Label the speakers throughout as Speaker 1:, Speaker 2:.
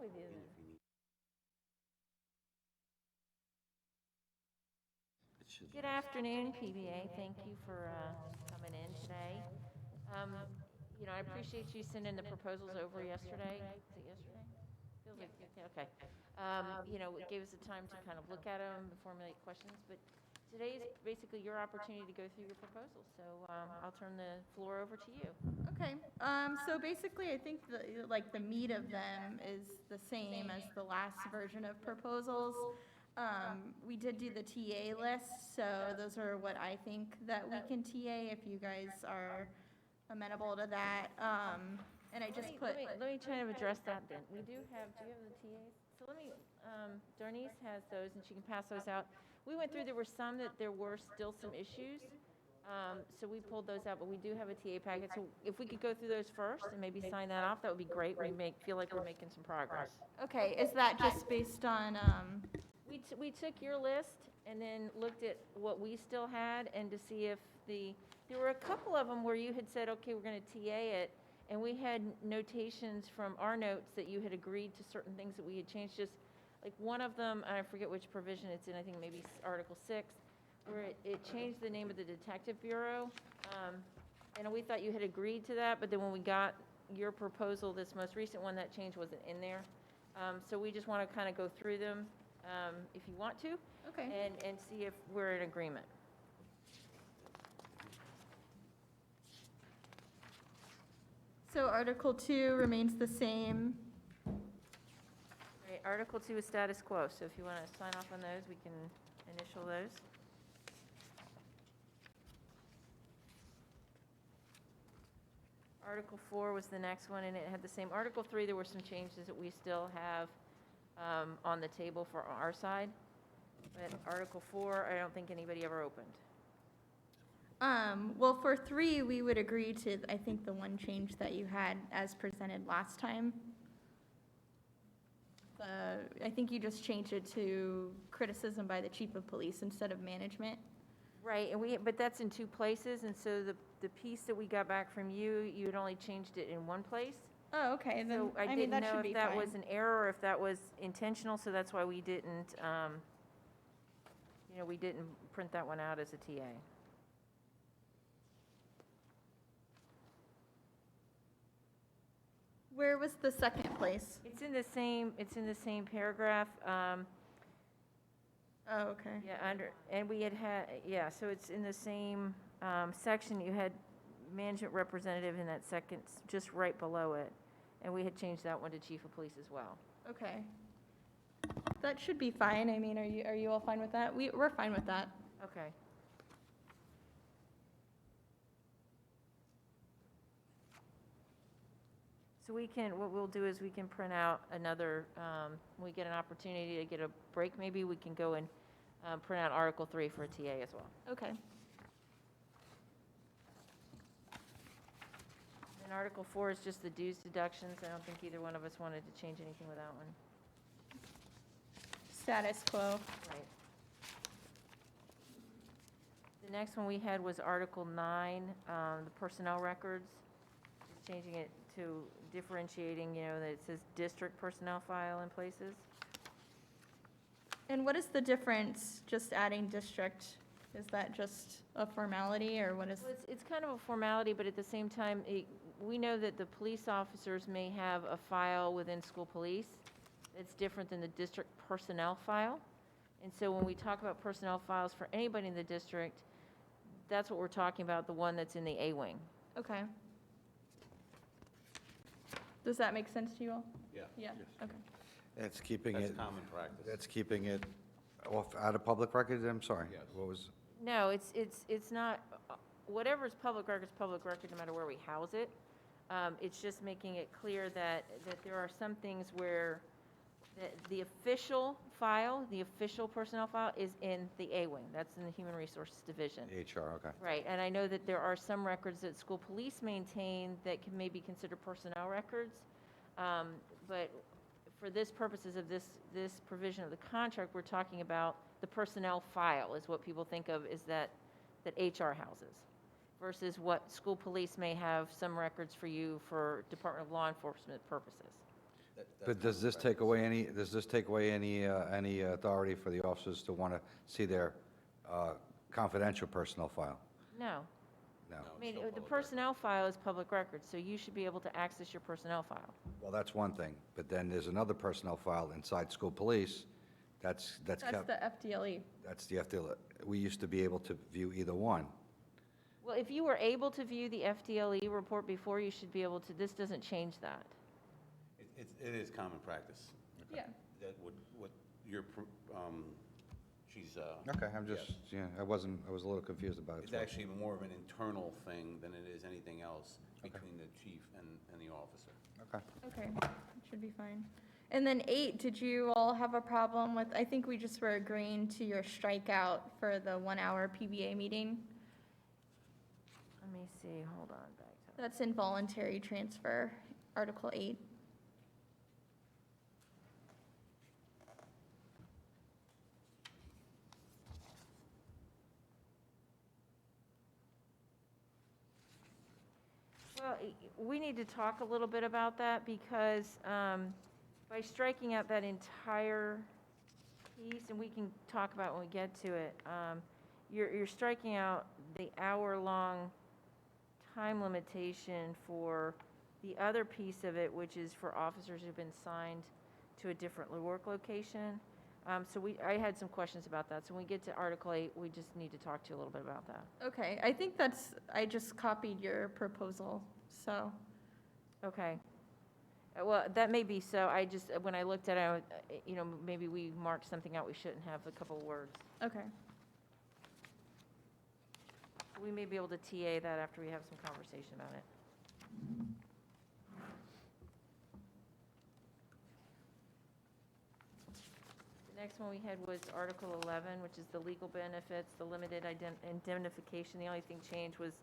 Speaker 1: with you then? Good afternoon, PBA. Thank you for coming in today. I appreciate you sending the proposals over yesterday. Is it yesterday? Feels like, okay. It gave us the time to kind of look at them and formulate questions, but today is basically your opportunity to go through your proposals. So I'll turn the floor over to you.
Speaker 2: Okay, so basically, I think the meat of them is the same as the last version of proposals. We did do the TA list, so those are what I think that we can TA if you guys are amenable to that. And I just put,
Speaker 1: Let me try to address that then. Do you have the TAs? So Darnice has those and she can pass those out. We went through, there were some that there were still some issues. So we pulled those out, but we do have a TA packet. So if we could go through those first and maybe sign that off, that would be great. Feel like we're making some progress.
Speaker 2: okay, is that just based on,
Speaker 1: We took your list and then looked at what we still had and to see if there were a couple of them where you had said, okay, we're going to TA it, and we had notations from our notes that you had agreed to certain things that we had changed. Just like one of them, I forget which provision it's in, I think maybe Article 6, where it changed the name of the Detective Bureau. And we thought you had agreed to that, but then when we got your proposal, this most recent one, that change wasn't in there. So we just want to kind of go through them. If you want to,
Speaker 2: okay.
Speaker 1: and see if we're in agreement.
Speaker 2: So Article 2 remains the same.
Speaker 1: Right, Article 2 is status quo, so if you want to sign off on those, we can initial those. Article 4 was the next one, and it had the same. Article 3, there were some changes that we still have on the table for our side. But Article 4, I don't think anybody ever opened.
Speaker 2: Well, for 3, we would agree to, I think, the one change that you had as presented last time. I think you just changed it to criticism by the chief of police instead of management.
Speaker 1: Right, but that's in two places, and so the piece that we got back from you, you had only changed it in one place.
Speaker 2: Oh, okay, then,
Speaker 1: So I
Speaker 2: mean,
Speaker 1: didn't
Speaker 2: that
Speaker 1: know
Speaker 2: should be
Speaker 1: if that
Speaker 2: fine.
Speaker 1: was an error or if that was intentional, so that's why we didn't, we didn't print that one out as a TA.
Speaker 2: Where was the second place?
Speaker 1: It's in the same paragraph.
Speaker 2: Oh, okay.
Speaker 1: And we had, so it's in the same section. You had management representative in that second, just right below it. And we had changed that one to chief of police as well.
Speaker 2: Okay. That should be fine. I mean, are you all fine with that? We're fine with that.
Speaker 1: Okay. So what we'll do is we can print out another, when we get an opportunity to get a break, maybe we can go and print out Article 3 for a TA as well.
Speaker 2: Okay.
Speaker 1: And Article 4 is just the dues deductions. I don't think either one of us wanted to change anything with that one.
Speaker 2: Status quo.
Speaker 1: Right. The next one we had was Article 9, the personnel records, just changing it to differentiating, that it says district personnel file in places.
Speaker 2: And what is the difference, just adding district? Is that just a formality, or what is?
Speaker 1: Well, it's kind of a formality, but at the same time, we know that the police officers may have a file within school police that's different than the district personnel file. And so when we talk about personnel files for anybody in the district, that's what we're talking about, the one that's in the A wing.
Speaker 2: Okay. Does that make sense to you all?
Speaker 3: Yeah.
Speaker 2: Yeah,
Speaker 3: Yes.
Speaker 2: okay.
Speaker 4: That's keeping
Speaker 3: That's
Speaker 4: it,
Speaker 3: common practice.
Speaker 4: that's keeping it out of public record, I'm sorry.
Speaker 3: Yes.
Speaker 4: What was,
Speaker 1: No, it's not, whatever's public record is public record no matter where we house it. It's just making it clear that there are some things where the official file, the official personnel file is in the A wing. That's in the Human Resources Division.
Speaker 4: HR, okay.
Speaker 1: Right, and I know that there are some records that school police maintain that can maybe consider personnel records. But for this purposes of this provision of the contract, we're talking about the personnel file is what people think of is that HR houses versus what school police may have some records for you for Department of Law Enforcement purposes.
Speaker 4: But does this take away any authority for the officers to want to see their confidential personnel file?
Speaker 1: No.
Speaker 4: No.
Speaker 1: I mean, the personnel file is public record, so you should be able to access your personnel file.
Speaker 4: Well, that's one thing, but then there's another personnel file inside school police, that's
Speaker 2: That's
Speaker 4: kept,
Speaker 2: the FDLE.
Speaker 4: that's the FDL. We used to be able to view either one.
Speaker 1: Well, if you were able to view the FDLE report before, you should be able to, this doesn't change that.
Speaker 3: It is common practice.
Speaker 2: Yeah.
Speaker 3: That what your, she's,
Speaker 4: Okay, I'm just, yeah, I was a little confused about it.
Speaker 3: it's actually more of an internal thing than it is anything else between the chief and the officer.
Speaker 4: Okay.
Speaker 2: Okay, that should be fine. And then 8, did you all have a problem with, I think we just were agreeing to your strikeout for the 1-hour PBA meeting?
Speaker 1: Let me see, hold on, back to
Speaker 2: That's involuntary transfer, Article 8.
Speaker 1: Well, we need to talk a little bit about that because by striking out that entire piece, and we can talk about it when we get to it, you're striking out the hour-long time limitation for the other piece of it, which is for officers who've been signed to a different work location. So I had some questions about that. So when we get to Article 8, we just need to talk to you a little bit about that.
Speaker 2: Okay, I think I just copied your proposal, so,
Speaker 1: Okay. Well, that may be so. I just, when I looked at it, maybe we marked something out we shouldn't have, a couple of words.
Speaker 2: okay.
Speaker 1: We may be able to TA that after we have some conversation about it. The next one we had was Article 11, which is the legal benefits, the limited indemnification. The only thing changed was,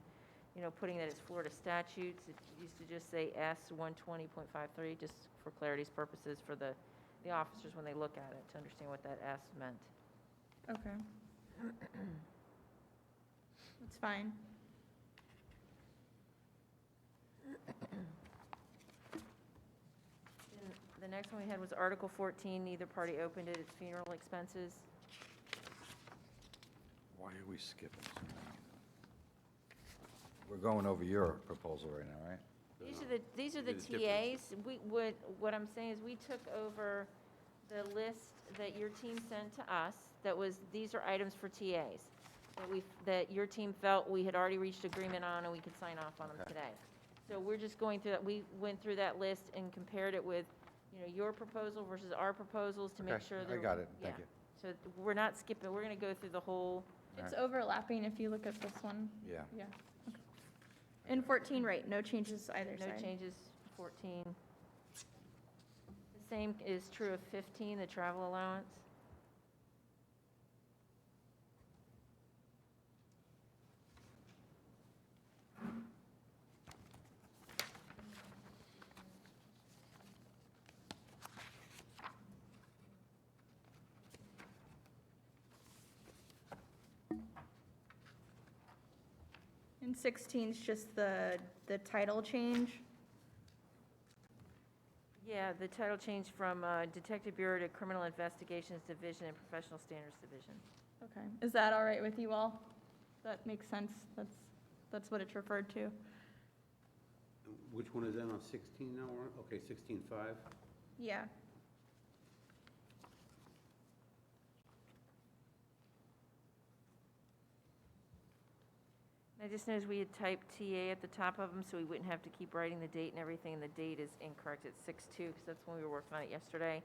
Speaker 1: putting that as Florida statutes. It used to just say S 120.53, just for clarity's purposes for the officers when they look at it, to understand what that S meant.
Speaker 2: Okay. That's fine.
Speaker 1: The next one we had was Article 14, neither party opened it, it's funeral expenses.
Speaker 4: Why are we skipping so many? We're going over your proposal right now, right?
Speaker 1: These are the
Speaker 3: There's differences.
Speaker 1: TAs. What I'm saying is we took over the list that your team sent to us, these are items for TAs, that your team felt we had already reached agreement on and we could sign off on them
Speaker 4: Okay.
Speaker 1: today. So we're just going through that, we went through that list and compared it with, your proposal versus our proposals to make
Speaker 4: Okay,
Speaker 1: sure
Speaker 4: I
Speaker 1: they're.
Speaker 4: got it, thank
Speaker 1: yeah.
Speaker 4: you.
Speaker 1: So we're not skipping, we're gonna go through the whole,
Speaker 2: It's
Speaker 4: Right.
Speaker 2: overlapping if you look at this one.
Speaker 4: Yeah.
Speaker 2: Yeah. Okay. And 14, right, no changes either
Speaker 1: no
Speaker 2: side.
Speaker 1: changes, 14. The same is true of 15, the travel allowance.
Speaker 2: And 16 is just the title change.
Speaker 1: Yeah, the title changed from Detective Bureau to Criminal Investigations Division and Professional Standards Division.
Speaker 2: Okay. Is that all right with you all? That makes sense? That's what it's referred to?
Speaker 3: Which one is that on 16 now, Warren? Okay, 16.5.
Speaker 2: Yeah.
Speaker 1: I just noticed we had typed TA at the top of them, so we wouldn't have to keep writing the date and everything, and the date is incorrect. It's 6/2, because that's when we were working on it yesterday.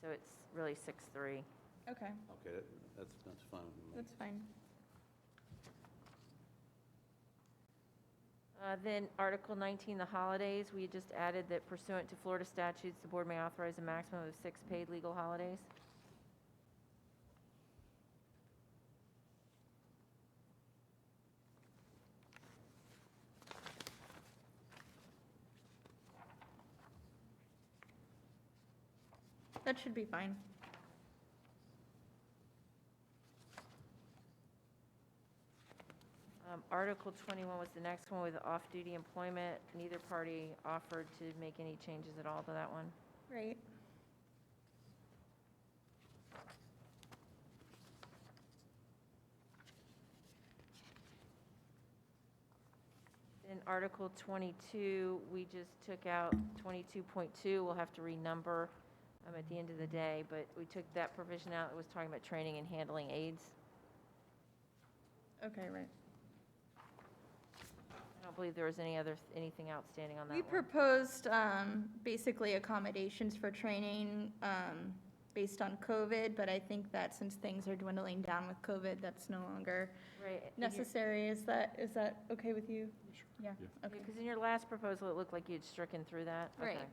Speaker 1: So it's really 6/3.
Speaker 2: Okay,
Speaker 3: Okay, that's fine with me.
Speaker 2: that's fine.
Speaker 1: Then Article 19, the holidays, we had just added that pursuant to Florida statutes, the board may authorize a maximum of 6 paid legal holidays.
Speaker 2: That should be fine.
Speaker 1: Article 21 was the next one with off-duty employment. Neither party offered to make any changes at all to that one.
Speaker 2: Right.
Speaker 1: In Article 22, we just took out 22.2. We'll have to renumber at the end of the day, but we took that provision out that was talking about training and handling aids.
Speaker 2: Okay, right.
Speaker 1: I don't believe there was anything outstanding on that
Speaker 2: We
Speaker 1: one.
Speaker 2: proposed basically accommodations for training based on COVID, but I think that since things are dwindling down with COVID, that's no longer
Speaker 1: Right. and your-
Speaker 2: necessary. Is that okay with you? Yeah, okay.
Speaker 1: Because in your last proposal, it looked like you'd stricken through that.
Speaker 2: Right.
Speaker 1: Okay.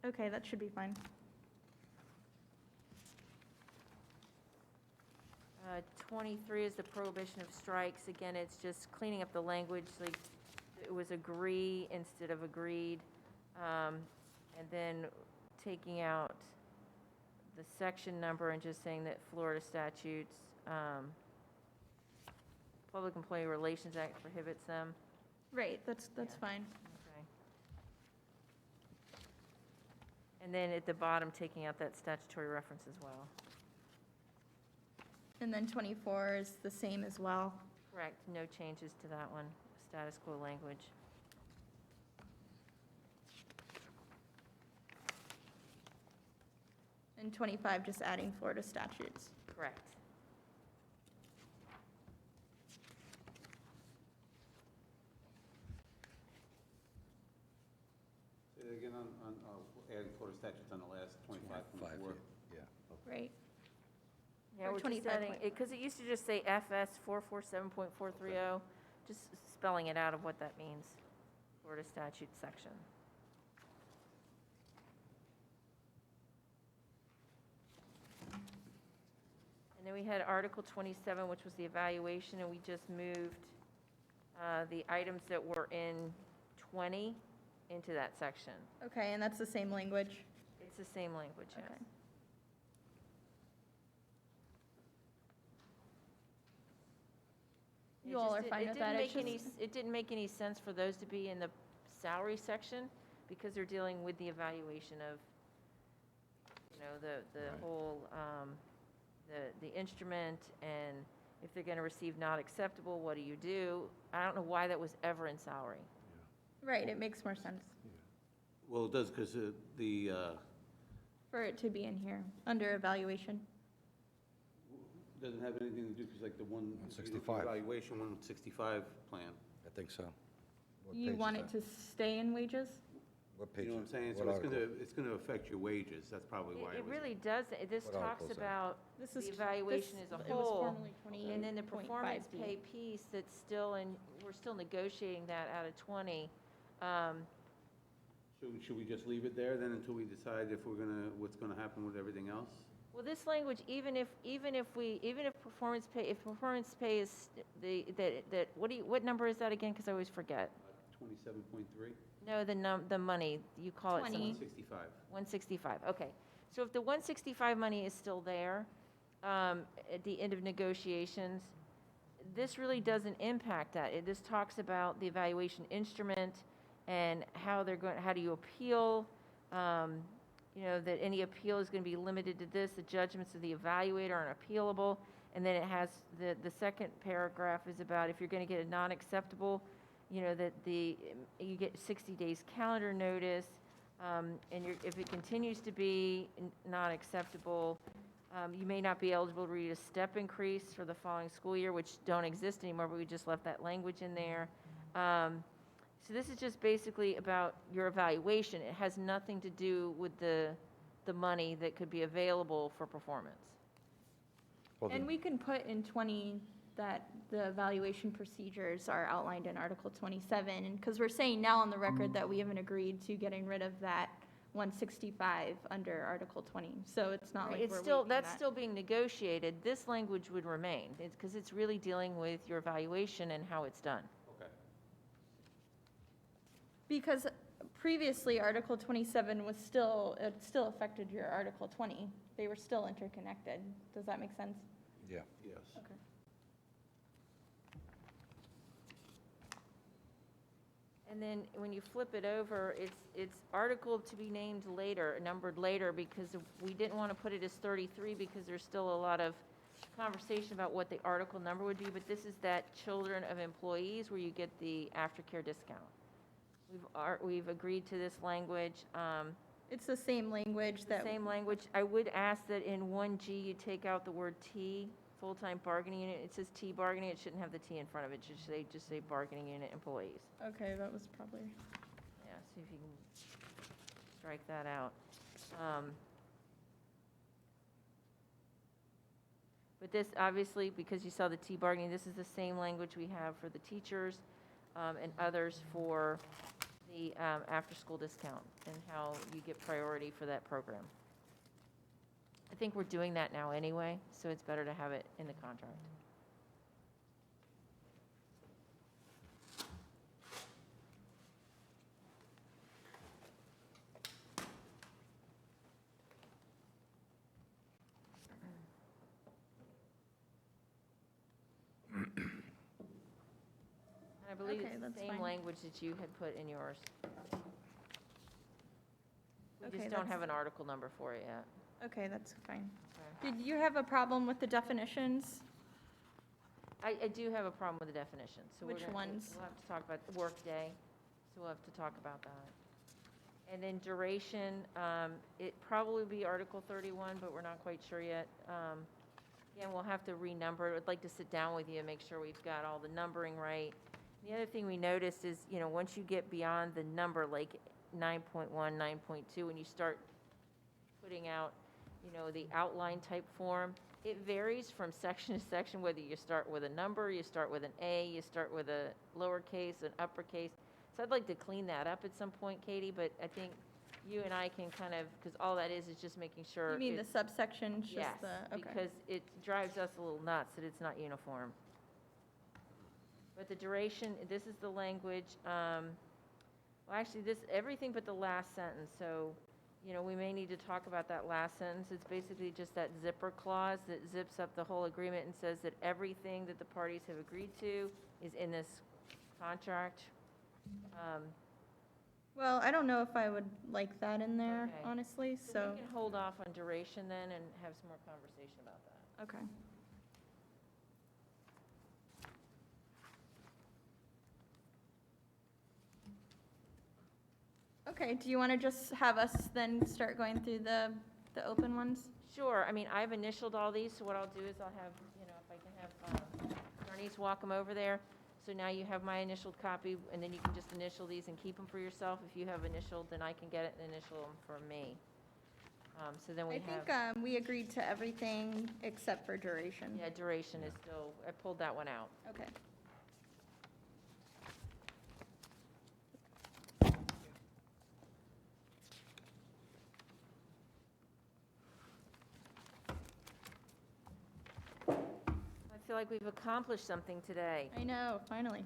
Speaker 2: Okay, that should be fine.
Speaker 1: 23 is the prohibition of strikes. Again, it's just cleaning up the language, like it was agree instead of agreed. And then taking out the section number and just saying that Florida statutes, Public Employee Relations Act prohibits them.
Speaker 2: Right, that's
Speaker 1: Yeah.
Speaker 2: fine.
Speaker 1: Okay. And then at the bottom, taking out that statutory reference as well.
Speaker 2: And then 24 is the same as well.
Speaker 1: Correct, no changes to that one, status quo language.
Speaker 2: And 25, just adding Florida statutes.
Speaker 1: Correct.
Speaker 3: Say that again on adding Florida statutes on the last 25.4.
Speaker 4: Yeah.
Speaker 2: Right.
Speaker 1: Yeah,
Speaker 2: Or
Speaker 1: we're just
Speaker 2: 25
Speaker 1: adding,
Speaker 2: point-
Speaker 1: because it used to just say FS 447.430, just spelling it out of what that means, Florida statute section. And then we had Article 27, which was the evaluation, and we just moved the items that were in 20 into that section.
Speaker 2: Okay, and that's the same language?
Speaker 1: It's the same language, yes.
Speaker 2: Okay.
Speaker 1: It
Speaker 2: You all
Speaker 1: just
Speaker 2: are
Speaker 1: di-
Speaker 2: fine
Speaker 1: it
Speaker 2: with
Speaker 1: didn't
Speaker 2: that?
Speaker 1: make
Speaker 2: It's
Speaker 1: any
Speaker 2: just-
Speaker 1: It didn't make any sense for those to be in the salary section, because they're dealing with the evaluation of, the
Speaker 4: Right.
Speaker 1: whole, the instrument, and if they're gonna receive not acceptable, what do you do? I don't know why that was ever in salary.
Speaker 2: Right, it makes more sense
Speaker 3: Well, it does, because
Speaker 2: for it to be in here, under evaluation.
Speaker 3: doesn't have anything to do, because like the
Speaker 4: 165.
Speaker 3: Evaluation 165 plan.
Speaker 4: I think so. What
Speaker 2: You
Speaker 4: page
Speaker 2: want
Speaker 4: is
Speaker 2: it
Speaker 4: that?
Speaker 2: to stay in wages?
Speaker 4: What page?
Speaker 3: You know what I'm saying?
Speaker 4: What
Speaker 3: So
Speaker 4: article?
Speaker 3: it's gonna affect your wages, that's probably why
Speaker 1: It
Speaker 3: it was.
Speaker 1: really does, this
Speaker 4: What
Speaker 1: talks
Speaker 4: article is that?
Speaker 1: about
Speaker 2: This
Speaker 1: the
Speaker 2: is
Speaker 1: evaluation as a
Speaker 2: It was
Speaker 1: whole,
Speaker 2: formerly 28.5B.
Speaker 1: and then the performance pay piece that's still in, we're still negotiating that out of 20.
Speaker 3: Should we just leave it there then until we decide if what's gonna happen with everything else?
Speaker 1: Well, this language, even if performance pay is what number is that again? Because I always forget.
Speaker 3: 27.3?
Speaker 1: No, the money, you call it
Speaker 2: 20.
Speaker 1: something.
Speaker 3: 165.
Speaker 1: 165, okay. So if the 165 money is still there, at the end of negotiations, this really doesn't impact that. This talks about the evaluation instrument and how do you appeal, that any appeal is going to be limited to this, the judgments of the evaluator are unappealable, and then it has, the second paragraph is about if you're going to get a non-acceptable, that you get 60 days calendar notice, and if it continues to be not acceptable, you may not be eligible to read a step increase for the following school year, which don't exist anymore, but we just left that language in there. So this is just basically about your evaluation. It has nothing to do with the money that could be available for performance.
Speaker 4: Well,
Speaker 2: And
Speaker 4: then-
Speaker 2: we can put in 20 that the evaluation procedures are outlined in Article 27, and, because we're saying now on the record that we haven't agreed to getting rid of that 165 under Article 20, so it's not like
Speaker 1: It's
Speaker 2: we're
Speaker 1: still,
Speaker 2: waiving
Speaker 1: that's
Speaker 2: that.
Speaker 1: still being negotiated. This language would remain, because it's really dealing with your evaluation and how it's done.
Speaker 3: Okay.
Speaker 2: Because previously, Article 27 was it still affected your Article 20. They were still interconnected. Does that make sense?
Speaker 4: Yeah.
Speaker 3: Yes.
Speaker 2: Okay.
Speaker 1: And then when you flip it over, it's article to be named later, numbered later, because we didn't want to put it as 33 because there's still a lot of conversation about what the article number would be, but this is that children of employees where you get the aftercare discount. We've agreed to this language.
Speaker 2: It's the same language
Speaker 1: The
Speaker 2: that.
Speaker 1: same language. I would ask that in 1G you take out the word T, full-time bargaining unit. It says T bargaining, it shouldn't have the T in front of it. It should just say bargaining unit employees.
Speaker 2: Okay, that was probably.
Speaker 1: Yeah, see if you can strike that out. But this, obviously, because you saw the T bargaining, this is the same language we have for the teachers and others for the after-school discount and how you get priority for that program. I think we're doing that now anyway, so it's better to have it in the contract. And I believe
Speaker 2: Okay,
Speaker 1: it's the
Speaker 2: that's
Speaker 1: same
Speaker 2: fine.
Speaker 1: language that you had put in yours. We
Speaker 2: Okay,
Speaker 1: just don't
Speaker 2: that's-
Speaker 1: have an article number for it yet.
Speaker 2: Okay, that's fine.
Speaker 1: Okay.
Speaker 2: Did you have a problem with the definitions?
Speaker 1: I do have a problem with the definition, so we're
Speaker 2: Which
Speaker 1: gonna,
Speaker 2: ones?
Speaker 1: we'll have to talk about the workday, so we'll have to talk about that. And then duration, it probably be Article 31, but we're not quite sure yet. Again, we'll have to renumber it. I'd like to sit down with you and make sure we've got all the numbering right. The other thing we noticed is, once you get beyond the number, like 9.1, 9.2, when you start putting out, the outline type form, it varies from section to section, whether you start with a number, you start with an A, you start with a lowercase, an uppercase. So I'd like to clean that up at some point, Katie, but I think you and I can kind of, because all that is just making sure.
Speaker 2: You mean the
Speaker 1: it's-
Speaker 2: subsections, just
Speaker 1: Yes,
Speaker 2: the, okay.
Speaker 1: because it drives us a little nuts that it's not uniform. But the duration, this is the language, well, actually, everything but the last sentence, so, we may need to talk about that last sentence. It's basically just that zipper clause that zips up the whole agreement and says that everything that the parties have agreed to is in this contract.
Speaker 2: Well, I don't know if I would like that in there,
Speaker 1: Okay.
Speaker 2: honestly,
Speaker 1: So
Speaker 2: so,
Speaker 1: we can hold off on duration then and have some more conversation about that.
Speaker 2: okay. Okay, do you want to just have us then start going through the open ones?
Speaker 1: Sure, I mean, I've initialed all these, so what I'll do is I'll have, if I can have attorneys walk them over there. So now you have my initialed copy, and then you can just initial these and keep them for yourself. If you have initialed, then I can get it and initial them for me. So then we
Speaker 2: I
Speaker 1: have,
Speaker 2: think we agreed to everything except for duration.
Speaker 1: yeah, duration is still, I pulled that one out.
Speaker 2: Okay.
Speaker 1: I feel like we've accomplished something today.
Speaker 2: I know, finally.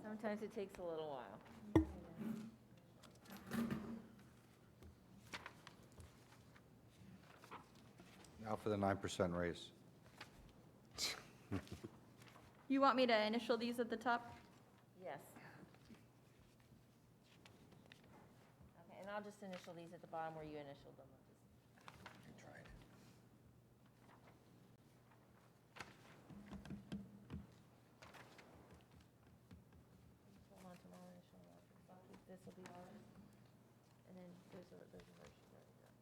Speaker 1: Sometimes it takes a little while.
Speaker 4: Now for the 9% raise.
Speaker 2: You want me to initial these at the top?
Speaker 1: Yes. Okay, and I'll just initial these at the bottom where you initialed them. Hold on to my initial, I'll keep, this will be ours. And then those are hers. There we go.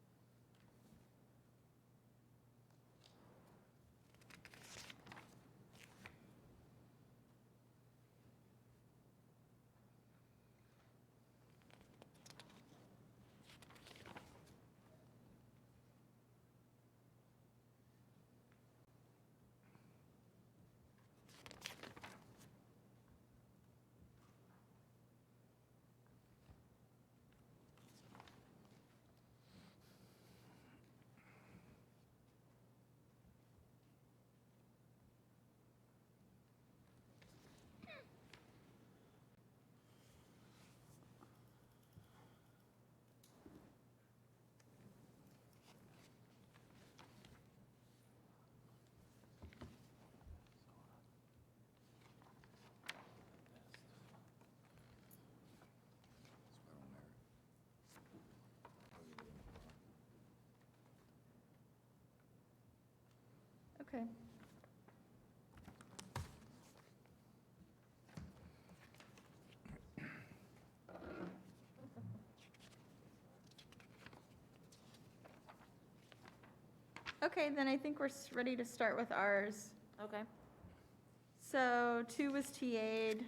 Speaker 2: Okay. Okay, then I think we're ready to start with ours.
Speaker 1: Okay.
Speaker 2: So 2 was TA'd.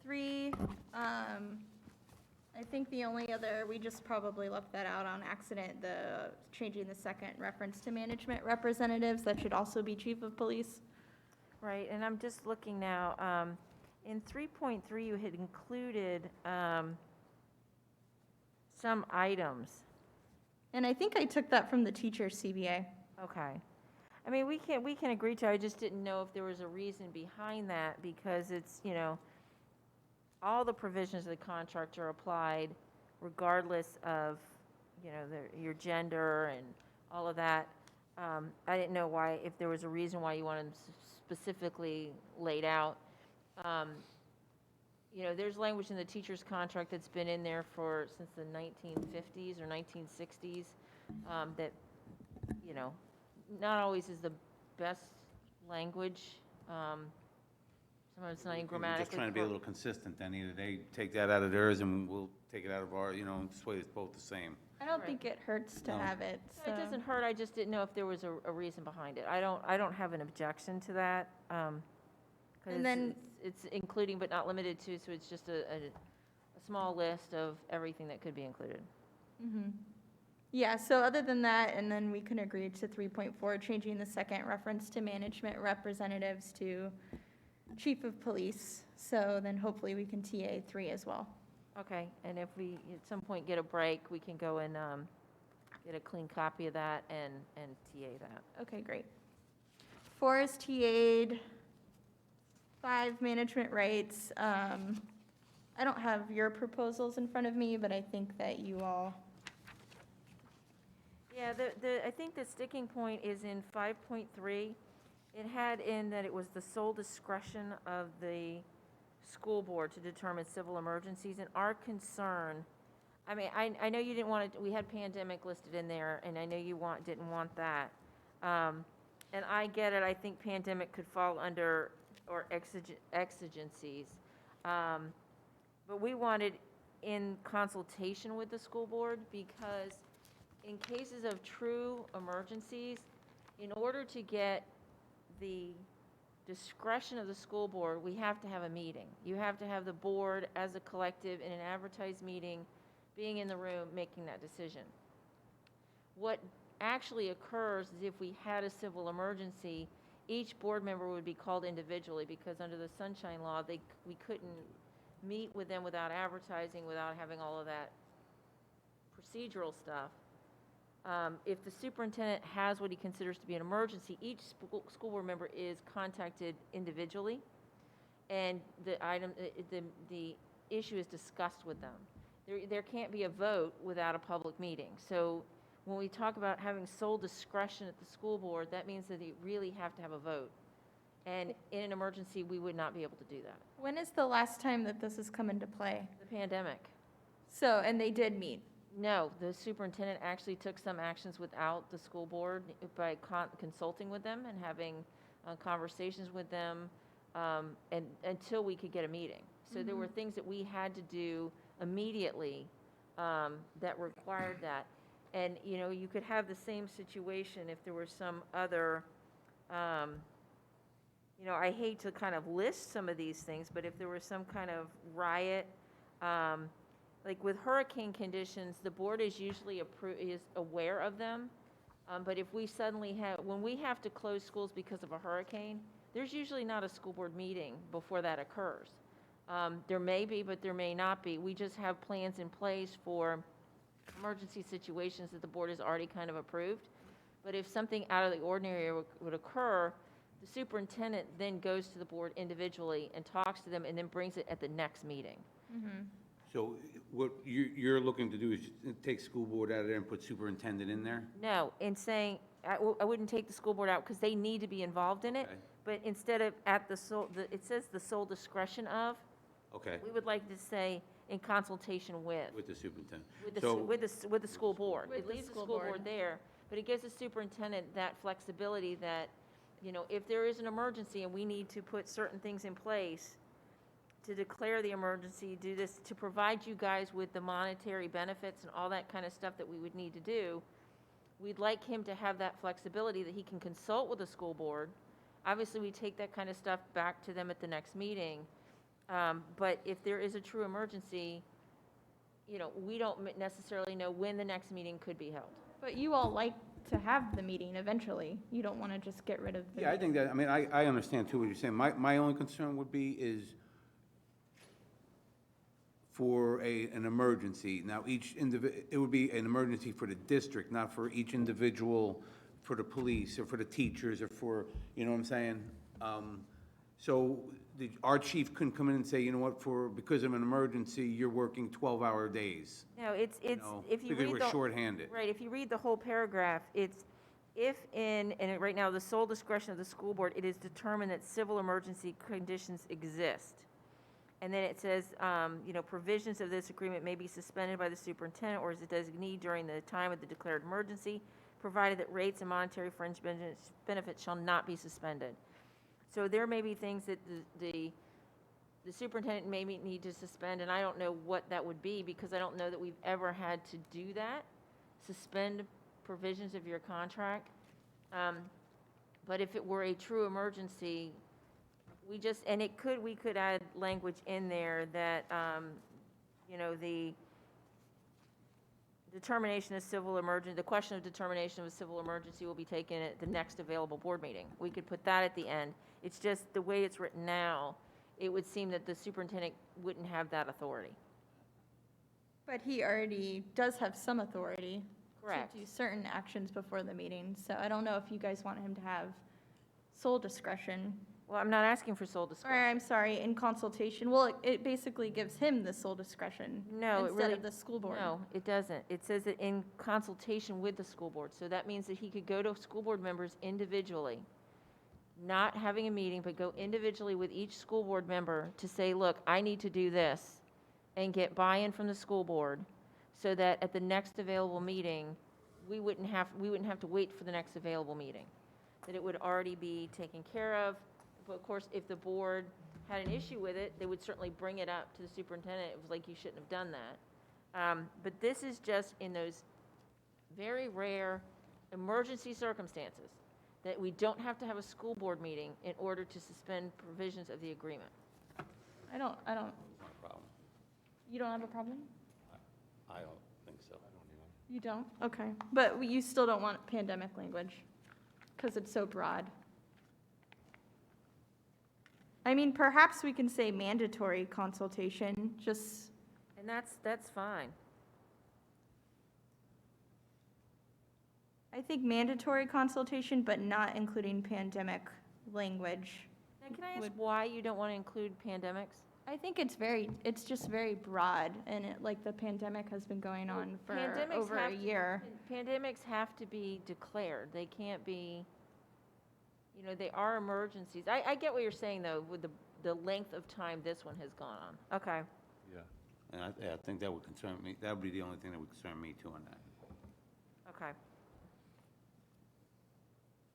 Speaker 2: 3, I think the only other, we just probably left that out on accident, the changing the second reference to management representatives, that should also be chief of police.
Speaker 1: Right, and I'm just looking now, in 3.3, you had included some items.
Speaker 2: And I think I took that from the teacher's CBA.
Speaker 1: Okay. I mean, we can agree to, I just didn't know if there was a reason behind that, because it's, all the provisions of the contract are applied regardless of, your gender and all of that. I didn't know why, if there was a reason why you wanted them specifically laid out. There's language in the teacher's contract that's been in there since the 1950s or 1960s, that, not always is the best language. Sometimes it's not even
Speaker 3: We're
Speaker 1: grammatically
Speaker 3: just trying to be a
Speaker 1: correct.
Speaker 3: little consistent, then either they take that out of theirs and we'll take it out of our, this way it's both the same.
Speaker 2: I don't
Speaker 1: Right.
Speaker 2: think it hurts to
Speaker 3: No.
Speaker 2: have it,
Speaker 1: No, it doesn't hurt, I just didn't know if there was a reason behind it. I don't have an objection to that, 'cause
Speaker 2: And then-
Speaker 1: it's including but not limited to, so it's just a small list of everything that could be included.
Speaker 2: Yeah, so other than that, and then we can agree to 3.4, changing the second reference to management representatives to chief of police. So then hopefully we can TA 3 as well.
Speaker 1: Okay, and if we, at some point, get a break, we can go and get a clean copy of that and TA that.
Speaker 2: Okay, great. 4 is TA'd. 5, management rights. I don't have your proposals in front of me, but I think that you all,
Speaker 1: Yeah, I think the sticking point is in 5.3. It had in that it was the sole discretion of the school board to determine civil emergencies, and our concern, I mean, I know you didn't want it, we had pandemic listed in there, and I know you didn't want that. And I get it, I think pandemic could fall under, or exigencies. But we wanted in consultation with the school board, because in cases of true emergencies, in order to get the discretion of the school board, we have to have a meeting. You have to have the board as a collective in an advertised meeting, being in the room, making that decision. What actually occurs is if we had a civil emergency, each board member would be called individually, because under the Sunshine Law, we couldn't meet with them without advertising, without having all of that procedural stuff. If the superintendent has what he considers to be an emergency, each school board member is contacted individually, and the issue is discussed with them. There can't be a vote without a public meeting. So when we talk about having sole discretion at the school board, that means that you really have to have a vote. And in an emergency, we would not be able to do that.
Speaker 2: when is the last time that this has come into play?
Speaker 1: The pandemic.
Speaker 2: So, and they did meet.
Speaker 1: No, the superintendent actually took some actions without the school board by consulting with them and having conversations with them, and until we could get a meeting. So there were things that we had to do immediately that required that. And, you could have the same situation if there were some other, I hate to kind of list some of these things, but if there was some kind of riot, like with hurricane conditions, the board is usually is aware of them. But if we suddenly when we have to close schools because of a hurricane, there's usually not a school board meeting before that occurs. There may be, but there may not be. We just have plans in place for emergency situations that the board has already kind of approved. But if something out of the ordinary would occur, the superintendent then goes to the board individually and talks to them and then brings it at the next meeting.
Speaker 3: So what you're looking to do is take school board out of there and put superintendent in there?
Speaker 1: No, in saying, I wouldn't take the school board out because they need to be involved in it.
Speaker 3: Okay.
Speaker 1: But instead of at it says the sole discretion of,
Speaker 3: Okay,
Speaker 1: we would like to say in consultation with
Speaker 3: with the superintendent.
Speaker 1: the
Speaker 3: So-
Speaker 1: with the school board.
Speaker 2: With
Speaker 1: It
Speaker 2: the
Speaker 1: leaves the
Speaker 2: school
Speaker 1: school board
Speaker 2: board.
Speaker 1: there, but it gives the superintendent that flexibility that, you know, if there is an emergency and we need to put certain things in place to declare the emergency, do this, to provide you guys with the monetary benefits and all that kind of stuff that we would need to do, we'd like him to have that flexibility that he can consult with the school board. Obviously, we take that kind of stuff back to them at the next meeting. But if there is a true emergency, you know, we don't necessarily know when the next meeting could be held.
Speaker 2: But you all like to have the meeting eventually. You don't want to just get rid of the.
Speaker 3: Yeah, I think that, I mean, I understand too what you're saying. My only concern would be is for an emergency. Now, it would be an emergency for the district, not for each individual, for the police, or for the teachers, or for, you know what I'm saying? So our chief couldn't come in and say, you know what, because of an emergency, you're working 12-hour days.
Speaker 1: No, it's,
Speaker 3: know,
Speaker 1: if you read
Speaker 3: because
Speaker 1: the.
Speaker 3: we're shorthanded.
Speaker 1: Right, if you read the whole paragraph, it's, if in, and right now, the sole discretion of the school board, it is determined that civil emergency conditions exist. And then it says, you know, provisions of this agreement may be suspended by the superintendent or as a designee during the time of the declared emergency, provided that rates and monetary fringe benefits shall not be suspended. So there may be things that the superintendent may need to suspend, and I don't know what that would be, because I don't know that we've ever had to do that, suspend provisions of your contract. But if it were a true emergency, we could add language in there that, you know, the determination of civil emergency, the question of determination of a civil emergency will be taken at the next available board meeting. We could put that at the end. It's just the way it's written now, it would seem that the superintendent wouldn't have that authority.
Speaker 2: But he already does have some authority.
Speaker 1: Correct.
Speaker 2: To do certain actions before the meeting. So I don't know if you guys want him to have sole discretion.
Speaker 1: Well, I'm not asking for sole
Speaker 2: Or,
Speaker 1: discretion.
Speaker 2: I'm sorry, in consultation. Well, it basically gives him the sole discretion.
Speaker 1: No, it
Speaker 2: Instead
Speaker 1: really-
Speaker 2: of the school board.
Speaker 1: No, it doesn't. It says that in consultation with the school board. So that means that he could go to school board members individually, not having a meeting, but go individually with each school board member to say, look, I need to do this, and get buy-in from the school board, so that at the next available meeting, we wouldn't have to wait for the next available meeting, that it would already be taken care of. But of course, if the board had an issue with it, they would certainly bring it up to the superintendent. It was like, you shouldn't have done that. But this is just in those very rare emergency circumstances that we don't have to have a school board meeting in order to suspend provisions of the agreement.
Speaker 2: I don't,
Speaker 3: It's not a problem.
Speaker 2: you don't have a problem?
Speaker 3: I don't think so.
Speaker 2: You don't? Okay. But you still don't want pandemic language because it's so broad. I mean, perhaps we can say mandatory consultation, just,
Speaker 1: And that's fine.
Speaker 2: I think mandatory consultation, but not including pandemic language.
Speaker 1: Now, can I ask
Speaker 2: Would-
Speaker 1: why you don't want to include pandemics?
Speaker 2: I think it's just very broad, and like the pandemic has been going on for
Speaker 1: Pandemics
Speaker 2: over a
Speaker 1: have to-
Speaker 2: year.
Speaker 1: Pandemics have to be declared. They can't be, you know, they are emergencies. I get what you're saying, though, with the length of time this one has gone on. Okay.
Speaker 3: And I think that would concern me, that would be the only thing that would concern me too on that.
Speaker 1: Okay.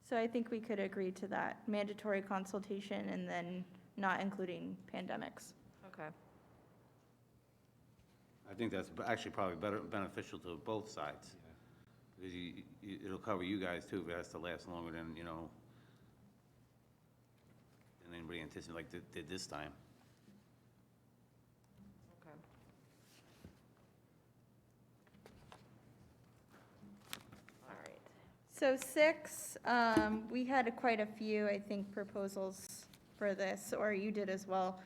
Speaker 2: So I think we could agree to that, mandatory consultation and then not including pandemics.
Speaker 1: Okay.
Speaker 3: I think that's actually probably beneficial to both sides. Because it'll cover you guys too, if it has to last longer than, you know, than anybody anticipated like did this time.
Speaker 1: Okay. All right.
Speaker 2: So 6, we had quite a few, I think, proposals for this, or you did as well.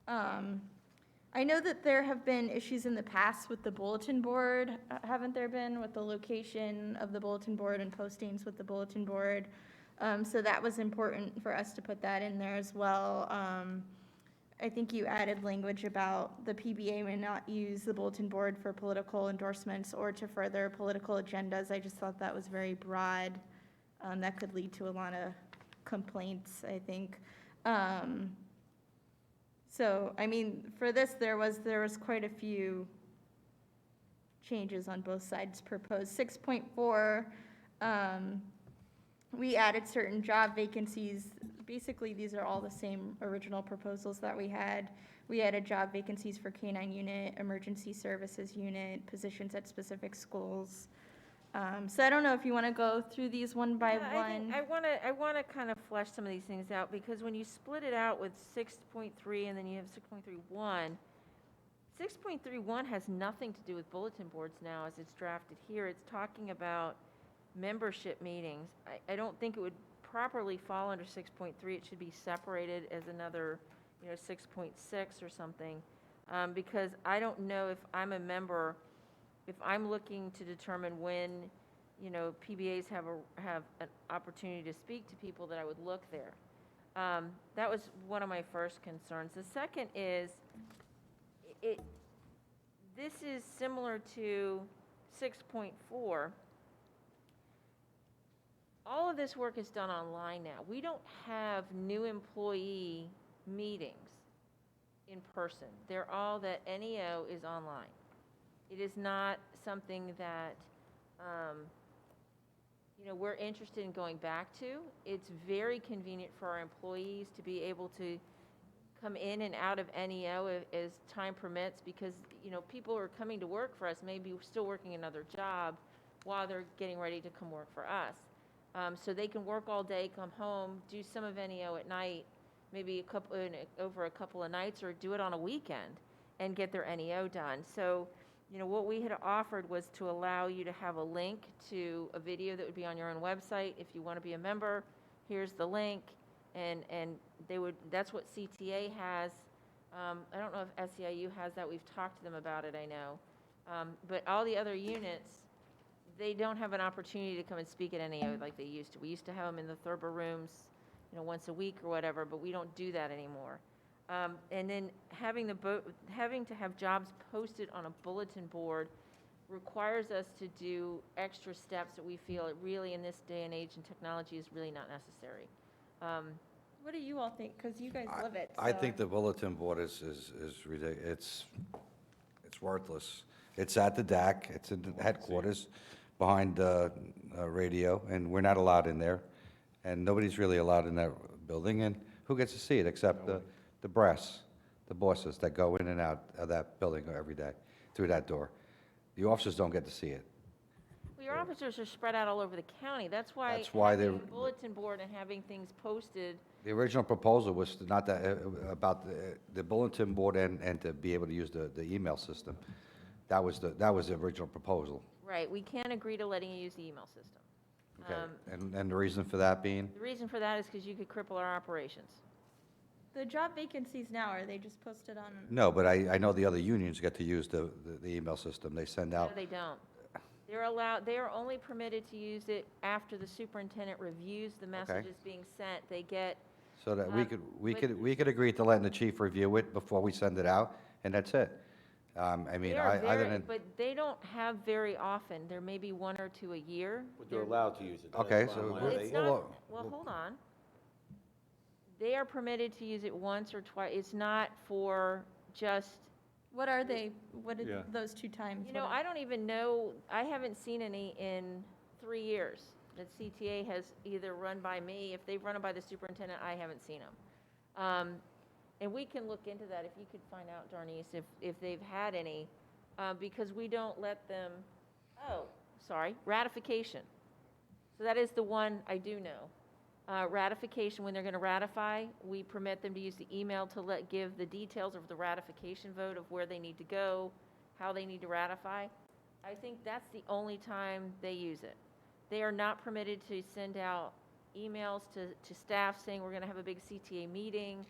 Speaker 2: I know that there have been issues in the past with the bulletin board, haven't there been, with the location of the bulletin board and postings with the bulletin board? So that was important for us to put that in there as well. I think you added language about the PBA may not use the bulletin board for political endorsements or to further political agendas. I just thought that was very broad. That could lead to a lot of complaints, I think. So, I mean, for this, there was quite a few changes on both sides proposed. 6.4, We added certain job vacancies. Basically, these are all the same original proposals that we had. We added job vacancies for K-9 unit, emergency services unit, positions at specific schools. So I don't know if you want to go through these one by
Speaker 1: Yeah,
Speaker 2: one.
Speaker 1: I want to kind of flesh some of these things out, because when you split it out with 6.3 and then you have 6.31, 6.31 has nothing to do with bulletin boards now as it's drafted here. It's talking about membership meetings. I don't think it would properly fall under 6.3. It should be separated as another, 6.6 or something. Because I don't know if I'm a member, if I'm looking to determine when, PBAs have an opportunity to speak to people, that I would look there. That was one of my first concerns. The second is, this is similar to 6.4. All of this work is done online now. We don't have new employee meetings in person. They're all that NEO is online. It is not something that, we're interested in going back to. It's very convenient for our employees to be able to come in and out of NEO as time permits, because, people are coming to work for us, maybe still working another job while they're getting ready to come work for us. So they can work all day, come home, do some of NEO at night, maybe over a couple of nights, or do it on a weekend and get their NEO done. So, what we had offered was to allow you to have a link to a video that would be on your own website. If you want to be a member, here's the link. And that's what CTA has. I don't know if SEIU has that. We've talked to them about it, I know. But all the other units, they don't have an opportunity to come and speak at NEO like they used to. We used to have them in the Thurber rooms, once a week or whatever, but we don't do that anymore. And then having to have jobs posted on a bulletin board requires us to do extra steps that we feel really in this day and age and technology is really not necessary.
Speaker 2: What do you all think? Because you guys live it.
Speaker 4: I
Speaker 2: so-
Speaker 4: think the bulletin board is ridiculous. It's worthless. It's at the DAC, it's in the headquarters, behind radio, and we're not allowed in there. And nobody's really allowed in that building, and who gets to see it except the brass, the bosses that go in and out of that building every day through that door. The officers don't get to see it.
Speaker 1: Well, your officers are spread out all over the county. That's why
Speaker 4: they're-
Speaker 1: having a bulletin board and having things posted.
Speaker 4: The original proposal was not that, about the bulletin board and to be able to use the email system. That was the original proposal.
Speaker 1: Right, we can't agree to letting you use the email system.
Speaker 4: Okay, and the reason for that being?
Speaker 1: The reason for that is because you could cripple our operations.
Speaker 2: The job vacancies now, are they just posted on?
Speaker 4: No, but I know the other unions get to use the email system. They send
Speaker 1: No,
Speaker 4: out,
Speaker 1: they don't. They are only permitted to use it after the superintendent reviews the messages being sent. They get,
Speaker 4: so that we
Speaker 1: but-
Speaker 4: could agree to letting the chief review it before we send it out, and that's it. I mean,
Speaker 1: they are
Speaker 4: other
Speaker 1: very,
Speaker 4: than,
Speaker 1: but they don't have very often. There may be one or two a year.
Speaker 3: But they're allowed to use it. That's
Speaker 4: Okay,
Speaker 3: the bottom
Speaker 4: so
Speaker 3: line.
Speaker 1: Well,
Speaker 4: Well,
Speaker 1: it's
Speaker 4: they-
Speaker 1: not, well, hold on. They are permitted to use it once or twice. It's not for just,
Speaker 2: What are they? What
Speaker 5: Yeah.
Speaker 2: are those two times? What are-
Speaker 1: I don't even know, I haven't seen any in 3 years that CTA has either run by me. If they've run it by the superintendent, I haven't seen them. And we can look into that, if you could find out, Darnice, if they've had any, because we don't let them, ratification. So that is the one I do know. Ratification, when they're going to ratify, we permit them to use the email to give the details of the ratification vote of where they need to go, how they need to ratify. I think that's the only time they use it. They are not permitted to send out emails to staff saying we're going to have a big CTA meeting.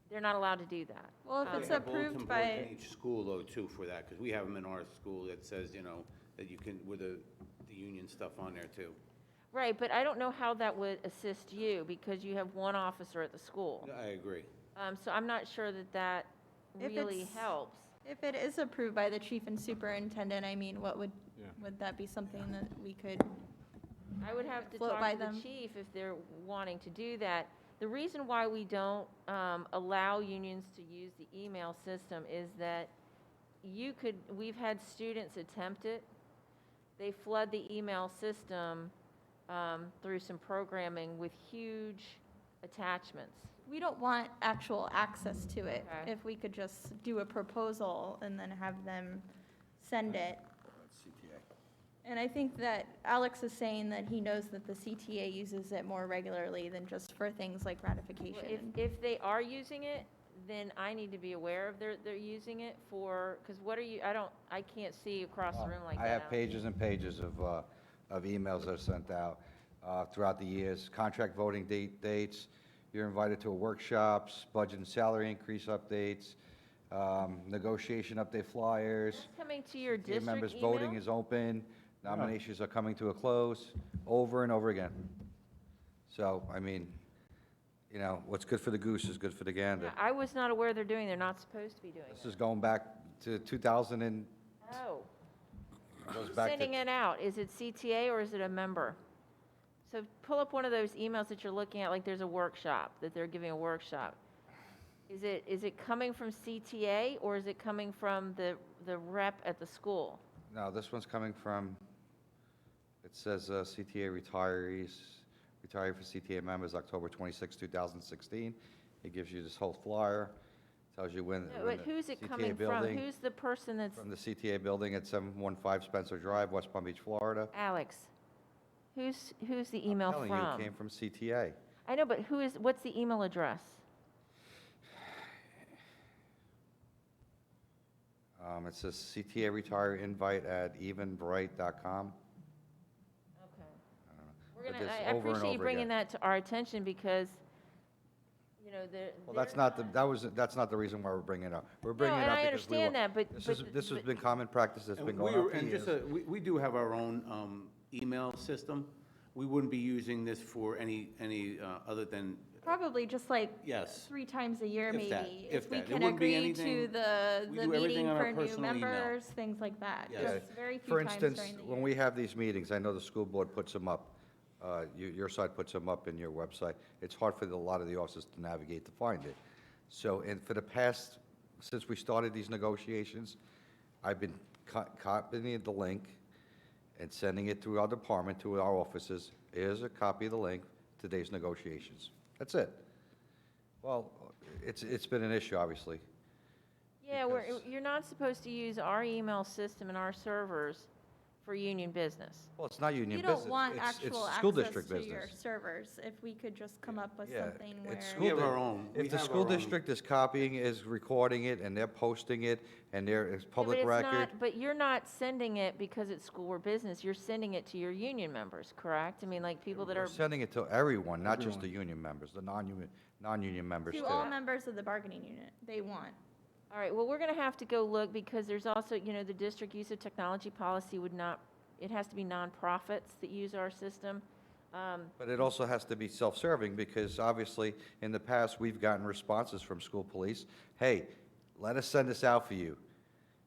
Speaker 1: They're not allowed to do that.
Speaker 2: Well, if
Speaker 1: Um,
Speaker 2: it's
Speaker 3: They have bulletin
Speaker 2: approved
Speaker 3: boards
Speaker 2: by,
Speaker 3: in each school though, too, for that, because we have them in our school that says, that you can, with the union stuff on there too.
Speaker 1: Right, but I don't know how that would assist you, because you have one officer at the school.
Speaker 3: I agree.
Speaker 1: So I'm not sure that
Speaker 2: If
Speaker 1: really
Speaker 2: it's-
Speaker 1: helps.
Speaker 2: if it is approved by the chief and superintendent, I mean,
Speaker 5: Yeah.
Speaker 2: would that be something that we could?
Speaker 1: I would have to
Speaker 2: Float
Speaker 1: talk
Speaker 2: by
Speaker 1: to the
Speaker 2: them.
Speaker 1: chief if they're wanting to do that. The reason why we don't allow unions to use the email system is that we've had students attempt it. They flood the email system through some programming with huge attachments.
Speaker 2: We don't want actual access to it.
Speaker 1: Okay.
Speaker 2: If we could just do a proposal and then have them send it. And I think that Alex is saying that he knows that the CTA uses it more regularly than just for things like
Speaker 1: Well,
Speaker 2: ratification.
Speaker 1: if they are using it, then I need to be aware of they're using it for, because what are you, I can't see across the room like that.
Speaker 4: I have
Speaker 1: Alex.
Speaker 4: pages and pages of emails that are sent out throughout the years, contract voting dates, you're invited to workshops, budget and salary increase updates, negotiation update flyers.
Speaker 1: That's coming to your
Speaker 4: Team
Speaker 1: district
Speaker 4: members
Speaker 1: email?
Speaker 4: voting is open, nominations are coming to a close, over and over again. So, I mean, you know, what's good for the goose is good for the gander.
Speaker 1: Yeah, I was not aware they're doing, they're not supposed to be doing
Speaker 4: This
Speaker 1: that.
Speaker 4: is going back to 2000 and,
Speaker 1: Oh,
Speaker 4: goes
Speaker 1: who's
Speaker 4: back
Speaker 1: sending
Speaker 4: to,
Speaker 1: it out? Is it CTA or is it a member? So pull up one of those emails that you're looking at, like there's a workshop, that they're giving a workshop. Is it coming from CTA or is it coming from the rep at the school?
Speaker 4: no, this one's coming from, it says CTA retirees, retired for CTA members, October 26, 2016. It gives you this whole flyer, tells you when.
Speaker 1: No,
Speaker 4: when
Speaker 1: but
Speaker 4: the
Speaker 1: who's it
Speaker 4: CTA
Speaker 1: coming from?
Speaker 4: building-
Speaker 1: Who's the person that's,
Speaker 4: From the CTA building at 715 Spencer Drive, West Palm Beach, Florida.
Speaker 1: Alex? Who's the email
Speaker 4: I'm telling
Speaker 1: from?
Speaker 4: you, it came from CTA.
Speaker 1: I know, but what's the email address?
Speaker 4: It says CTA retire invite at evenbright.com.
Speaker 1: Okay.
Speaker 4: But
Speaker 1: We're gonna,
Speaker 4: this
Speaker 1: I
Speaker 4: over and
Speaker 1: appreciate you
Speaker 4: over
Speaker 1: bringing
Speaker 4: again.
Speaker 1: that to our attention because, you know,
Speaker 4: Well, that's not that's not the reason why we're bringing it up. We're bringing it
Speaker 1: and
Speaker 4: up
Speaker 1: I
Speaker 4: because we
Speaker 1: understand
Speaker 4: want.
Speaker 1: that, but
Speaker 4: This has been common practice that's been
Speaker 3: And
Speaker 4: going
Speaker 3: we
Speaker 4: on
Speaker 3: were-
Speaker 4: for
Speaker 3: and
Speaker 4: years.
Speaker 3: just, we do have our own email system. We wouldn't be using this for any other than,
Speaker 2: Probably just like
Speaker 3: yes.
Speaker 2: 3 times a year,
Speaker 3: If that,
Speaker 2: maybe.
Speaker 3: if
Speaker 2: we
Speaker 3: that. It
Speaker 2: can
Speaker 3: wouldn't be
Speaker 2: agree to
Speaker 3: anything-
Speaker 2: the
Speaker 3: we do everything
Speaker 2: meeting
Speaker 3: on our
Speaker 2: for new
Speaker 3: personal email.
Speaker 2: members, things like that.
Speaker 3: Yes.
Speaker 2: Just very few
Speaker 4: For
Speaker 2: times
Speaker 4: instance,
Speaker 2: during the
Speaker 4: when
Speaker 2: year.
Speaker 4: we have these meetings, I know the school board puts them up, your side puts them up in your website. It's hard for a lot of the officers to navigate to find it. So, and for the past, since we started these negotiations, I've been copying the link and sending it through our department, to our offices. Here's a copy of the link, today's negotiations. That's it. Well, it's been an issue, obviously.
Speaker 1: Yeah,
Speaker 4: because-
Speaker 1: you're not supposed to use our email system and our servers for union business.
Speaker 4: Well, it's not union
Speaker 2: We
Speaker 4: business.
Speaker 2: don't want
Speaker 4: It's
Speaker 2: actual
Speaker 4: school
Speaker 2: access
Speaker 4: district
Speaker 2: to your
Speaker 4: business.
Speaker 2: servers. If we could just come up with
Speaker 4: Yeah,
Speaker 2: something where.
Speaker 4: it's
Speaker 3: We
Speaker 4: school
Speaker 3: have
Speaker 4: di-
Speaker 3: our own. We
Speaker 4: If the
Speaker 3: have
Speaker 4: school
Speaker 3: our own.
Speaker 4: district is copying, is recording it, and they're posting it, and it's
Speaker 1: Yeah,
Speaker 4: public
Speaker 1: but it's
Speaker 4: record.
Speaker 1: not- But you're not sending it because it's school or business, you're sending it to your union members, correct? I mean, like people that
Speaker 4: We're
Speaker 1: are,
Speaker 4: sending it to everyone, not just the union members, the non-union members too.
Speaker 2: To all members of the bargaining unit, they want.
Speaker 1: all right, well, we're gonna have to go look because there's also, you know, the district use of technology policy would not, it has to be nonprofits that use our system.
Speaker 4: But it also has to be self-serving, because obviously, in the past, we've gotten responses from school police, hey, let us send this out for you.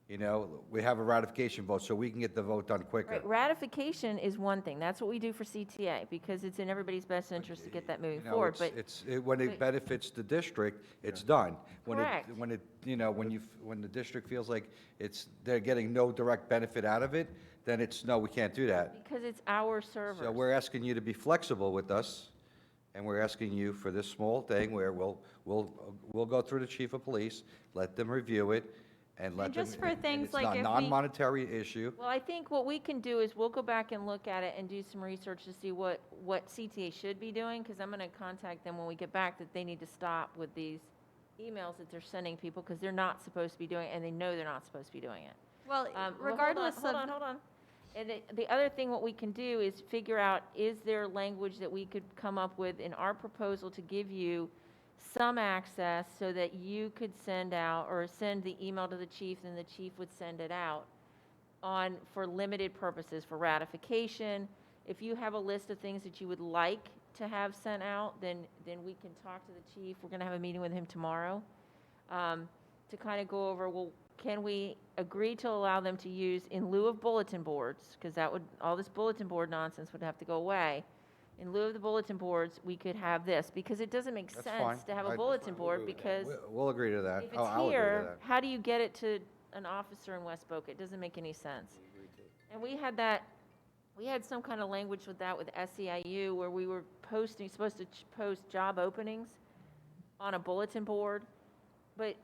Speaker 4: You know, we have a ratification vote, so we can get the vote done quicker.
Speaker 1: Right, ratification is one thing, that's what we do for CTA, because it's in everybody's best interest to get that moving
Speaker 4: You know,
Speaker 1: forward, but
Speaker 4: when
Speaker 1: but-
Speaker 4: it benefits the district, it's done.
Speaker 1: Correct.
Speaker 4: When it, you know, when the district feels like they're getting no direct benefit out of it, then it's, no, we can't do that.
Speaker 1: because it's our servers.
Speaker 4: So we're asking you to be flexible with us, and we're asking you for this small thing where we'll go through the chief of police, let them review it, and let them.
Speaker 2: just for things
Speaker 4: it's
Speaker 2: like
Speaker 4: not
Speaker 2: if we-
Speaker 4: non-monetary issue.
Speaker 1: Well, I think what we can do is we'll go back and look at it and do some research to see what CTA should be doing, because I'm going to contact them when we get back that they need to stop with these emails that they're sending people, because they're not supposed to be doing it, and they know they're not supposed to be doing it.
Speaker 2: Well,
Speaker 1: Well,
Speaker 2: regardless of.
Speaker 1: Hold on. And the other thing, what we can do is figure out, is there language that we could come up with in our proposal to give you some access so that you could send out, or send the email to the chief, and the chief would send it out for limited purposes, for ratification. If you have a list of things that you would like to have sent out, then we can talk to the chief. We're going to have a meeting with him tomorrow to kind of go over, well, can we agree to allow them to use, in lieu of bulletin boards, because all this bulletin board nonsense would have to go away. In lieu of the bulletin boards, we could have this, because it doesn't make
Speaker 4: That's
Speaker 1: sense
Speaker 4: fine.
Speaker 1: to have a
Speaker 4: I-
Speaker 1: bulletin board, because
Speaker 4: We'll agree to that.
Speaker 1: if
Speaker 4: Oh,
Speaker 1: it's
Speaker 4: I'll agree to
Speaker 1: here,
Speaker 4: that.
Speaker 1: how do you get it to an officer in West Boca? It doesn't make any sense. And we had we had some kind of language with that with SEIU where we were supposed to post job openings on a bulletin board. But,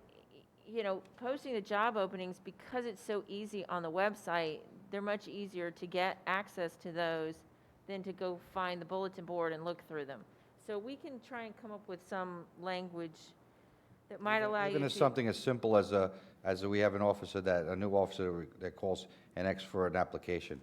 Speaker 1: posting the job openings, because it's so easy on the website, they're much easier to get access to those than to go find the bulletin board and look through them. So we can try and come up with some language that might allow you to.
Speaker 4: Even as something as simple as we have a new officer that calls and asks for an application.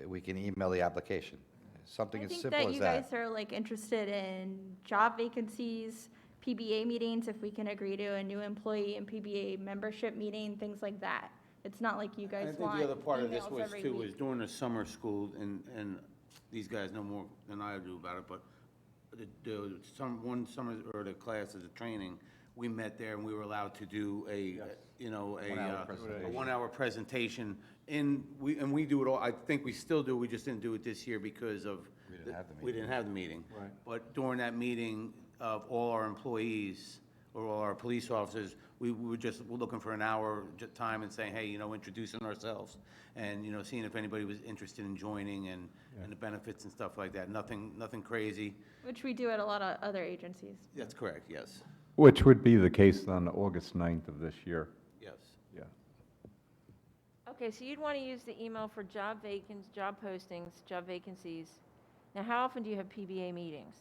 Speaker 4: We can email the application. Something as simple
Speaker 2: I
Speaker 4: as
Speaker 2: think that you guys are like interested in job vacancies, PBA meetings, if we can agree to a new employee and PBA membership meeting, things like that. It's not like you
Speaker 3: I
Speaker 2: guys
Speaker 3: think
Speaker 2: want
Speaker 3: the other part of this
Speaker 2: emails
Speaker 3: was
Speaker 2: every
Speaker 3: too,
Speaker 2: week.
Speaker 3: was during the summer school, and these guys know more than I do about it, but one summer, or the classes of training, we met there and we were allowed to do a 1-hour presentation. And we do it all, I think we still do, we just didn't do it this year because of.
Speaker 4: We didn't have the meeting.
Speaker 3: We didn't have the meeting.
Speaker 5: Right.
Speaker 3: But during that meeting of all our employees, or all our police officers, we're looking for an hour time and saying, hey, introducing ourselves, and, seeing if anybody was interested in joining, and the benefits and stuff like that. Nothing crazy.
Speaker 2: Which we do at a lot of other agencies.
Speaker 3: That's correct, yes,
Speaker 5: Which would be the case on August 9th of this year.
Speaker 3: yes.
Speaker 5: Yeah.
Speaker 1: Okay, so you'd want to use the email for job postings, job vacancies. Now, how often do you have PBA meetings?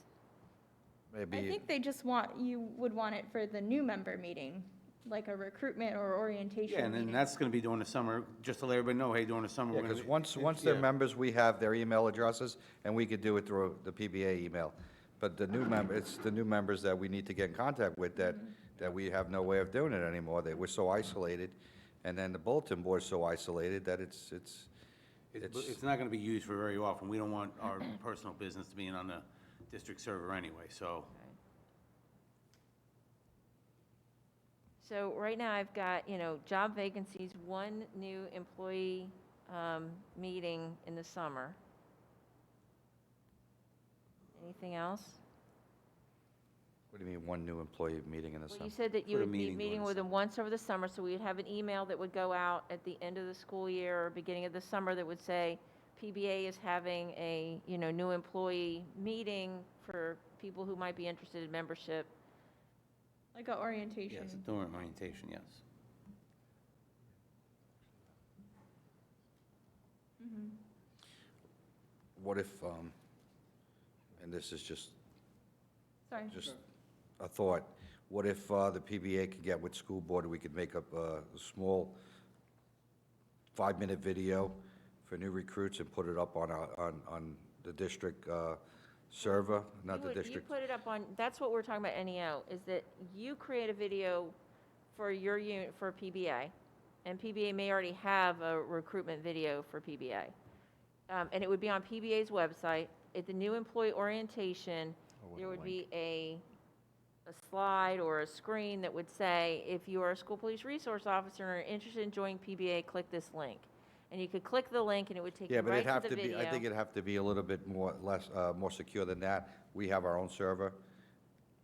Speaker 2: I
Speaker 4: Maybe,
Speaker 2: think they just you would want it for the new member meeting, like a recruitment or orientation
Speaker 3: Yeah, and then
Speaker 2: meeting.
Speaker 3: that's gonna be during the summer, just to let everybody know, hey, during the summer,
Speaker 4: yeah,
Speaker 3: we're gonna
Speaker 4: because
Speaker 3: be.
Speaker 4: once they're
Speaker 3: Yeah.
Speaker 4: members, we have their email addresses, and we could do it through the PBA email. But the new it's the new members that we need to get in contact with that we have no way of doing it anymore. We're so isolated, and then the bulletin board's so isolated that it's
Speaker 3: It's not gonna be used for very often. We don't want our personal business to be on the district server anyway, so.
Speaker 1: So right now, I've got, job vacancies, one new employee meeting in the summer. Anything else?
Speaker 4: What do you mean, one new employee meeting in the
Speaker 1: Well,
Speaker 4: summer?
Speaker 1: you said that you
Speaker 3: For a
Speaker 1: would be
Speaker 3: meeting
Speaker 1: meeting
Speaker 3: during
Speaker 1: with
Speaker 3: the
Speaker 1: them once over the summer, so we'd have an email that would go out at the end of the school year or beginning of the summer that would say, PBA is having a, new employee meeting for people who might be interested in membership.
Speaker 2: Like a orientation.
Speaker 3: Yes, during orientation, yes.
Speaker 4: What if, and this is just
Speaker 2: Sorry.
Speaker 4: a thought, what if the PBA could get with school board, we could make up a small 5-minute video for new recruits and put it up on the district server, not the
Speaker 1: You
Speaker 4: district.
Speaker 1: put it up on, that's what we're talking about NEO, is that you create a video for your unit, for PBA, and PBA may already have a recruitment video for PBA. And it would be on PBA's website. At the new employee orientation, there would be a slide or a screen that would say, if you are a school police resource officer and are interested in joining PBA, click this link. And you could click the link and it would take you
Speaker 4: Yeah, but
Speaker 1: right
Speaker 4: it'd have
Speaker 1: to the
Speaker 4: to be,
Speaker 1: video.
Speaker 4: I think it'd have to be a little bit more secure than that. We have our own server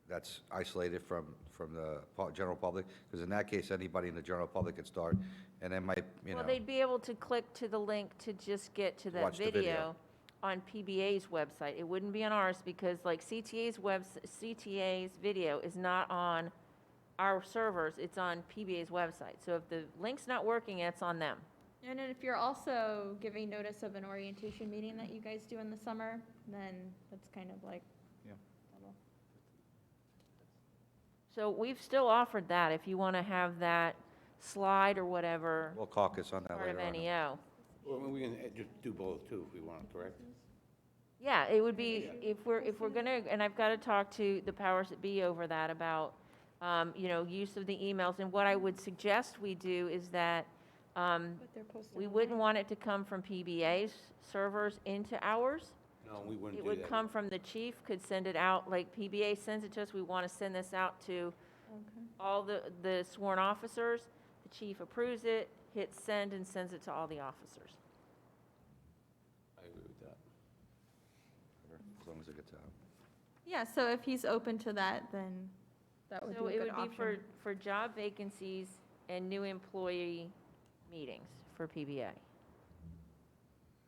Speaker 4: that's isolated from the general public, because in that case, anybody in the general public could start, and they might,
Speaker 1: Well, they'd be able to click to the link to just get to that
Speaker 4: Watch the video.
Speaker 1: video on PBA's website. It wouldn't be on ours because like CTA's video is not on our servers, it's on PBA's website. So if the link's not working, it's on them.
Speaker 2: And then if you're also giving notice of an orientation meeting that you guys do in the summer, then that's kind of like.
Speaker 4: Yeah.
Speaker 2: double.
Speaker 1: So we've still offered that if you want to have that slide or whatever
Speaker 4: we'll caucus on that
Speaker 1: part of
Speaker 4: later on.
Speaker 1: NEO.
Speaker 3: Well, we can just do both too, if we want, correct?
Speaker 1: Yeah, it would be, if we're gonna, and I've got to talk to the powers that be over that about, use of the emails. And what I would suggest we do is that,
Speaker 2: But they're posted
Speaker 1: we
Speaker 2: online.
Speaker 1: wouldn't want it to come from PBA's servers into ours.
Speaker 3: No, we wouldn't
Speaker 1: It
Speaker 3: do that.
Speaker 1: would come from the chief, could send it out, like PBA sends it to us, we want to send this out to
Speaker 2: Okay.
Speaker 1: all the sworn officers. The chief approves it, hits send, and sends it to all the officers.
Speaker 3: I agree with that.
Speaker 4: As long as it gets out.
Speaker 2: Yeah, so if he's open to that, then that would
Speaker 1: So
Speaker 2: be
Speaker 1: it
Speaker 2: a good
Speaker 1: would be
Speaker 2: option.
Speaker 1: for job vacancies and new employee meetings for PBA.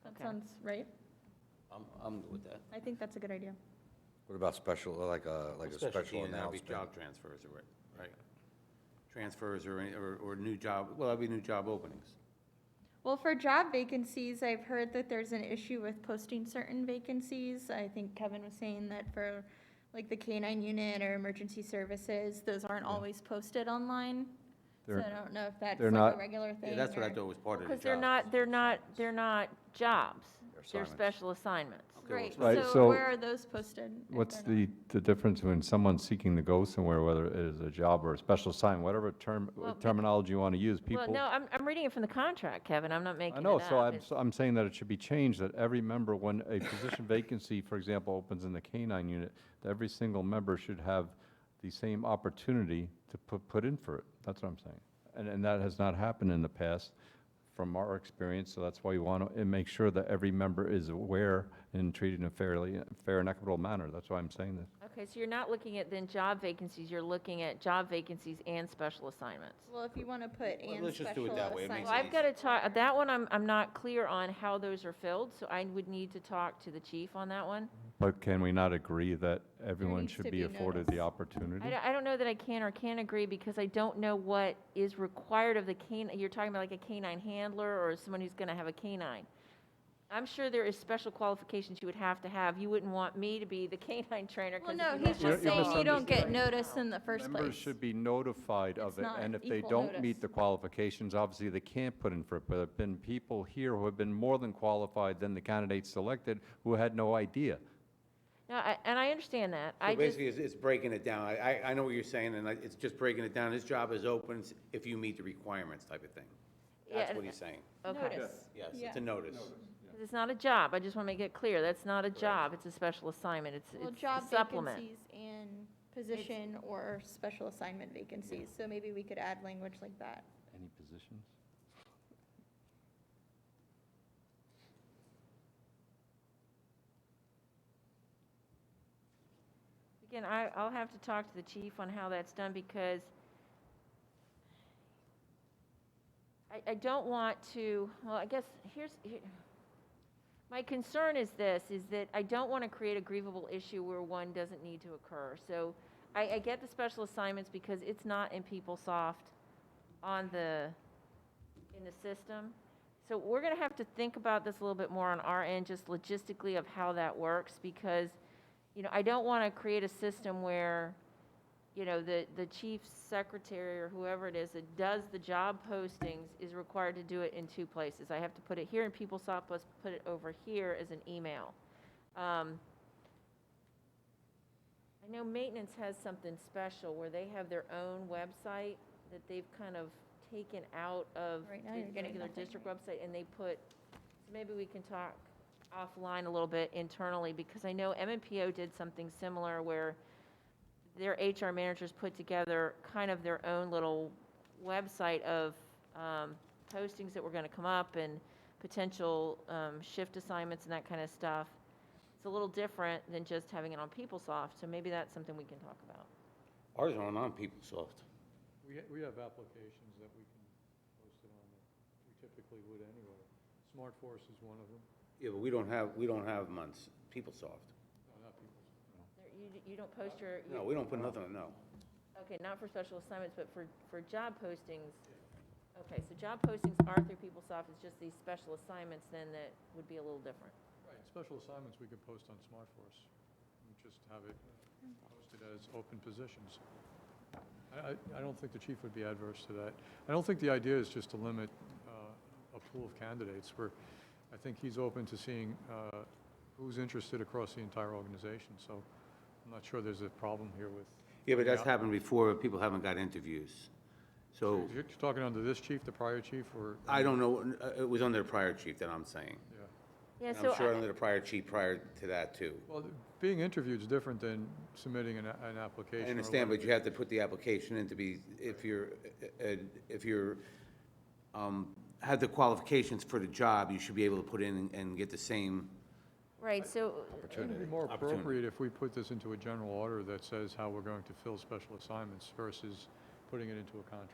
Speaker 2: That
Speaker 1: Okay.
Speaker 2: sounds right.
Speaker 3: I'm good with that.
Speaker 2: I think that's a good idea.
Speaker 4: What about special, like a special
Speaker 3: Especially in every
Speaker 4: announcement?
Speaker 3: job transfers, right? Transfers or new job, well, that'd be new job openings.
Speaker 2: Well, for job vacancies, I've heard that there's an issue with posting certain vacancies. I think Kevin was saying that for like the K-9 unit or emergency services, those aren't always posted online. So
Speaker 5: They're-
Speaker 2: I don't know if that's
Speaker 5: they're
Speaker 2: like a
Speaker 5: not-
Speaker 2: regular thing.
Speaker 3: Yeah, that's what I
Speaker 2: or-
Speaker 3: thought was part of the job.
Speaker 1: Because they're not jobs. They're
Speaker 4: assignments.
Speaker 1: special assignments.
Speaker 3: Okay, well,
Speaker 2: Right,
Speaker 5: Right,
Speaker 2: so
Speaker 5: so
Speaker 2: where are those posted? if
Speaker 5: What's
Speaker 2: they're not?
Speaker 5: the difference when someone's seeking to go somewhere, whether it is a job or a special assignment, whatever
Speaker 1: Well, bec-
Speaker 5: terminology you want to use, people?
Speaker 1: Well, no, I'm reading it from the contract, Kevin, I'm not making
Speaker 5: I
Speaker 1: it
Speaker 5: know,
Speaker 1: up.
Speaker 5: so
Speaker 1: It's-
Speaker 5: I'm saying that it should be changed, that every member, when a position vacancy, for example, opens in the K-9 unit, that every single member should have the same opportunity to put in for it. That's what I'm saying. And that has not happened in the past, from our experience, so that's why we want to make sure that every member is aware and treated in a fair and equitable manner. That's why I'm saying this.
Speaker 1: Okay, so you're not looking at then job vacancies, you're looking at job vacancies and special assignments.
Speaker 2: Well, if you want to put
Speaker 3: Well,
Speaker 2: and
Speaker 3: let's just do it
Speaker 2: special
Speaker 3: that way. It makes
Speaker 1: Well,
Speaker 2: assignments.
Speaker 1: I've got to talk, that one I'm not clear on how those are filled, so I would need to talk to the chief on that one.
Speaker 5: But can we not agree that everyone
Speaker 2: needs
Speaker 5: should
Speaker 2: to
Speaker 5: be
Speaker 2: be
Speaker 5: afforded
Speaker 2: notice.
Speaker 5: the opportunity?
Speaker 1: I don't know that I can or can't agree because I don't know what is required of the canine. You're talking about like a canine handler or someone who's going to have a canine. I'm sure there is special qualifications you would have to have. You wouldn't want me to be the canine trainer.
Speaker 2: Well,
Speaker 1: 'cause
Speaker 2: no,
Speaker 1: if you
Speaker 2: he's
Speaker 1: don't
Speaker 2: just
Speaker 1: want
Speaker 2: saying
Speaker 1: me
Speaker 2: you don't
Speaker 1: to-
Speaker 2: get notice in the first place.
Speaker 5: Members should be notified of
Speaker 2: It's
Speaker 5: it,
Speaker 2: not
Speaker 5: and if they
Speaker 2: equal
Speaker 5: don't
Speaker 2: notice.
Speaker 5: meet the qualifications, obviously they can't put in for it. But there have been people here who have been more than qualified than the candidates selected who had no idea.
Speaker 1: No, and I understand that.
Speaker 3: So
Speaker 1: I just,
Speaker 3: basically, it's breaking it down. I know what you're saying, and it's just breaking it down. This job is open if you meet the requirements type of thing. That's
Speaker 1: Yeah,
Speaker 3: what he's saying.
Speaker 1: okay.
Speaker 2: Notice.
Speaker 3: Yes,
Speaker 2: Yeah.
Speaker 3: it's a notice.
Speaker 1: 'Cause it's not a job. I just want to make it clear. That's not a job. It's a special assignment. It's
Speaker 2: Well,
Speaker 1: it's a
Speaker 2: job
Speaker 1: supplement.
Speaker 2: vacancies and position or special assignment vacancies, so maybe we could add language like that.
Speaker 5: Any positions?
Speaker 1: Again, I'll have to talk to the chief on how that's done because I don't want to, well, I guess my concern is this, is that I don't want to create a grievable issue where one doesn't need to occur. So I get the special assignments because it's not in PeopleSoft in the system. So we're going to have to think about this a little bit more on our end, just logistically of how that works because I don't want to create a system where, the chief secretary or whoever it is that does the job postings is required to do it in two places. I have to put it here in PeopleSoft, plus put it over here as an email. I know maintenance has something special where they have their own website that they've kind of taken out of
Speaker 2: Right now
Speaker 1: the
Speaker 2: you're getting
Speaker 1: regular
Speaker 2: nothing,
Speaker 1: district website, and they put, so maybe we can talk offline a little bit internally, because I know MNPO did something similar where their HR managers put together kind of their own little website of postings that were going to come up and potential shift assignments and that kind of stuff. It's a little different than just having it on PeopleSoft, so maybe that's something we can talk about.
Speaker 3: Ours aren't on PeopleSoft.
Speaker 6: We have applications that we can post it on there. We typically would anyway. SmartForce is one of them.
Speaker 3: Yeah, but we don't have months, PeopleSoft.
Speaker 6: No, not people.
Speaker 1: You don't post your.
Speaker 3: No, we don't put nothing on, no.
Speaker 1: Okay, not for special assignments, but for job postings. Okay, so job postings are through PeopleSoft, it's just these special assignments then that would be a little different.
Speaker 6: Right, special assignments we could post on SmartForce. And just have it posted as open positions. I don't think the chief would be adverse to that. I don't think the idea is just to limit a pool of candidates. I think he's open to seeing who's interested across the entire organization. So I'm not sure there's a problem here with.
Speaker 3: Yeah, but that's happened before, but people haven't got interviews. So,
Speaker 6: You're talking under this chief, the prior chief, or?
Speaker 3: I don't know, it was under the prior chief that I'm saying.
Speaker 6: Yeah.
Speaker 1: Yeah,
Speaker 3: And
Speaker 1: so
Speaker 3: I'm sure under the prior chief prior to that, too.
Speaker 6: Well, being interviewed is different than submitting an application.
Speaker 3: I
Speaker 6: or
Speaker 3: understand,
Speaker 6: letter.
Speaker 3: but you have to put the application in to be, if you're, have the qualifications for the job, you should be able to put in and get the same.
Speaker 1: right, so,
Speaker 6: It would be more appropriate if we put this into a general order that says how we're going to fill special assignments versus putting it into a contract.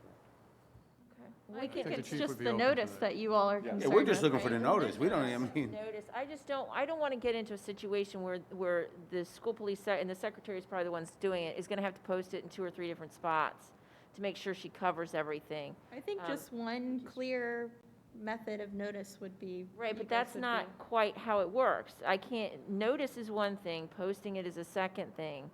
Speaker 1: Well,
Speaker 2: I
Speaker 1: I
Speaker 2: think
Speaker 6: think the
Speaker 2: it's
Speaker 6: chief
Speaker 2: just
Speaker 6: would be
Speaker 2: the
Speaker 6: open to
Speaker 2: notice
Speaker 6: that.
Speaker 2: that you all are
Speaker 3: Yeah,
Speaker 2: concerned
Speaker 3: we're just
Speaker 2: with,
Speaker 3: looking for the
Speaker 2: right?
Speaker 3: notice, we don't, I mean,
Speaker 1: Notice, I don't want to get into a situation where the school police, and the secretary is probably the ones doing it, is going to have to post it in 2 or 3 different spots to make sure she covers everything.
Speaker 2: I think
Speaker 1: Um,
Speaker 2: just one clear method of notice would be.
Speaker 1: Right,
Speaker 2: you
Speaker 1: but
Speaker 2: guys
Speaker 1: that's
Speaker 2: would
Speaker 1: not
Speaker 2: do.
Speaker 1: quite how it works. I can't, notice is one thing, posting it is a second thing.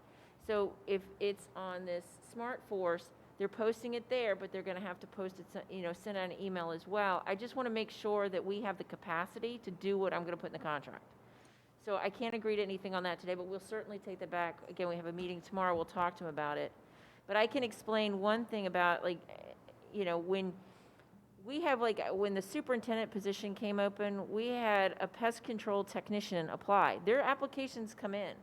Speaker 1: So if it's on this Smart Force, they're posting it there, but they're gonna have to post it, send out an email as well. I just wanna make sure that we have the capacity to do what I'm gonna put in the contract. So I can't agree to anything on that today, but we'll certainly take that back. Again, we have a meeting tomorrow, we'll talk to him about it. But I can explain one thing about, when we have, when the superintendent position came open, we had a pest control technician apply. Their applications come in.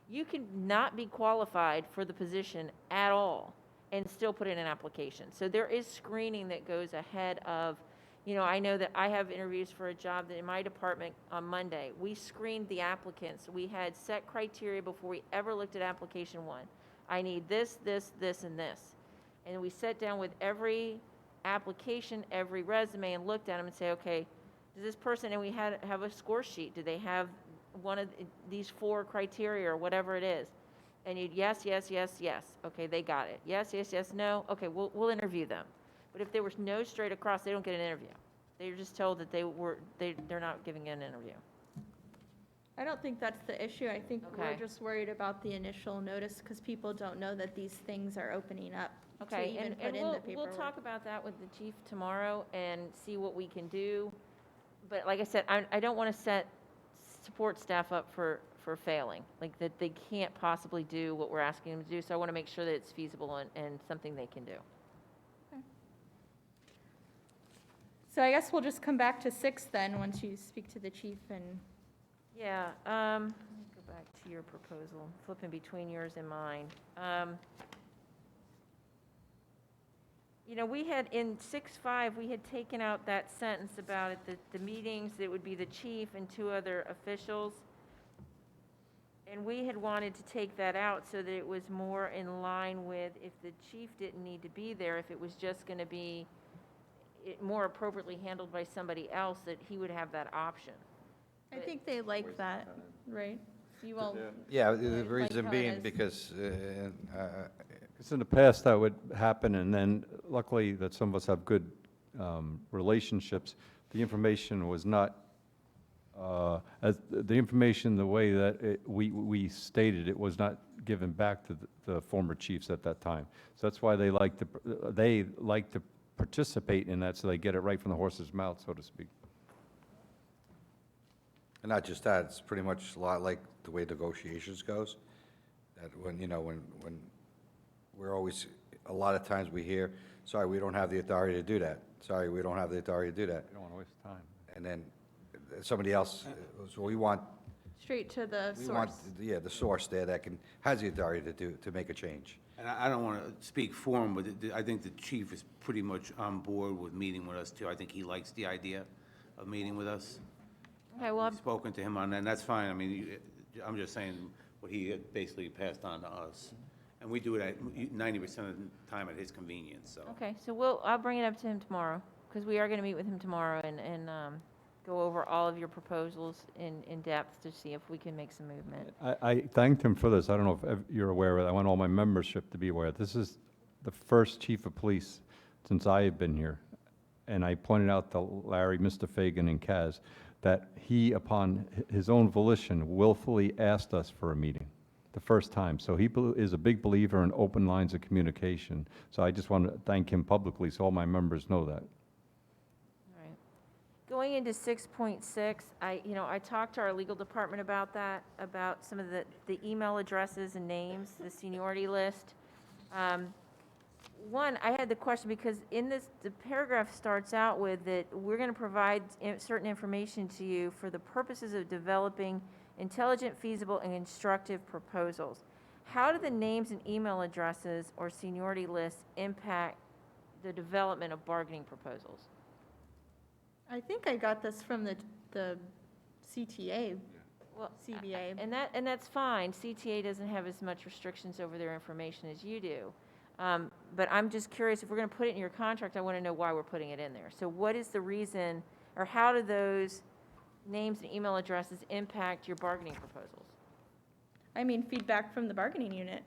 Speaker 1: You can not be qualified for the position at all and still put in an application. So there is screening that goes ahead of, I know that I have interviews for a job that in my department on Monday. We screened the applicants. We had set criteria before we ever looked at application one. I need this, this, this, and this. And we sat down with every application, every resume, and looked at them and say, okay, does this person, and we have a score sheet, do they have one of these 4 criteria or whatever it is? And you'd yes, yes, yes, yes, okay, they got it. Yes, yes, yes, no, okay, we'll interview them. But if there was no straight across, they don't get an interview. They're just told that they're not giving an interview.
Speaker 2: I don't think that's the issue. I think we're
Speaker 1: Okay.
Speaker 2: just worried about the initial notice because people don't know that these things are opening up to
Speaker 1: Okay,
Speaker 2: even
Speaker 1: and
Speaker 2: put in the
Speaker 1: we'll
Speaker 2: paperwork.
Speaker 1: talk about that with the chief tomorrow and see what we can do. But like I said, I don't want to set support staff up for failing, like that they can't possibly do what we're asking them to do. So I want to make sure that it's feasible and something they can do.
Speaker 2: So I guess we'll just come back to 6 then, once you speak to the chief and,
Speaker 1: Yeah, let me go back to your proposal, flipping between yours and mine. We had, in 6.5, we had taken out that sentence about it, the meetings, it would be the chief and 2 other officials. And we had wanted to take that out so that it was more in line with if the chief didn't need to be there, if it was just going to be more appropriately handled by somebody else, that he would have that option.
Speaker 2: I
Speaker 1: But-
Speaker 2: think they like that, right? You all,
Speaker 4: Yeah,
Speaker 2: Like
Speaker 4: the reason
Speaker 2: how it
Speaker 4: being
Speaker 2: is.
Speaker 4: because,
Speaker 5: Because in the past, that would happen, and then luckily that some of us have good relationships, the information was not, the information, the way that we stated it was not given back to the former chiefs at that time. So that's why they like to participate in that, so they get it right from the horse's mouth, so to speak.
Speaker 4: and not just that, it's pretty much a lot like the way negotiations goes. That when we're always, a lot of times we hear, sorry, we don't have the authority to do that. Sorry, we don't have the authority to do that.
Speaker 5: You don't want to waste time.
Speaker 4: And then somebody else, so we want,
Speaker 2: straight to the
Speaker 4: we want,
Speaker 2: source.
Speaker 4: yeah, the source there that has the authority to make a change.
Speaker 3: and I don't want to speak for him, but I think the chief is pretty much on board with meeting with us too. I think he likes the idea of meeting with us.
Speaker 1: Okay, well,
Speaker 3: We've spoken to him on that, and that's fine. I mean, I'm just saying what he had basically passed on to us. And we do it at 90% of the time at his convenience, so.
Speaker 1: okay, so I'll bring it up to him tomorrow, because we are going to meet with him tomorrow and go over all of your proposals in depth to see if we can make some movement.
Speaker 5: I thanked him for this. I don't know if you're aware of it. I want all my membership to be aware. This is the first chief of police since I have been here. And I pointed out to Larry, Mr. Fagan, and Kaz that he, upon his own volition, willfully asked us for a meeting, the first time. So he is a big believer in open lines of communication. So I just want to thank him publicly so all my members know that.
Speaker 1: All right. Going into 6.6, I talked to our legal department about that, about some of the email addresses and names, the seniority list. One, I had the question because in this, the paragraph starts out with that we're going to provide certain information to you for the purposes of developing intelligent, feasible, and constructive proposals. How do the names and email addresses or seniority lists impact the development of bargaining proposals?
Speaker 2: I think I got this from the CTA,
Speaker 1: Well,
Speaker 2: CBA.
Speaker 1: and that's fine. CTA doesn't have as much restrictions over their information as you do. But I'm just curious, if we're going to put it in your contract, I want to know why we're putting it in there. So what is the reason, or how do those names and email addresses impact your bargaining proposals?
Speaker 2: I mean, feedback from the bargaining unit.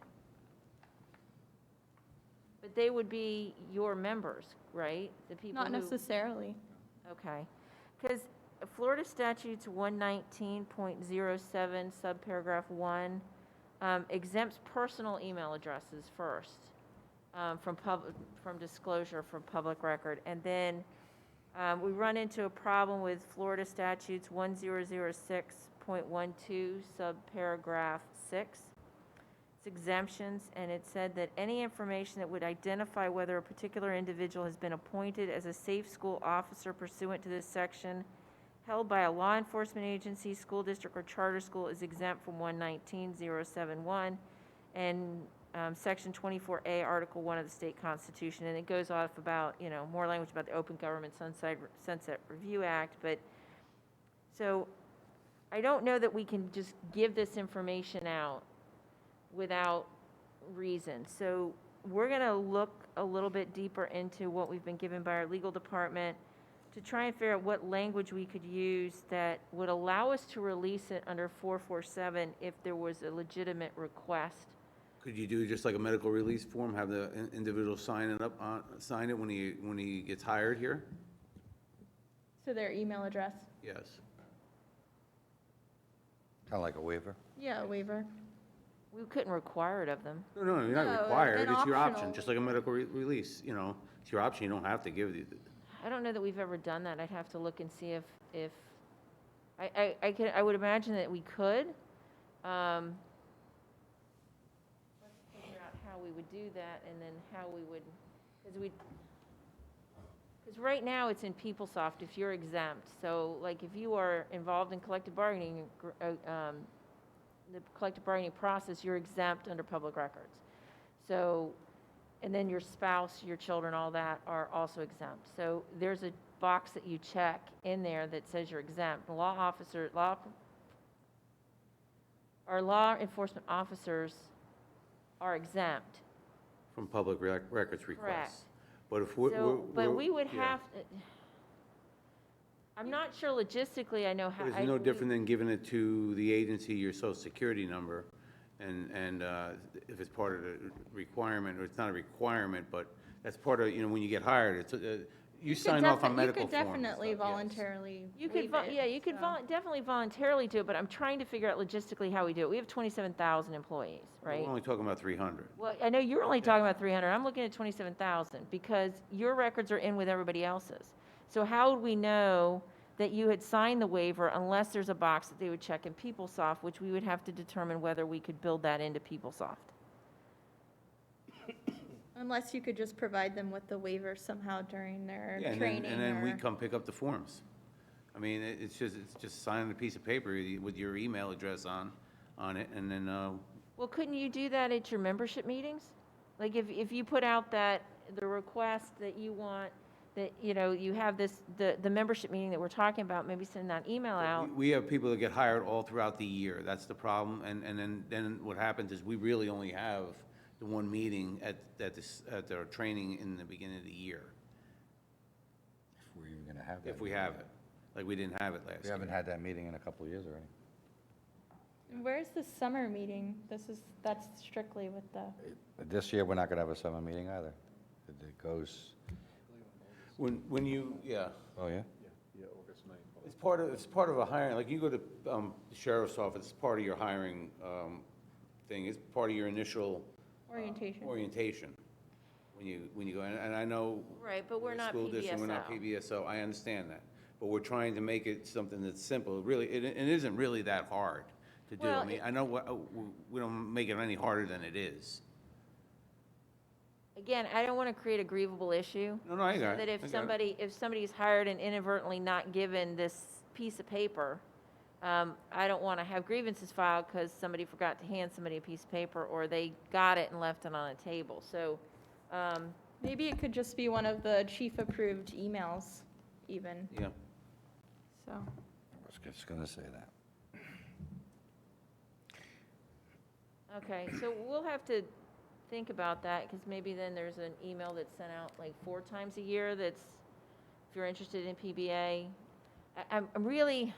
Speaker 1: But they would be your members, right? The people
Speaker 2: Not
Speaker 1: who.
Speaker 2: necessarily.
Speaker 1: Okay. Because Florida statutes 119.07, subparagraph 1, exempts personal email addresses first from disclosure from public record. And then we run into a problem with Florida statutes 1006.12, subparagraph 6. It's exemptions, and it said that any information that would identify whether a particular individual has been appointed as a safe school officer pursuant to this section held by a law enforcement agency, school district, or charter school is exempt from 119.071 and Section 24A, Article 1 of the state constitution. And it goes off about, more language about the Open Government Sunset Review Act. But so I don't know that we can just give this information out without reason. So we're going to look a little bit deeper into what we've been given by our legal department to try and figure out what language we could use that would allow us to release it under 447 if there was a legitimate request.
Speaker 3: Could you do just like a medical release form, have the individual sign it when he gets hired here?
Speaker 2: So their email address.
Speaker 3: Yes.
Speaker 4: Kind of like a waiver.
Speaker 2: Yeah, a waiver.
Speaker 1: We couldn't require it of them.
Speaker 3: No, you're
Speaker 2: No,
Speaker 3: not required,
Speaker 2: an
Speaker 3: it's your option,
Speaker 2: optional.
Speaker 3: just like a medical release, it's your option, you don't have to give the,
Speaker 1: I don't know that we've ever done that. I'd have to look and see if I would imagine that we could. Let's figure out how we would do that and then how we would, because right now it's in PeopleSoft if you're exempt. So like if you are involved in collective bargaining, the collective bargaining process, you're exempt under public records. So, and then your spouse, your children, all that are also exempt. So there's a box that you check in there that says you're exempt. Law enforcement officers are exempt.
Speaker 3: from public records requests.
Speaker 1: Correct.
Speaker 3: But if we're.
Speaker 1: So, but we would
Speaker 3: yeah.
Speaker 1: have, I'm not sure logistically I know how.
Speaker 3: But it's no different than giving it to the agency, your social security number, and if it's part of the requirement, or it's not a requirement, but that's part of, when you get hired, it's, you sign off on medical forms.
Speaker 2: You could definitely
Speaker 3: and stuff, yes.
Speaker 2: voluntarily
Speaker 1: You could,
Speaker 2: waive it,
Speaker 1: yeah, you could
Speaker 2: so.
Speaker 1: definitely voluntarily do it, but I'm trying to figure out logistically how we do it. We have 27,000 employees, right?
Speaker 3: We're only talking about 300.
Speaker 1: Well, I know you're only talking about 300. I'm looking at 27,000 because your records are in with everybody else's. So how would we know that you had signed the waiver unless there's a box that they would check in PeopleSoft, which we would have to determine whether we could build that into PeopleSoft?
Speaker 2: Unless you could just provide them with the waiver somehow during their
Speaker 3: Yeah,
Speaker 2: training
Speaker 3: and then we
Speaker 2: or-
Speaker 3: come pick up the forms. I mean, it's just signing a piece of paper with your email address on it, and then,
Speaker 1: Well, couldn't you do that at your membership meetings? Like if you put out the request that you want, that, you have the membership meeting that we're talking about, maybe send that email out.
Speaker 3: we have people that get hired all throughout the year. That's the problem. And then what happens is we really only have the one meeting at their training in the beginning of the year,
Speaker 4: If we're even gonna have that.
Speaker 3: if we have it. Like we didn't have it last
Speaker 4: We
Speaker 3: year.
Speaker 4: haven't had that meeting in a couple of years already.
Speaker 2: Where's the summer meeting? That's strictly with the,
Speaker 4: This year, we're not gonna have a summer meeting either. It goes,
Speaker 3: When you, yeah.
Speaker 4: oh, yeah?
Speaker 3: It's part of a hiring, like you go to the sheriff's office, it's part of your hiring thing, it's part of your initial orientation when you go, and I know.
Speaker 1: Right, but we're not
Speaker 3: School district, we're not
Speaker 1: PBSO.
Speaker 3: PBSO, I understand that, but we're trying to make it something that's simple, really, it isn't really that hard to do. I
Speaker 1: Well,
Speaker 3: mean, I know we don't make it any harder than it is.
Speaker 1: Again, I don't want to create a grievable issue.
Speaker 3: No, I got
Speaker 1: So
Speaker 3: it.
Speaker 1: that
Speaker 3: I
Speaker 1: if
Speaker 3: got it.
Speaker 1: somebody's hired and inadvertently not given this piece of paper, I don't want to have grievances filed because somebody forgot to hand somebody a piece of paper, or they got it and left it on a table. So,
Speaker 2: maybe it could just be one of the chief-approved emails even,
Speaker 3: Yeah,
Speaker 2: so.
Speaker 4: I was just gonna say that.
Speaker 1: okay, so we'll have to think about that, because maybe then there's an email that's sent out like 4 times a year that's, if you're interested in PBA. I'm really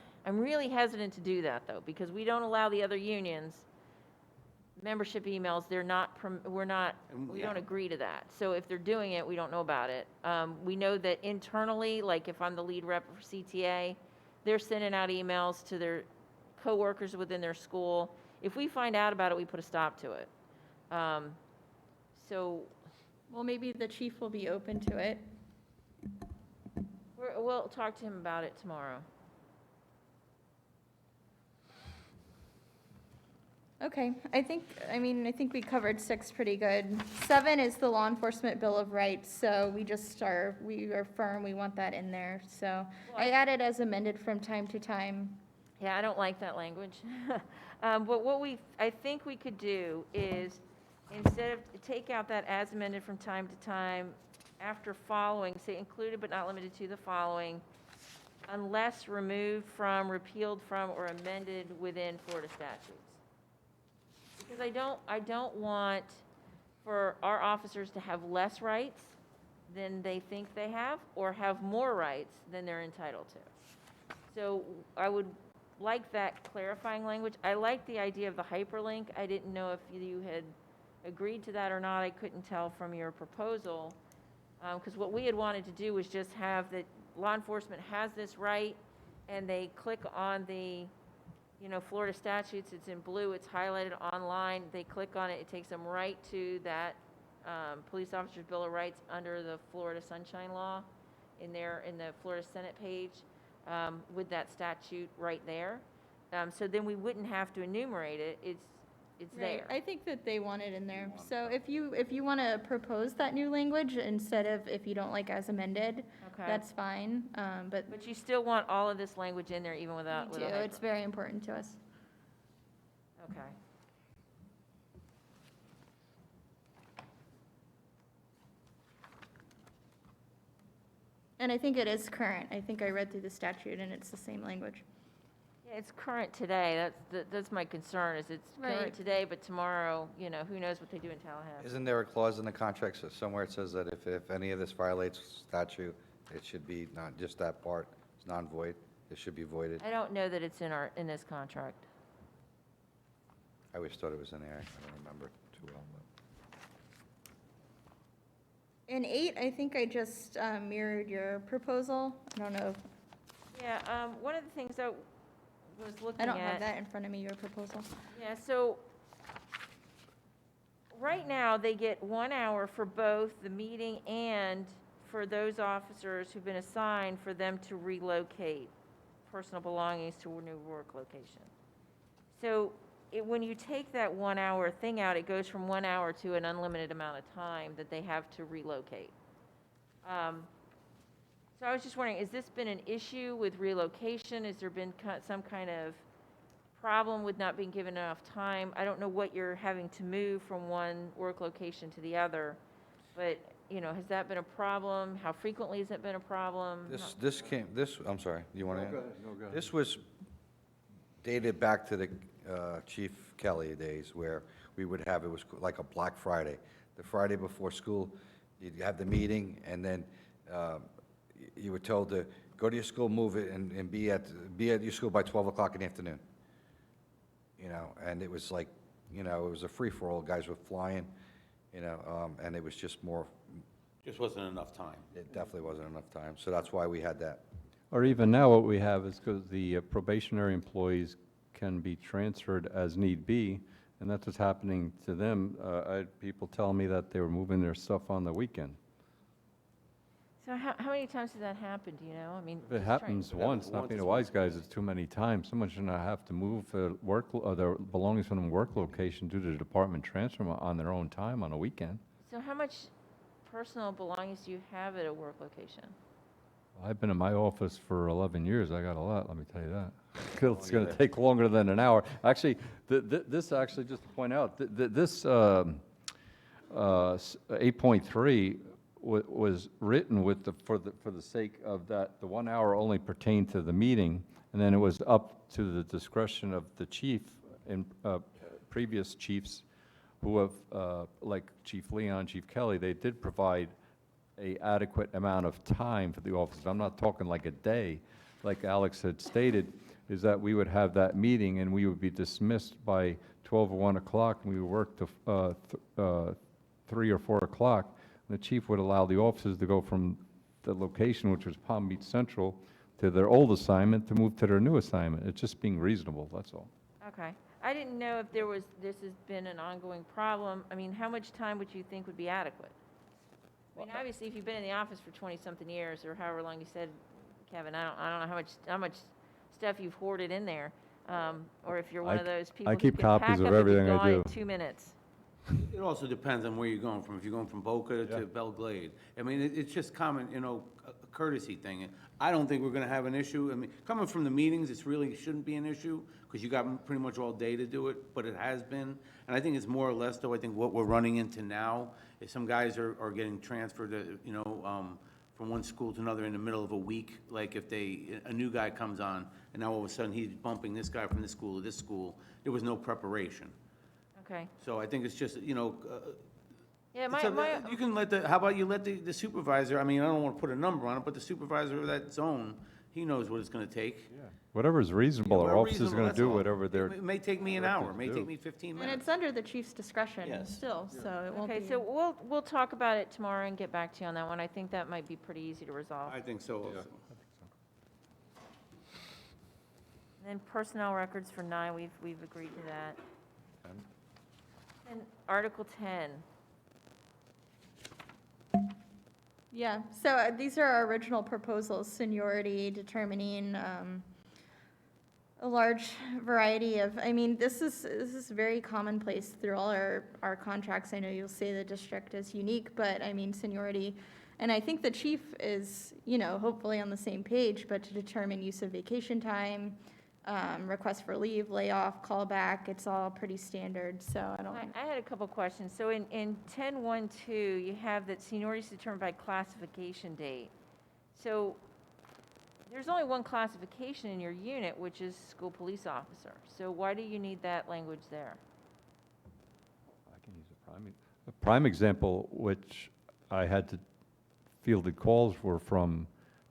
Speaker 1: hesitant to do that, though, because we don't allow the other unions membership emails. We don't agree to that. So if they're doing it, we don't know about it. We know that internally, like if I'm the lead rep for CTA, they're sending out emails to their coworkers within their school. If we find out about it, we put a stop to it. So
Speaker 2: Well, maybe the chief will be open to it.
Speaker 1: we'll talk to him about it tomorrow.
Speaker 2: Okay, I think we covered 6 pretty good. 7 is the law enforcement bill of rights, so we are firm, we want that in there. So I added as amended from time to time.
Speaker 1: Yeah, I don't like that language. But what I think we could do is, instead of, take out that as amended from time to time, after following, say included but not limited to the following, unless removed from, repealed from, or amended within Florida statutes. Because I don't want for our officers to have less rights than they think they have, or have more rights than they're entitled to. So I would like that clarifying language. I like the idea of the hyperlink. I didn't know if you had agreed to that or not. I couldn't tell from your proposal. Because what we had wanted to do was just have that law enforcement has this right, and they click on the, Florida statutes, it's in blue, it's highlighted online, they click on it, it takes them right to that Police Officers Bill of Rights under the Florida Sunshine Law in the Florida Senate page, with that statute right there. So then we wouldn't have to enumerate it, it's
Speaker 2: Right,
Speaker 1: there.
Speaker 2: I think that they want it in there. So if you want to propose that new language instead of if you don't like as amended,
Speaker 1: Okay.
Speaker 2: that's fine. But
Speaker 1: But you still want all of this language in there, even without,
Speaker 2: we
Speaker 1: with
Speaker 2: do,
Speaker 1: a hyper.
Speaker 2: it's very important to us.
Speaker 1: Okay.
Speaker 2: And I think it is current. I think I read through the statute and it's the same language.
Speaker 1: Yeah, it's current today. That's my concern, is it's
Speaker 2: Right.
Speaker 1: current today, but tomorrow, who knows what they do in Tallahassee.
Speaker 4: Isn't there a clause in the contract somewhere it says that if any of this violates statute, it should be not just that part, it's non-void, it should be voided?
Speaker 1: I don't know that it's in this contract.
Speaker 4: I always thought it was in there, I don't remember too well.
Speaker 2: In 8, I think I just mirrored your proposal. I don't know,
Speaker 1: Yeah, one of the things I was looking
Speaker 2: I
Speaker 1: at.
Speaker 2: don't have that in front of me, your proposal.
Speaker 1: Yeah, so right now, they get 1 hour for both the meeting and for those officers who've been assigned for them to relocate personal belongings to a new work location. So when you take that 1 hour thing out, it goes from 1 hour to an unlimited amount of time that they have to relocate. So I was just wondering, has this been an issue with relocation? Has there been some kind of problem with not being given enough time? I don't know what you're having to move from one work location to the other, but, has that been a problem? How frequently has it been a problem?
Speaker 4: I'm sorry, you want to?
Speaker 5: Go ahead. No, go ahead.
Speaker 4: This was dated back to the Chief Kelly days, where we would have, it was like a Black Friday. The Friday before school, you'd have the meeting, and then you were told to go to your school, move it, and be at your school by 12 o'clock in the afternoon. And it was like, it was a free-for-all, guys were flying, and it was just more,
Speaker 3: Just wasn't enough time.
Speaker 4: it definitely wasn't enough time, so that's why we had that.
Speaker 5: Or even now, what we have is because the probationary employees can be transferred as need be, and that's what's happening to them. I had people telling me that they were moving their stuff on the weekend.
Speaker 1: So how many times does that happen, do you know? I mean.
Speaker 5: If it happens once, not being a wise guy, it's too many times. Someone should not have to move their their belongings from the work location due to the department transfer on their own time on a weekend.
Speaker 1: So how much personal belongings do you have at a work location?
Speaker 5: I've been in my office for 11 years. I got a lot, let me tell you that. It's going to take longer than an hour. Actually, this actually, just to point out, this 8.3 was written for the sake of that, the 1 hour only pertained to the meeting, and then it was up to the discretion of the chief and previous chiefs who have, like Chief Leon, Chief Kelly, they did provide a adequate amount of time for the officers. I'm not talking like a day, like Alex had stated, is that we would have that meeting and we would be dismissed by 12 or 1 o'clock, and we would work to 3 or 4 o'clock. And the chief would allow the officers to go from the location, which was Palm Beach Central, to their old assignment to move to their new assignment. It's just being reasonable, that's all.
Speaker 1: Okay. I didn't know if this has been an ongoing problem. I mean, how much time would you think would be adequate? I mean, obviously, if you've been in the office for 20-something years, or however long you said, Kevin, I don't know how much stuff you've hoarded in there, or if you're one of those people
Speaker 5: I
Speaker 1: who
Speaker 5: keep
Speaker 1: can
Speaker 5: copies
Speaker 1: pack
Speaker 5: of
Speaker 1: up and be
Speaker 5: everything I
Speaker 1: gone in
Speaker 5: do.
Speaker 1: 2 minutes.
Speaker 3: It also depends on where you're going from. If you're going from Boca
Speaker 5: Yeah.
Speaker 3: to Belglade, I mean, it's just common, a courtesy thing. I don't think we're gonna have an issue. I mean, coming from the meetings, it's really shouldn't be an issue, because you got pretty much all day to do it, but it has been. And I think it's more or less, though, I think what we're running into now is some guys are getting transferred to, from one school to another in the middle of a week. Like if a new guy comes on, and now all of a sudden he's bumping this guy from this school to this school, there was no preparation.
Speaker 1: Okay.
Speaker 3: So I think it's just,
Speaker 1: Yeah,
Speaker 3: you can how about you let the supervisor, I mean, I don't want to put a number on it, but the supervisor of that zone, he knows what it's going to take.
Speaker 5: Whatever is reasonable, our
Speaker 3: Whatever
Speaker 5: officers are
Speaker 3: reasonable,
Speaker 5: going to
Speaker 3: that's
Speaker 5: do
Speaker 3: all.
Speaker 5: whatever they're.
Speaker 3: It may take me an
Speaker 5: directed
Speaker 3: hour, it
Speaker 5: to
Speaker 3: may
Speaker 5: do.
Speaker 3: take me 15
Speaker 2: And
Speaker 3: minutes.
Speaker 2: it's under the chief's discretion
Speaker 3: Yes.
Speaker 2: still, so it won't be.
Speaker 1: Okay, so we'll talk about it tomorrow and get back to you on that one. I think that might be pretty easy to resolve.
Speaker 3: I think so also.
Speaker 1: And then personnel records for 9, we've agreed to that. And Article 10.
Speaker 2: Yeah, so these are our original proposals, seniority, determining a large variety of, I mean, this is very commonplace through all our contracts. I know you'll say the district is unique, but I mean, seniority, and I think the chief is, hopefully on the same page, but to determine use of vacation time, request for leave, layoff, callback, it's all pretty standard, so I don't.
Speaker 1: I had a couple questions. So in 10.1.2, you have that seniority is determined by classification date. So there's only one classification in your unit, which is school police officer. So why do you need that language there?
Speaker 5: I can use a prime example, which I had to fielded calls were from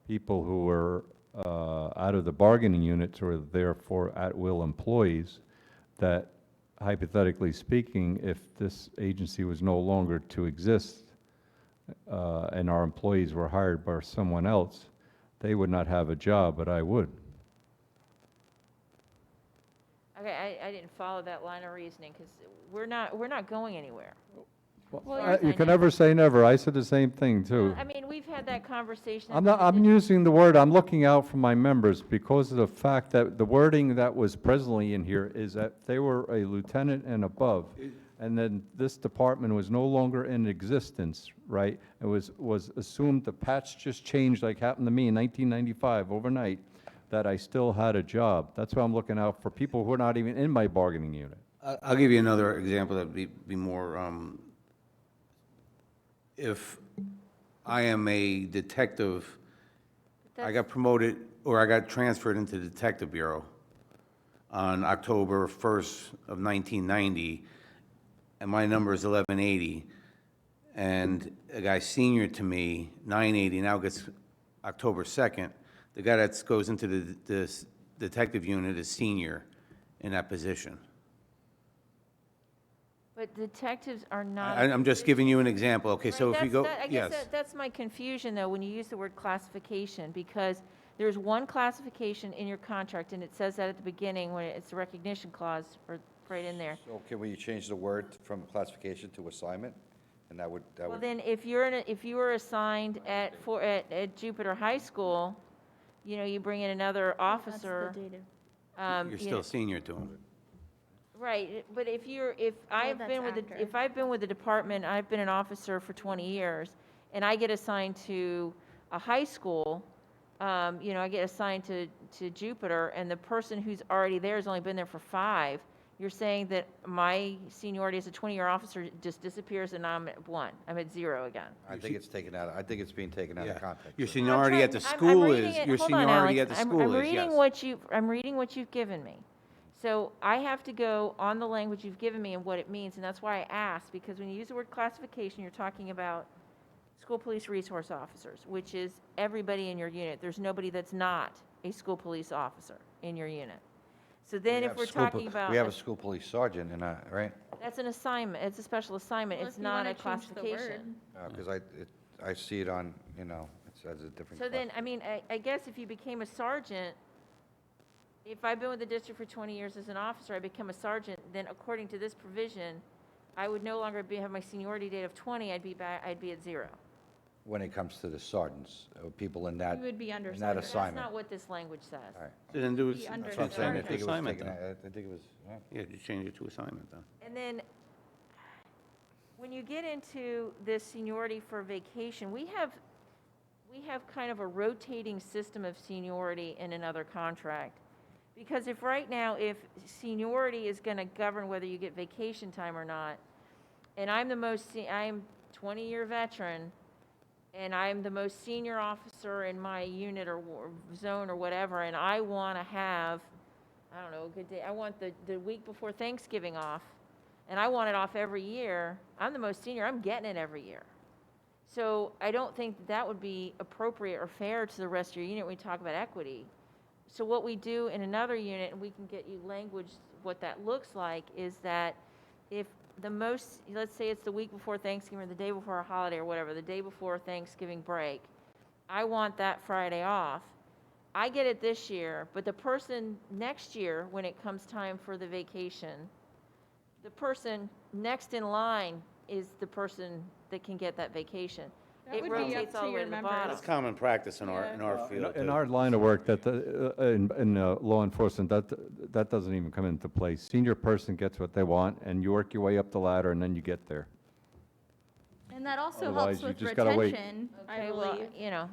Speaker 5: people who were out of the bargaining units or therefore at-will employees, that hypothetically speaking, if this agency was no longer to exist and our employees were hired by someone else, they would not have a job, but I would.
Speaker 1: Okay, I didn't follow that line of reasoning, because we're not going anywhere.
Speaker 5: You can never say never. I said the same thing, too.
Speaker 1: I mean, we've had that conversation.
Speaker 5: I'm using the word, I'm looking out for my members because of the fact that the wording that was presently in here is that they were a lieutenant and above, and then this department was no longer in existence, right? It was assumed, the patch just changed like happened to me in 1995 overnight, that I still had a job. That's why I'm looking out for people who are not even in my bargaining unit.
Speaker 3: I'll give you another example that would be more, if I am a detective, I got promoted, or I got transferred into the Detective Bureau on October 1st of 1990, and my number is 1180, and a guy senior to me, 980, now gets October 2nd, the guy that goes into the detective unit is senior in that position.
Speaker 1: But detectives are not.
Speaker 3: I'm just giving you an example, okay, so if you go,
Speaker 1: I guess
Speaker 3: yes.
Speaker 1: that's my confusion, though, when you use the word classification, because there's one classification in your contract, and it says that at the beginning, when it's the recognition clause, or right in there.
Speaker 4: So can we change the word from classification to assignment? And that would,
Speaker 1: Well, then, if you were assigned at Jupiter High School, you bring in another officer.
Speaker 2: That's the date
Speaker 3: You're
Speaker 1: you know,
Speaker 3: still senior to him.
Speaker 1: Right, but if I've
Speaker 2: that's
Speaker 1: been
Speaker 2: after.
Speaker 1: if I've been with the department, I've been an officer for 20 years, and I get assigned to a high school, I get assigned to Jupiter, and the person who's already there has only been there for 5, you're saying that my seniority as a 20-year officer just disappears and I'm at 1, I'm at 0 again?
Speaker 4: I think it's taken out, I think it's being taken out
Speaker 3: Yeah.
Speaker 4: of context.
Speaker 3: Your
Speaker 4: So-
Speaker 3: seniority at the
Speaker 1: I'm
Speaker 3: school
Speaker 1: reading
Speaker 3: is,
Speaker 1: it-
Speaker 3: your
Speaker 1: hold on,
Speaker 3: seniority
Speaker 1: Alex.
Speaker 3: at the school
Speaker 1: I'm
Speaker 3: is,
Speaker 1: reading
Speaker 3: yes.
Speaker 1: I'm reading what you've given me. So I have to go on the language you've given me and what it means, and that's why I asked, because when you use the word classification, you're talking about school police resource officers, which is everybody in your unit. There's nobody that's not a school police officer in your unit. So then
Speaker 4: We
Speaker 1: if
Speaker 4: have
Speaker 1: we're
Speaker 4: school po-
Speaker 1: talking about,
Speaker 4: We have a school police sergeant in a, right?
Speaker 1: that's an assignment, it's a special assignment,
Speaker 2: Well,
Speaker 1: it's
Speaker 2: if you
Speaker 1: not
Speaker 2: wanna
Speaker 1: a
Speaker 2: change the word.
Speaker 1: classification.
Speaker 4: Because I see it on, it says a different.
Speaker 1: So then,
Speaker 4: class.
Speaker 1: I mean, I guess if you became a sergeant, if I've been with the district for 20 years as an officer, I become a sergeant, then according to this provision, I would no longer have my seniority date of 20, I'd be at 0.
Speaker 4: When it comes to the sergeants, people in that,
Speaker 2: You would be under
Speaker 4: in that
Speaker 2: sergeant.
Speaker 1: That's
Speaker 4: assignment.
Speaker 1: not what this language says.
Speaker 4: All right.
Speaker 3: So then do
Speaker 2: Be
Speaker 3: it,
Speaker 2: under
Speaker 3: that's what I'm
Speaker 2: the
Speaker 3: saying,
Speaker 2: sergeant.
Speaker 3: it's
Speaker 4: I think it was
Speaker 3: assignment
Speaker 4: taken-
Speaker 3: then.
Speaker 4: I think it was, yeah.
Speaker 3: Yeah, just change it to assignment then.
Speaker 1: And then, when you get into this seniority for vacation, we have kind of a rotating system of seniority in another contract. Because if right now, if seniority is gonna govern whether you get vacation time or not, and I'm 20-year veteran, and I'm the most senior officer in my unit or zone or whatever, and I wanna have, I don't know, a good day, I want the week before Thanksgiving off, and I want it off every year, I'm the most senior, I'm getting it every year. So I don't think that would be appropriate or fair to the rest of your unit when we talk about equity. So what we do in another unit, and we can get you language, what that looks like, is that if let's say it's the week before Thanksgiving or the day before a holiday or whatever, the day before Thanksgiving break, I want that Friday off. I get it this year, but the person next year, when it comes time for the vacation, the person next in line is the person that can get that vacation.
Speaker 2: That
Speaker 1: It
Speaker 2: would be up
Speaker 1: rotates all
Speaker 2: to
Speaker 1: the way
Speaker 2: your
Speaker 1: to the
Speaker 2: members.
Speaker 1: bottom.
Speaker 3: That's common practice in our
Speaker 2: Yeah.
Speaker 3: field.
Speaker 5: In
Speaker 3: too.
Speaker 5: our line of work, in law enforcement, that doesn't even come into play. Senior person gets what they want, and you work your way up the ladder, and then you get there.
Speaker 2: And that also
Speaker 5: Otherwise,
Speaker 2: helps
Speaker 5: you
Speaker 2: with
Speaker 5: just gotta wait.
Speaker 2: retention, I
Speaker 1: Okay, well,
Speaker 2: believe.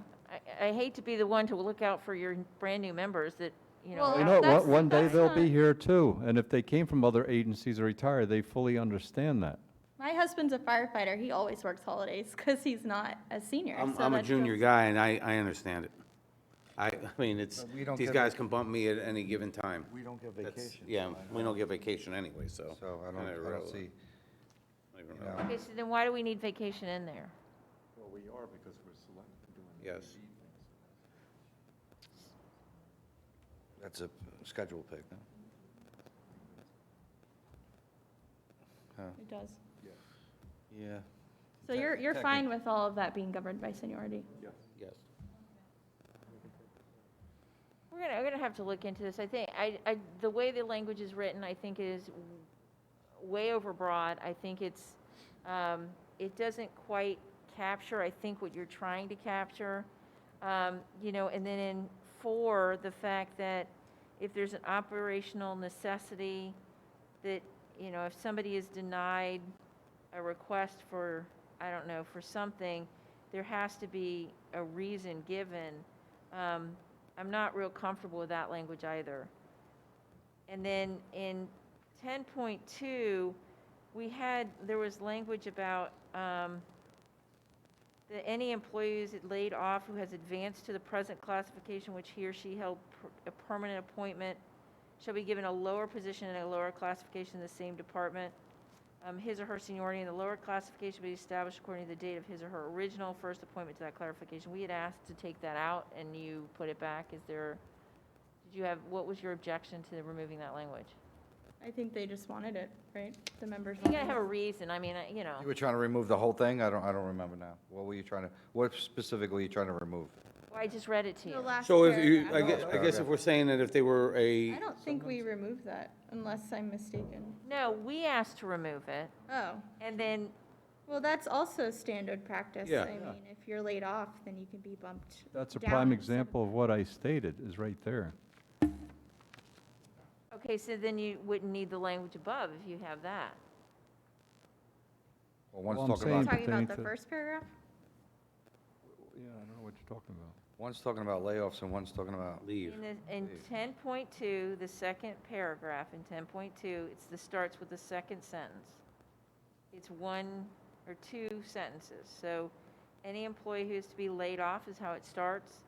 Speaker 1: I hate to be the one to look out for your brand-new members that,
Speaker 2: Well,
Speaker 5: You know,
Speaker 2: That's-
Speaker 5: one day
Speaker 2: that's
Speaker 5: they'll
Speaker 2: not-
Speaker 5: be here too, and if they came from other agencies or retired, they fully understand that.
Speaker 2: My husband's a firefighter. He always works holidays because he's not a senior.
Speaker 3: I'm
Speaker 2: so
Speaker 3: a
Speaker 2: that
Speaker 3: junior
Speaker 2: goes-
Speaker 3: guy, and I understand it. I mean,
Speaker 4: But we don't
Speaker 3: these
Speaker 4: get
Speaker 3: guys
Speaker 4: vac-
Speaker 3: can bump me at any given time.
Speaker 4: We don't get
Speaker 3: That's-
Speaker 4: vacation.
Speaker 3: Yeah, we don't get vacation anyway, so.
Speaker 4: So I
Speaker 3: kinda
Speaker 4: don't
Speaker 3: irrelevant.
Speaker 4: see,
Speaker 3: I don't
Speaker 4: you
Speaker 3: know.
Speaker 4: know.
Speaker 1: Okay, so then why do we need vacation in there?
Speaker 5: Well, we are because we're doing
Speaker 3: Yes.
Speaker 4: That's a schedule pick, no?
Speaker 2: It does.
Speaker 4: Yeah.
Speaker 2: So you're fine with all of that being governed by seniority?
Speaker 3: Yes.
Speaker 1: We're gonna have to look into this. I think, the way the language is written, I think is way overbroad. I think it doesn't quite capture, I think, what you're trying to capture. And then in 4, the fact that if there's an operational necessity, that, if somebody is denied a request for, I don't know, for something, there has to be a reason given. I'm not real comfortable with that language either. And then in 10.2, there was language about that any employee who's laid off who has advanced to the present classification which he or she held a permanent appointment shall be given a lower position and a lower classification in the same department. His or her seniority in the lower classification will be established according to the date of his or her original first appointment to that clarification. We had asked to take that out, and you put it back. What was your objection to removing that language?
Speaker 2: I think they just wanted it, right? The members
Speaker 1: You gotta
Speaker 2: wanted
Speaker 1: have a
Speaker 2: it.
Speaker 1: reason,
Speaker 4: You were trying to remove the whole thing? I don't remember now. What specifically were you trying to remove?
Speaker 1: Well, I just read it to you.
Speaker 2: The last
Speaker 3: So if you,
Speaker 2: paragraph.
Speaker 3: I guess if we're saying that if they were
Speaker 2: I don't think we removed that, unless I'm mistaken.
Speaker 1: No, we asked to remove it,
Speaker 2: Oh,
Speaker 1: and then,
Speaker 2: well, that's also standard practice.
Speaker 3: Yeah.
Speaker 2: I mean, if you're laid off, then you can be bumped
Speaker 5: That's a
Speaker 2: down
Speaker 5: prime
Speaker 2: instead of-
Speaker 5: example of what I stated, is right there.
Speaker 1: okay, so then you wouldn't need the language above if you have that.
Speaker 4: Well, one's
Speaker 5: Well, I'm
Speaker 4: talking
Speaker 5: saying-
Speaker 4: about,
Speaker 2: Talking about
Speaker 5: pertaining
Speaker 2: the
Speaker 5: to-
Speaker 2: first paragraph?
Speaker 5: Yeah, I don't know what you're talking about.
Speaker 4: one's talking about layoffs and one's talking about,
Speaker 3: leave.
Speaker 1: In 10.2, the second paragraph in 10.2, starts with the second sentence. It's 1 or 2 sentences. So any employee who is to be laid off is how it starts,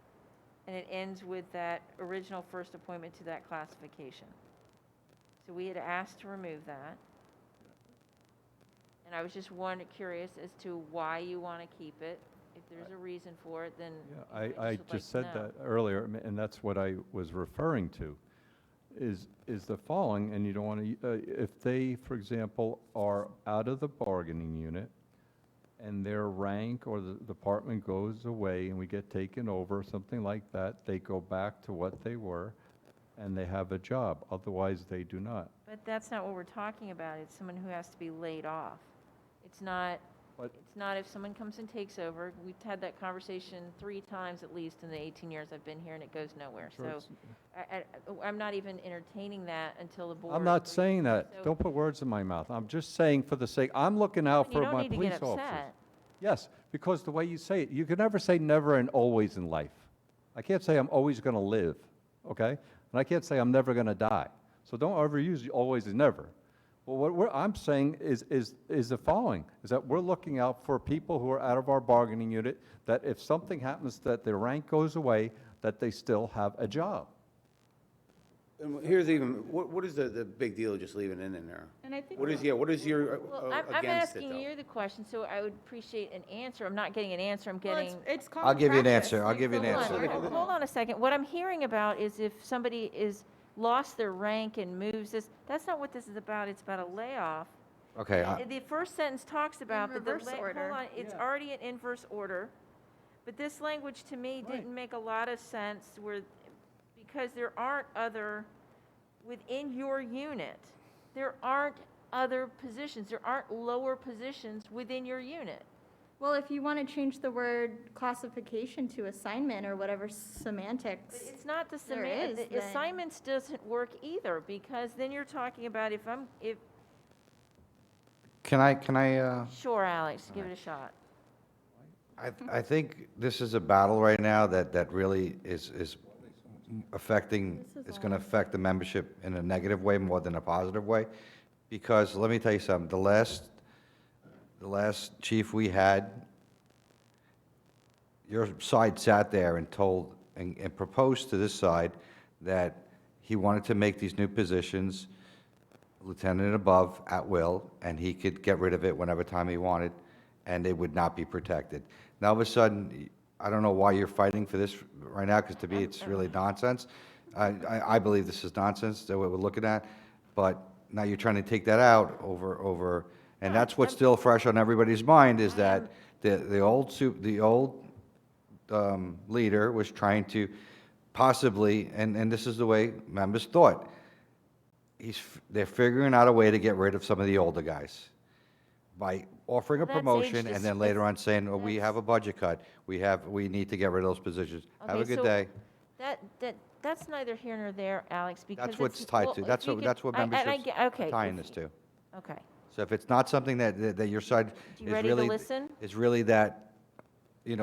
Speaker 1: and it ends with that original first appointment to that classification. So we had asked to remove that. And I was just curious as to why you want to keep it. If there's a reason for it, then
Speaker 5: Yeah,
Speaker 1: I
Speaker 5: I
Speaker 1: just would like
Speaker 5: just
Speaker 1: to
Speaker 5: said
Speaker 1: know.
Speaker 5: that earlier, and that's what I was referring to, is the following, and you don't want to, if they, for example, are out of the bargaining unit, and their rank or the department goes away and we get taken over, something like that, they go back to what they were, and they have a job, otherwise they do not.
Speaker 1: But that's not what we're talking about. It's someone who has to be laid off. It's not,
Speaker 5: But-
Speaker 1: it's not if someone comes and takes over. We've had that conversation 3 times at least in the 18 years I've been here, and it goes nowhere.
Speaker 5: Sure
Speaker 1: So
Speaker 5: it's-
Speaker 1: I'm not even entertaining that until the board.
Speaker 5: I'm not
Speaker 1: agrees.
Speaker 5: saying that,
Speaker 1: So-
Speaker 5: don't put words in my mouth, I'm just saying for the sake, I'm looking out
Speaker 1: You
Speaker 5: for
Speaker 1: don't
Speaker 5: my
Speaker 1: need to
Speaker 5: police
Speaker 1: get
Speaker 5: officers.
Speaker 1: upset.
Speaker 5: Yes, because the way you say it, you can never say never and always in life. I can't say I'm always going to live, okay? And I can't say I'm never going to die. So don't ever use always and never. Well, I'm saying is the following, is that we're looking out for people who are out of our bargaining unit, that if something happens, that their rank goes away, that they still have a job.
Speaker 3: And here's even, what is the big deal of just leaving it in there?
Speaker 2: And I think.
Speaker 3: What is your,
Speaker 1: Well, I'm
Speaker 3: against it,
Speaker 1: asking
Speaker 3: though?
Speaker 1: you the question, so I would appreciate an answer. I'm not getting an answer, I'm
Speaker 2: Well,
Speaker 1: getting.
Speaker 2: it's
Speaker 4: I'll
Speaker 2: common
Speaker 4: give you an
Speaker 2: practice.
Speaker 4: answer. I'll
Speaker 2: Like,
Speaker 4: give you an
Speaker 2: hold on.
Speaker 4: answer.
Speaker 1: Hold on a second. What I'm hearing about is if somebody is lost their rank and moves this, that's not what this is about. It's about a layoff.
Speaker 4: Okay,
Speaker 1: And the first sentence talks about that the
Speaker 2: reverse order.
Speaker 1: hold on, it's already in inverse order. But this language to me didn't make a lot of sense because there aren't other, within your unit, there aren't other positions. There aren't lower positions within your unit.
Speaker 2: Well, if you want to change the word classification to assignment or whatever
Speaker 1: But
Speaker 2: semantics.
Speaker 1: it's not the
Speaker 2: There
Speaker 1: semantic,
Speaker 2: is,
Speaker 1: the
Speaker 2: then.
Speaker 1: assignments doesn't work either, because then you're talking about if,
Speaker 4: can I,
Speaker 1: sure, Alex, give it a shot.
Speaker 4: I think this is a battle right now that really is affecting,
Speaker 2: This is
Speaker 4: it's going to
Speaker 2: all-
Speaker 4: affect the membership in a negative way more than a positive way. Because let me tell you something, the last chief we had, your side sat there and told, and proposed to this side that he wanted to make these new positions lieutenant and above at will, and he could get rid of it whenever time he wanted, and they would not be protected. Now, all of a sudden, I don't know why you're fighting for this right now, because to me, it's really nonsense. I believe this is nonsense, that what we're looking at, but now you're trying to take that out over, and that's what's still fresh on everybody's mind, is that the old leader was trying to possibly, and this is the way members thought, they're figuring out a way to get rid of some of the older guys by offering a
Speaker 1: Well, that's
Speaker 4: promotion
Speaker 1: age
Speaker 4: and then later on saying, oh, we have a budget cut, we need to get rid of those positions. Have a
Speaker 1: Okay,
Speaker 4: good
Speaker 1: so
Speaker 4: day.
Speaker 1: That's neither here nor there, Alex, because
Speaker 4: That's what
Speaker 1: it's-
Speaker 4: it's tied
Speaker 1: well,
Speaker 4: to.
Speaker 1: if
Speaker 4: That's
Speaker 1: you
Speaker 4: what,
Speaker 1: could-
Speaker 4: that's what
Speaker 1: and I
Speaker 4: membership's
Speaker 1: get- okay,
Speaker 4: tying
Speaker 1: if
Speaker 4: this to.
Speaker 1: Okay.
Speaker 4: So if it's not something that your side
Speaker 1: You
Speaker 4: is
Speaker 1: ready to
Speaker 4: really,
Speaker 1: listen?
Speaker 4: is really that,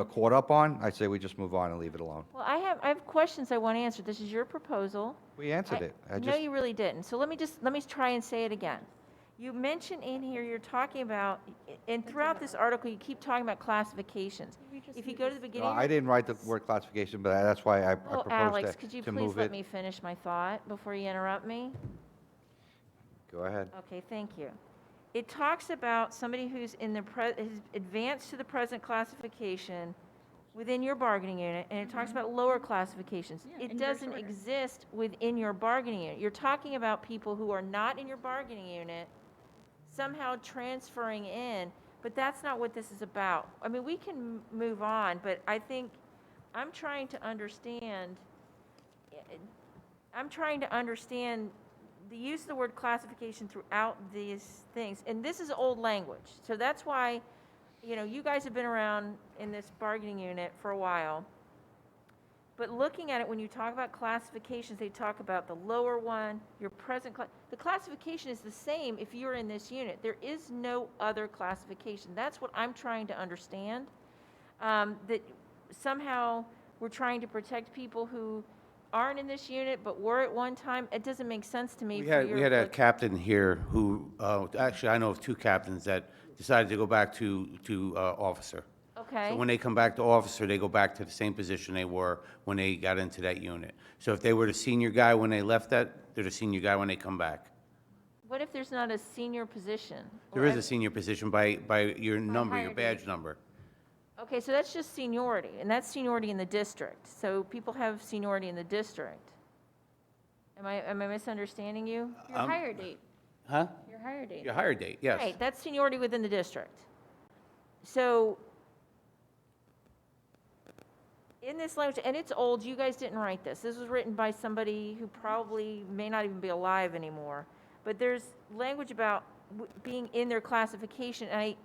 Speaker 4: caught up on, I'd say we just move on and leave it alone.
Speaker 1: Well, I have questions I want to answer. This is your proposal.
Speaker 4: We answered it. I
Speaker 1: No,
Speaker 4: just,
Speaker 1: you really didn't. So let me try and say it again. You mentioned in here, you're talking about, and throughout this article, you keep talking about classifications. If you go to the beginning.
Speaker 4: I didn't write the word classification, but that's why I
Speaker 1: Oh,
Speaker 4: proposed
Speaker 1: Alex, could you
Speaker 4: to
Speaker 1: please
Speaker 4: move
Speaker 1: let
Speaker 4: it.
Speaker 1: me finish my thought before you interrupt me?
Speaker 4: Go ahead.
Speaker 1: Okay, thank you. It talks about somebody who's has advanced to the present classification within your bargaining unit, and it talks about lower classifications.
Speaker 2: Yeah,
Speaker 1: It
Speaker 2: inverse
Speaker 1: doesn't
Speaker 2: order.
Speaker 1: exist within your bargaining unit. You're talking about people who are not in your bargaining unit somehow transferring in, but that's not what this is about. I mean, we can move on, but I think I'm trying to understand the use of the word classification throughout these things, and this is old language. So that's why, you guys have been around in this bargaining unit for a while. But looking at it, when you talk about classifications, they talk about the lower one, your present the classification is the same if you're in this unit. There is no other classification. That's what I'm trying to understand. That somehow we're trying to protect people who aren't in this unit but were at one time. It doesn't make sense to me.
Speaker 3: We had a captain here who, actually, I know of 2 captains that decided to go back to officer.
Speaker 1: Okay.
Speaker 3: So when they come back to officer, they go back to the same position they were when they got into that unit. So if they were the senior guy when they left that, they're the senior guy when they come back.
Speaker 1: What if there's not a senior position?
Speaker 3: There is a senior position by your number, your
Speaker 2: higher
Speaker 3: badge number.
Speaker 1: Okay, so that's just seniority, and that's seniority in the district. So people have seniority in the district. Am I misunderstanding you?
Speaker 2: Your hire date,
Speaker 3: Huh?
Speaker 2: your hire date.
Speaker 3: Your hire date, yes.
Speaker 1: Right, that's seniority within the district. So, in this language, and it's old, you guys didn't write this. This was written by somebody who probably may not even be alive anymore. But there's language about being in their classification, and I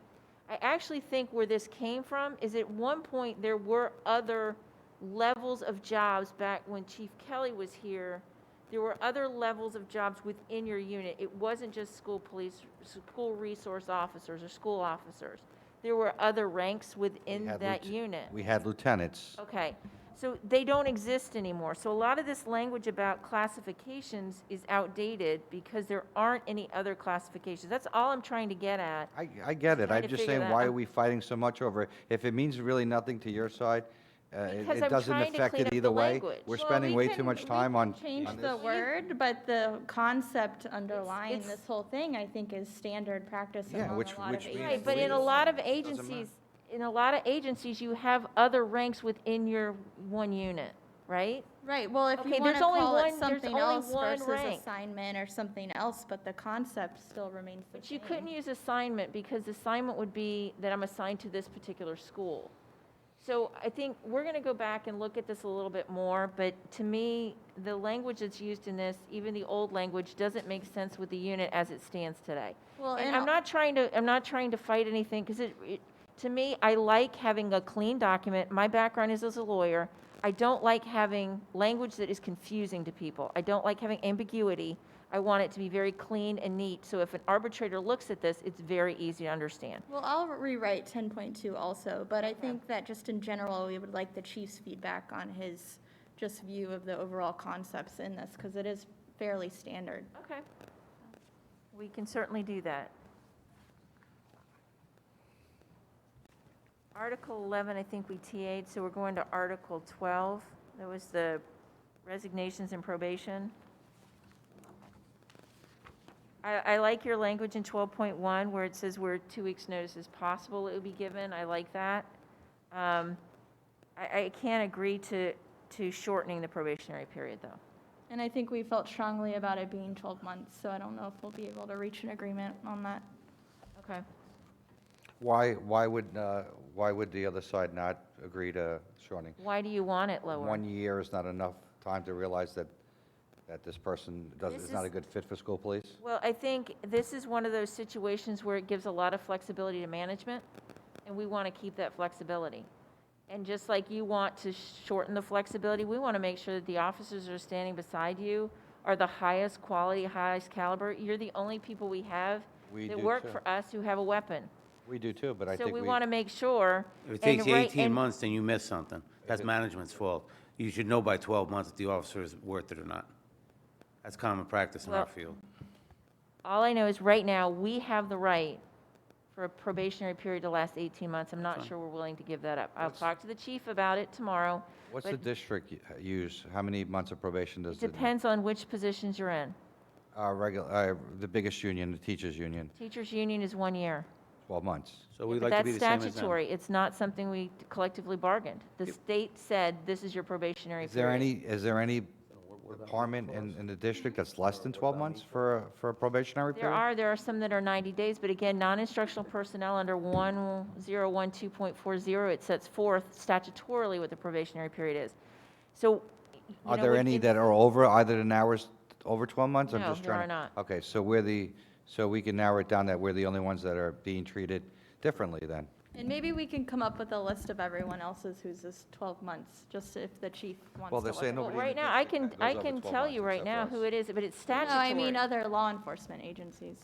Speaker 1: actually think where this came from is at one point there were other levels of jobs back when Chief Kelly was here. There were other levels of jobs within your unit. It wasn't just school police, school resource officers or school officers. There were other ranks within
Speaker 4: had
Speaker 1: that unit.
Speaker 4: We had lieutenants.
Speaker 1: Okay, so they don't exist anymore. So a lot of this language about classifications is outdated because there aren't any other classifications. That's all I'm trying to get at.
Speaker 4: I get it.
Speaker 1: Trying
Speaker 4: I'm
Speaker 1: to
Speaker 4: just
Speaker 1: figure
Speaker 4: saying,
Speaker 1: that
Speaker 4: why
Speaker 1: out.
Speaker 4: are we fighting so much over it? If it means really nothing to your side,
Speaker 1: Because
Speaker 4: it
Speaker 1: I'm
Speaker 4: doesn't
Speaker 1: trying to
Speaker 4: affect
Speaker 1: clean
Speaker 4: it
Speaker 1: up
Speaker 4: either
Speaker 1: the
Speaker 4: way.
Speaker 1: language.
Speaker 4: We're
Speaker 2: Well,
Speaker 4: spending
Speaker 2: we
Speaker 4: way
Speaker 2: can-
Speaker 4: too much
Speaker 2: we
Speaker 4: time
Speaker 2: can
Speaker 4: on
Speaker 2: change
Speaker 4: on
Speaker 2: the
Speaker 4: this.
Speaker 2: word, but the concept underlying
Speaker 1: it's-
Speaker 2: this whole thing, I think, is standard practice
Speaker 4: Yeah,
Speaker 2: among
Speaker 4: which-
Speaker 2: a lot
Speaker 4: which
Speaker 2: of
Speaker 4: means
Speaker 1: Right,
Speaker 2: agencies.
Speaker 1: but in a lot of
Speaker 4: matter.
Speaker 1: agencies, you have other ranks within your one unit, right?
Speaker 2: Right, well, if
Speaker 1: Okay,
Speaker 2: you want
Speaker 1: there's
Speaker 2: to
Speaker 1: only
Speaker 2: call
Speaker 1: one-
Speaker 2: it
Speaker 1: there's
Speaker 2: something
Speaker 1: only
Speaker 2: else
Speaker 1: one
Speaker 2: versus
Speaker 1: rank.
Speaker 2: assignment or something else, but the concept still remains the
Speaker 1: But
Speaker 2: same.
Speaker 1: you couldn't use assignment because assignment would be that I'm assigned to this particular school. So I think we're going to go back and look at this a little bit more, but to me, the language that's used in this, even the old language, doesn't make sense with the unit as it stands today.
Speaker 2: Well,
Speaker 1: And
Speaker 2: and
Speaker 1: I'm not trying to fight anything, because to me, I like having a clean document. My background is as a lawyer. I don't like having language that is confusing to people. I don't like having ambiguity. I want it to be very clean and neat, so if an arbitrator looks at this, it's very easy to understand.
Speaker 2: Well, I'll rewrite 10.2 also, but I think that just in general, we would like the chief's feedback on his just view of the overall concepts in this, because it is fairly standard.
Speaker 1: Okay. We can certainly do that. Article 11, I think we TA'd, so we're going to Article 12. That was the resignations and probation. I like your language in 12.1 where it says where 2 weeks' notice is possible it would be given. I like that. I can't agree to shortening the probationary period, though.
Speaker 2: And I think we felt strongly about it being 12 months, so I don't know if we'll be able to reach an agreement on that.
Speaker 1: Okay.
Speaker 4: Why would the other side not agree to shortening?
Speaker 1: Why do you want it lower?
Speaker 4: 1 year is not enough time to realize that this person
Speaker 1: This
Speaker 4: is not a
Speaker 1: is-
Speaker 4: good fit for school police?
Speaker 1: Well, I think this is one of those situations where it gives a lot of flexibility to management, and we want to keep that flexibility. And just like you want to shorten the flexibility, we want to make sure that the officers that are standing beside you are the highest quality, highest caliber. You're the only people we have
Speaker 4: We
Speaker 1: that
Speaker 4: do
Speaker 1: work
Speaker 4: too.
Speaker 1: for us who have a weapon.
Speaker 4: We do too, but I
Speaker 1: So
Speaker 4: think
Speaker 1: we want to make sure.
Speaker 3: If it
Speaker 1: and
Speaker 3: takes you
Speaker 1: right-
Speaker 3: 18
Speaker 1: and-
Speaker 3: months, then you missed something. That's management's fault. You should know by 12 months if the officer is worth it or not. That's common practice in our
Speaker 1: Well-
Speaker 3: field.
Speaker 1: All I know is right now, we have the right for a probationary period to last 18 months. I'm not
Speaker 3: Fine.
Speaker 1: sure we're willing to give that up. I'll talk to the chief about it tomorrow.
Speaker 4: What's
Speaker 1: but
Speaker 4: the district use? How many months of probation does
Speaker 1: It depends on which positions you're in.
Speaker 4: the biggest union, the teachers' union,
Speaker 1: Teachers' union is 1 year.
Speaker 4: 12 months?
Speaker 3: So we'd
Speaker 1: But
Speaker 3: like to be
Speaker 1: that's
Speaker 3: the same as them.
Speaker 1: statutory. It's not something we collectively bargained. The state said, this is your probationary period.
Speaker 4: Is there any department in the district that's less than 12 months for a probationary period?
Speaker 1: There are some that are 90 days, but again, non-instructional personnel under 1012.40, it sets forth statutorily what the probationary period is. So, you
Speaker 4: Are
Speaker 1: know,
Speaker 4: there any that are over, either the hours over 12 months? I'm
Speaker 1: No,
Speaker 4: just
Speaker 1: there
Speaker 4: trying
Speaker 1: are not.
Speaker 4: Okay, so so we can narrow it down that we're the only ones that are being treated differently then?
Speaker 2: And maybe we can come up with a list of everyone else's who's this 12 months, just if the chief wants to
Speaker 4: Well, they're
Speaker 2: look
Speaker 4: saying
Speaker 2: at it.
Speaker 1: Well,
Speaker 4: nobody in
Speaker 1: right
Speaker 4: the
Speaker 1: now, I
Speaker 4: district
Speaker 1: can,
Speaker 4: that
Speaker 1: I
Speaker 4: goes over
Speaker 1: can
Speaker 4: 12
Speaker 1: tell
Speaker 4: months
Speaker 1: you right
Speaker 4: except
Speaker 1: now
Speaker 4: for
Speaker 1: who
Speaker 4: us.
Speaker 1: it is, but it's
Speaker 2: No,
Speaker 1: statutory.
Speaker 2: I mean other law enforcement agencies.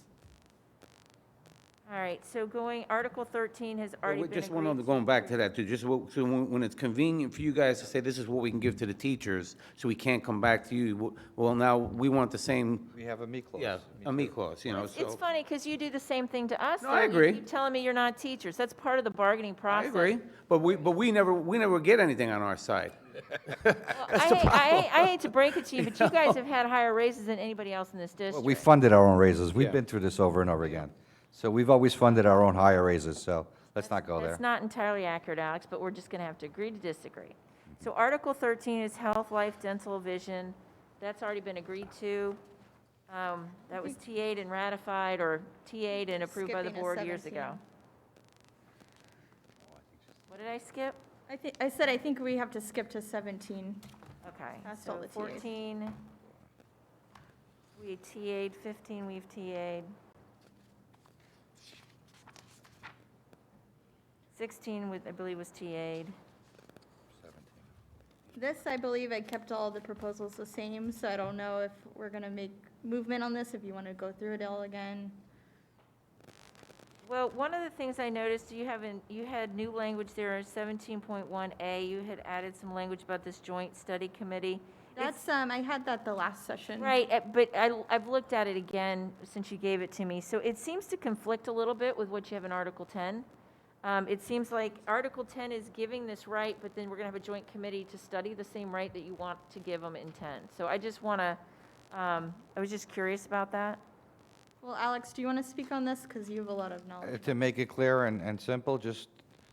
Speaker 1: All right, so Article 13 has already been
Speaker 3: Just
Speaker 1: agreed to.
Speaker 3: going back to that, too, just so when it's convenient for you guys to say, this is what we can give to the teachers, so we can't come back to you, well, now, we want the same,
Speaker 4: We have a me clause.
Speaker 3: yeah, a me clause, you know,
Speaker 1: It's
Speaker 3: so.
Speaker 1: funny, because you do the same thing to us.
Speaker 3: No, I
Speaker 1: though.
Speaker 3: agree.
Speaker 1: You keep telling me you're not teachers. That's part of the bargaining
Speaker 3: I
Speaker 1: process.
Speaker 3: agree, but we never get anything on our side.
Speaker 1: Well, I hate to break it to you, but you guys have had higher raises than anybody else in this
Speaker 4: Well,
Speaker 1: district.
Speaker 4: we funded our own raises. We've
Speaker 3: Yeah.
Speaker 4: been through this over and over again. So we've always funded our own higher raises, so let's not go there.
Speaker 1: That's not entirely accurate, Alex, but we're just going to have to agree to disagree. So Article 13 is health, life, dental, vision. That's already been agreed to. That was TA'd and ratified, or TA'd and approved by the
Speaker 2: Skipping a
Speaker 1: board years
Speaker 2: 17.
Speaker 1: ago. What did I skip?
Speaker 2: I think we have to skip to 17.
Speaker 1: Okay,
Speaker 2: That's all
Speaker 1: so
Speaker 2: the TA'd.
Speaker 1: 14, we TA'd, 15, we've TA'd. 16, I believe, was TA'd.
Speaker 2: This, I believe I kept all the proposals the same, so I don't know if we're going to make movement on this, if you want to go through it all again.
Speaker 1: Well, one of the things I noticed, you had new language there, 17.1A, you had added some language about this joint study committee.
Speaker 2: That's, I had that the last session.
Speaker 1: Right, but I've looked at it again since you gave it to me, so it seems to conflict a little bit with what you have in Article 10. It seems like Article 10 is giving this right, but then we're going to have a joint committee to study the same right that you want to give them in 10. So I just want to, I was just curious about that.
Speaker 2: Well, Alex, do you want to speak on this? Because you have a lot of knowledge.
Speaker 4: To make it clear and simple, just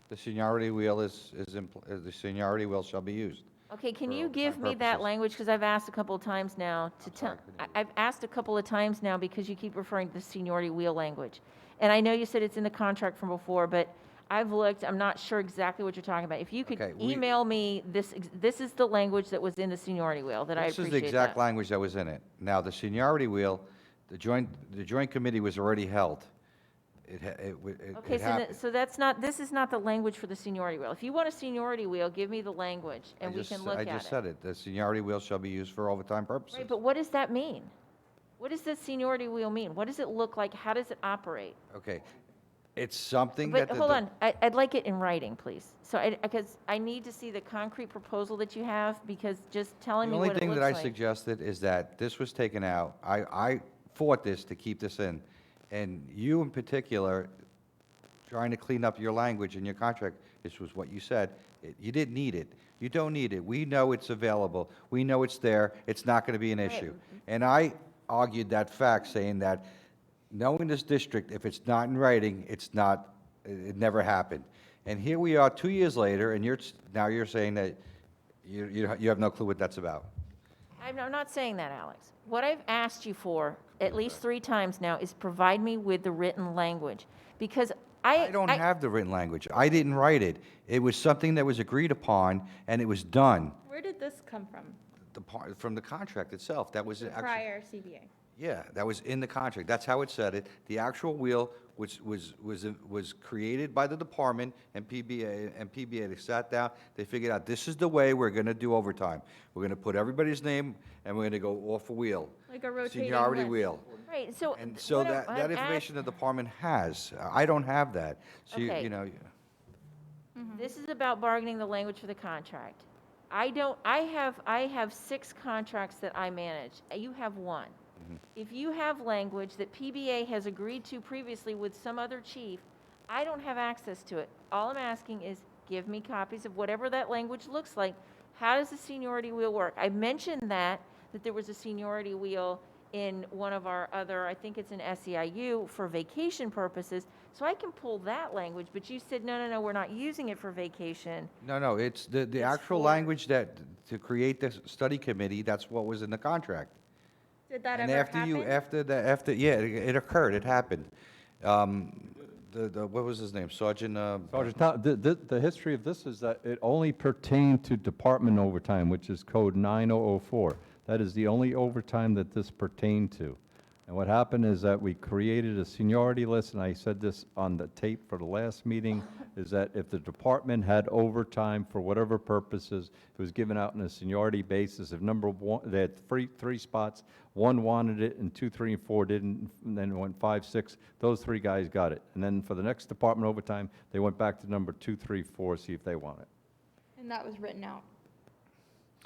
Speaker 4: the seniority wheel the seniority wheel shall be used.
Speaker 1: Okay, can
Speaker 4: For
Speaker 1: you give
Speaker 4: all-time
Speaker 1: me that
Speaker 4: purposes.
Speaker 1: language, because I've asked a couple of times now to tell,
Speaker 4: sorry, couldn't hear
Speaker 1: I've asked a couple of times now because you keep referring to the seniority wheel language. And I know you said it's in the contract from before, but I've looked, I'm not sure exactly what you're talking about. If you could
Speaker 4: Okay, we-
Speaker 1: email me, this is the language that was in the seniority wheel, that I
Speaker 4: This is
Speaker 1: appreciate
Speaker 4: the exact
Speaker 1: that.
Speaker 4: language that was in it. Now, the seniority wheel, the joint committee was already held.
Speaker 1: Okay, so that's not, this is not the language for the seniority wheel. If you want a seniority wheel, give me the language, and we can look at it.
Speaker 4: I just said it. The seniority wheel shall be used for overtime purposes.
Speaker 1: Right, but what does that mean? What does the seniority wheel mean? What does it look like? How does it operate?
Speaker 4: Okay. It's something that.
Speaker 1: But hold on, I'd like it in writing, please. So, because I need to see the concrete proposal that you have, because just telling
Speaker 4: The
Speaker 1: me
Speaker 4: only
Speaker 1: what it
Speaker 4: thing
Speaker 1: looks
Speaker 4: that I
Speaker 1: like.
Speaker 4: suggested is that this was taken out. I fought this to keep this in. And you in particular, trying to clean up your language in your contract, this was what you said. You didn't need it. You don't need it. We know it's available. We know it's there. It's not going to be an issue. And I argued that fact, saying that knowing this district, if it's not in writing, it never happened. And here we are 2 years later, and now you're saying that you have no clue what that's about.
Speaker 1: I'm not saying that, Alex. What I've asked you for, at least 3 times now, is provide me with the written language. Because
Speaker 4: I don't have the written language. I didn't write it. It was something that was agreed upon, and it was done.
Speaker 2: Where did this come from?
Speaker 4: From the contract itself. That was
Speaker 2: The
Speaker 4: actually.
Speaker 2: prior CBA.
Speaker 4: Yeah, that was in the contract. That's how it said it. The actual wheel, which was created by the department and PBA, they sat down, they figured out, this is the way we're gonna do overtime. We're gonna put everybody's name, and we're gonna go off a wheel.
Speaker 2: Like a rotating
Speaker 4: Seniority
Speaker 2: list.
Speaker 4: wheel.
Speaker 1: Right, so.
Speaker 4: And so
Speaker 1: what
Speaker 4: that
Speaker 1: I'm
Speaker 4: information the department has. I don't have that. So,
Speaker 1: Okay.
Speaker 4: you know,
Speaker 1: This is about bargaining the language for the contract. I have 6 contracts that I manage. You have 1. If you have language that PBA has agreed to previously with some other chief, I don't have access to it. All I'm asking is, give me copies of whatever that language looks like. How does the seniority wheel work? I mentioned that there was a seniority wheel in one of our other, I think it's an SEIU, for vacation purposes, so I can pull that language, but you said, no, we're not using it for vacation.
Speaker 4: no, it's the actual
Speaker 1: for-
Speaker 4: language that, to create this study committee, that's what was in the contract.
Speaker 2: Did that
Speaker 4: And
Speaker 2: ever
Speaker 4: after
Speaker 2: happen?
Speaker 4: yeah, it occurred, it happened. What was his name, Sergeant?
Speaker 5: Sergeant, the history of this is that it only pertained to department overtime, which is code 9004. That is the only overtime that this pertained to. And what happened is that we created a seniority list, and I said this on the tape for the last meeting, is that if the department had overtime for whatever purposes, it was given out on a seniority basis. If number one, they had three spots, one wanted it, and 2, 3, and 4 didn't, and then it went 5, 6, those 3 guys got it. And then for the next department overtime, they went back to number 2, 3, 4, see if they want it.
Speaker 2: And that was written out.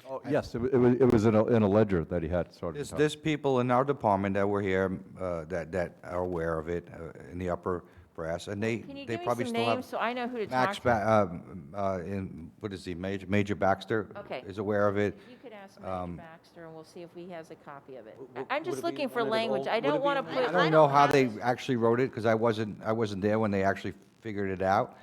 Speaker 5: Oh, yes, it was in a ledger that he had sort of.
Speaker 4: There's people in our department that were here, that are aware of it, in the upper brass, and
Speaker 1: Can you
Speaker 4: they
Speaker 1: give me
Speaker 4: probably
Speaker 1: some
Speaker 4: still have.
Speaker 1: names so I know who to talk
Speaker 4: Max,
Speaker 1: to?
Speaker 4: what is he, Major Baxter?
Speaker 1: Okay.
Speaker 4: Is aware of it.
Speaker 1: You could ask Mr. Baxter, and we'll see if he has a copy of it.
Speaker 3: would-
Speaker 1: I'm
Speaker 3: would
Speaker 1: just
Speaker 3: it be
Speaker 1: looking for
Speaker 3: one of the
Speaker 1: language.
Speaker 3: old-
Speaker 1: I
Speaker 3: would it
Speaker 1: don't
Speaker 3: be
Speaker 1: want
Speaker 3: in
Speaker 1: to
Speaker 3: the-
Speaker 1: put.
Speaker 4: I don't know how they actually wrote it, because I wasn't there when they actually figured it out.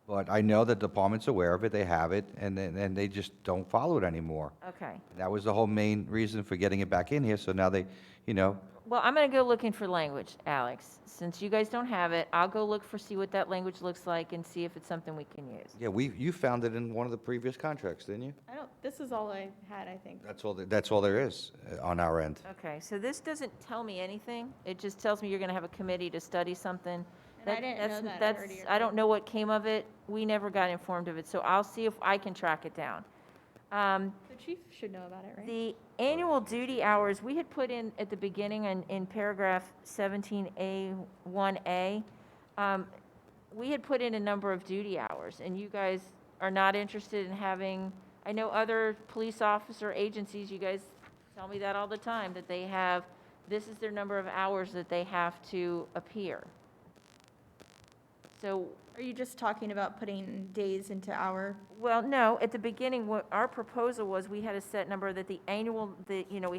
Speaker 4: But I know the department's aware of it, they have it, and they just don't follow it anymore.
Speaker 1: Okay.
Speaker 4: That was the whole main reason for getting it back in here, so now they,
Speaker 1: Well, I'm going to go looking for language, Alex. Since you guys don't have it, I'll go look see what that language looks like and see if it's something we can use.
Speaker 4: yeah, you found it in one of the previous contracts, didn't you?
Speaker 2: This is all I had, I think.
Speaker 4: That's all there is on our end.
Speaker 1: Okay, so this doesn't tell me anything. It just tells me you're going to have a committee to study something.
Speaker 2: And I didn't know that
Speaker 1: That's,
Speaker 2: already
Speaker 1: I don't know what came of it. We never got informed of it, so I'll see if I can track it down.
Speaker 2: The chief should know about it, right?
Speaker 1: The annual duty hours, we had put in at the beginning in paragraph 17A1A, we had put in a number of duty hours, and you guys are not interested in having, I know other police officer agencies, you guys tell me that all the time, that they have, this is their number of hours that they have to appear. So,
Speaker 2: Are you just talking about putting days into our,
Speaker 1: well, no, at the beginning, what our proposal was, we had a set number that we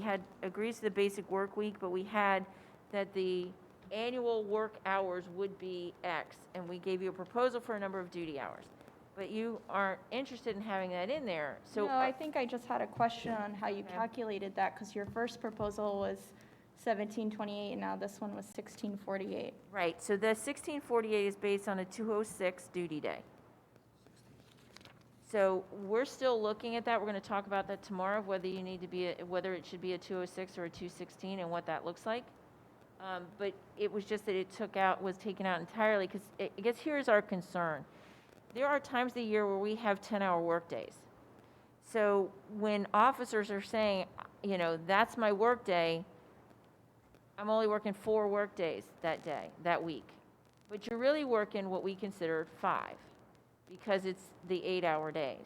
Speaker 1: had agrees to the basic work week, but we had that the annual work hours would be X, and we gave you a proposal for a number of duty hours. But you aren't interested in having that in there, so.
Speaker 2: no, I think I just had a question on how you calculated that, because your first proposal was 1728, and now this one was 1648.
Speaker 1: Right, so the 1648 is based on a 206 duty day. So we're still looking at that, we're gonna talk about that tomorrow, whether you need to be, whether it should be a 206 or a 216 and what that looks like. But it was just that it was taken out entirely, because I guess here's our concern. There are times of the year where we have 10-hour workdays. So when officers are saying, that's my workday, I'm only working 4 workdays that week. But you're really working what we consider 5, because it's the 8-hour days.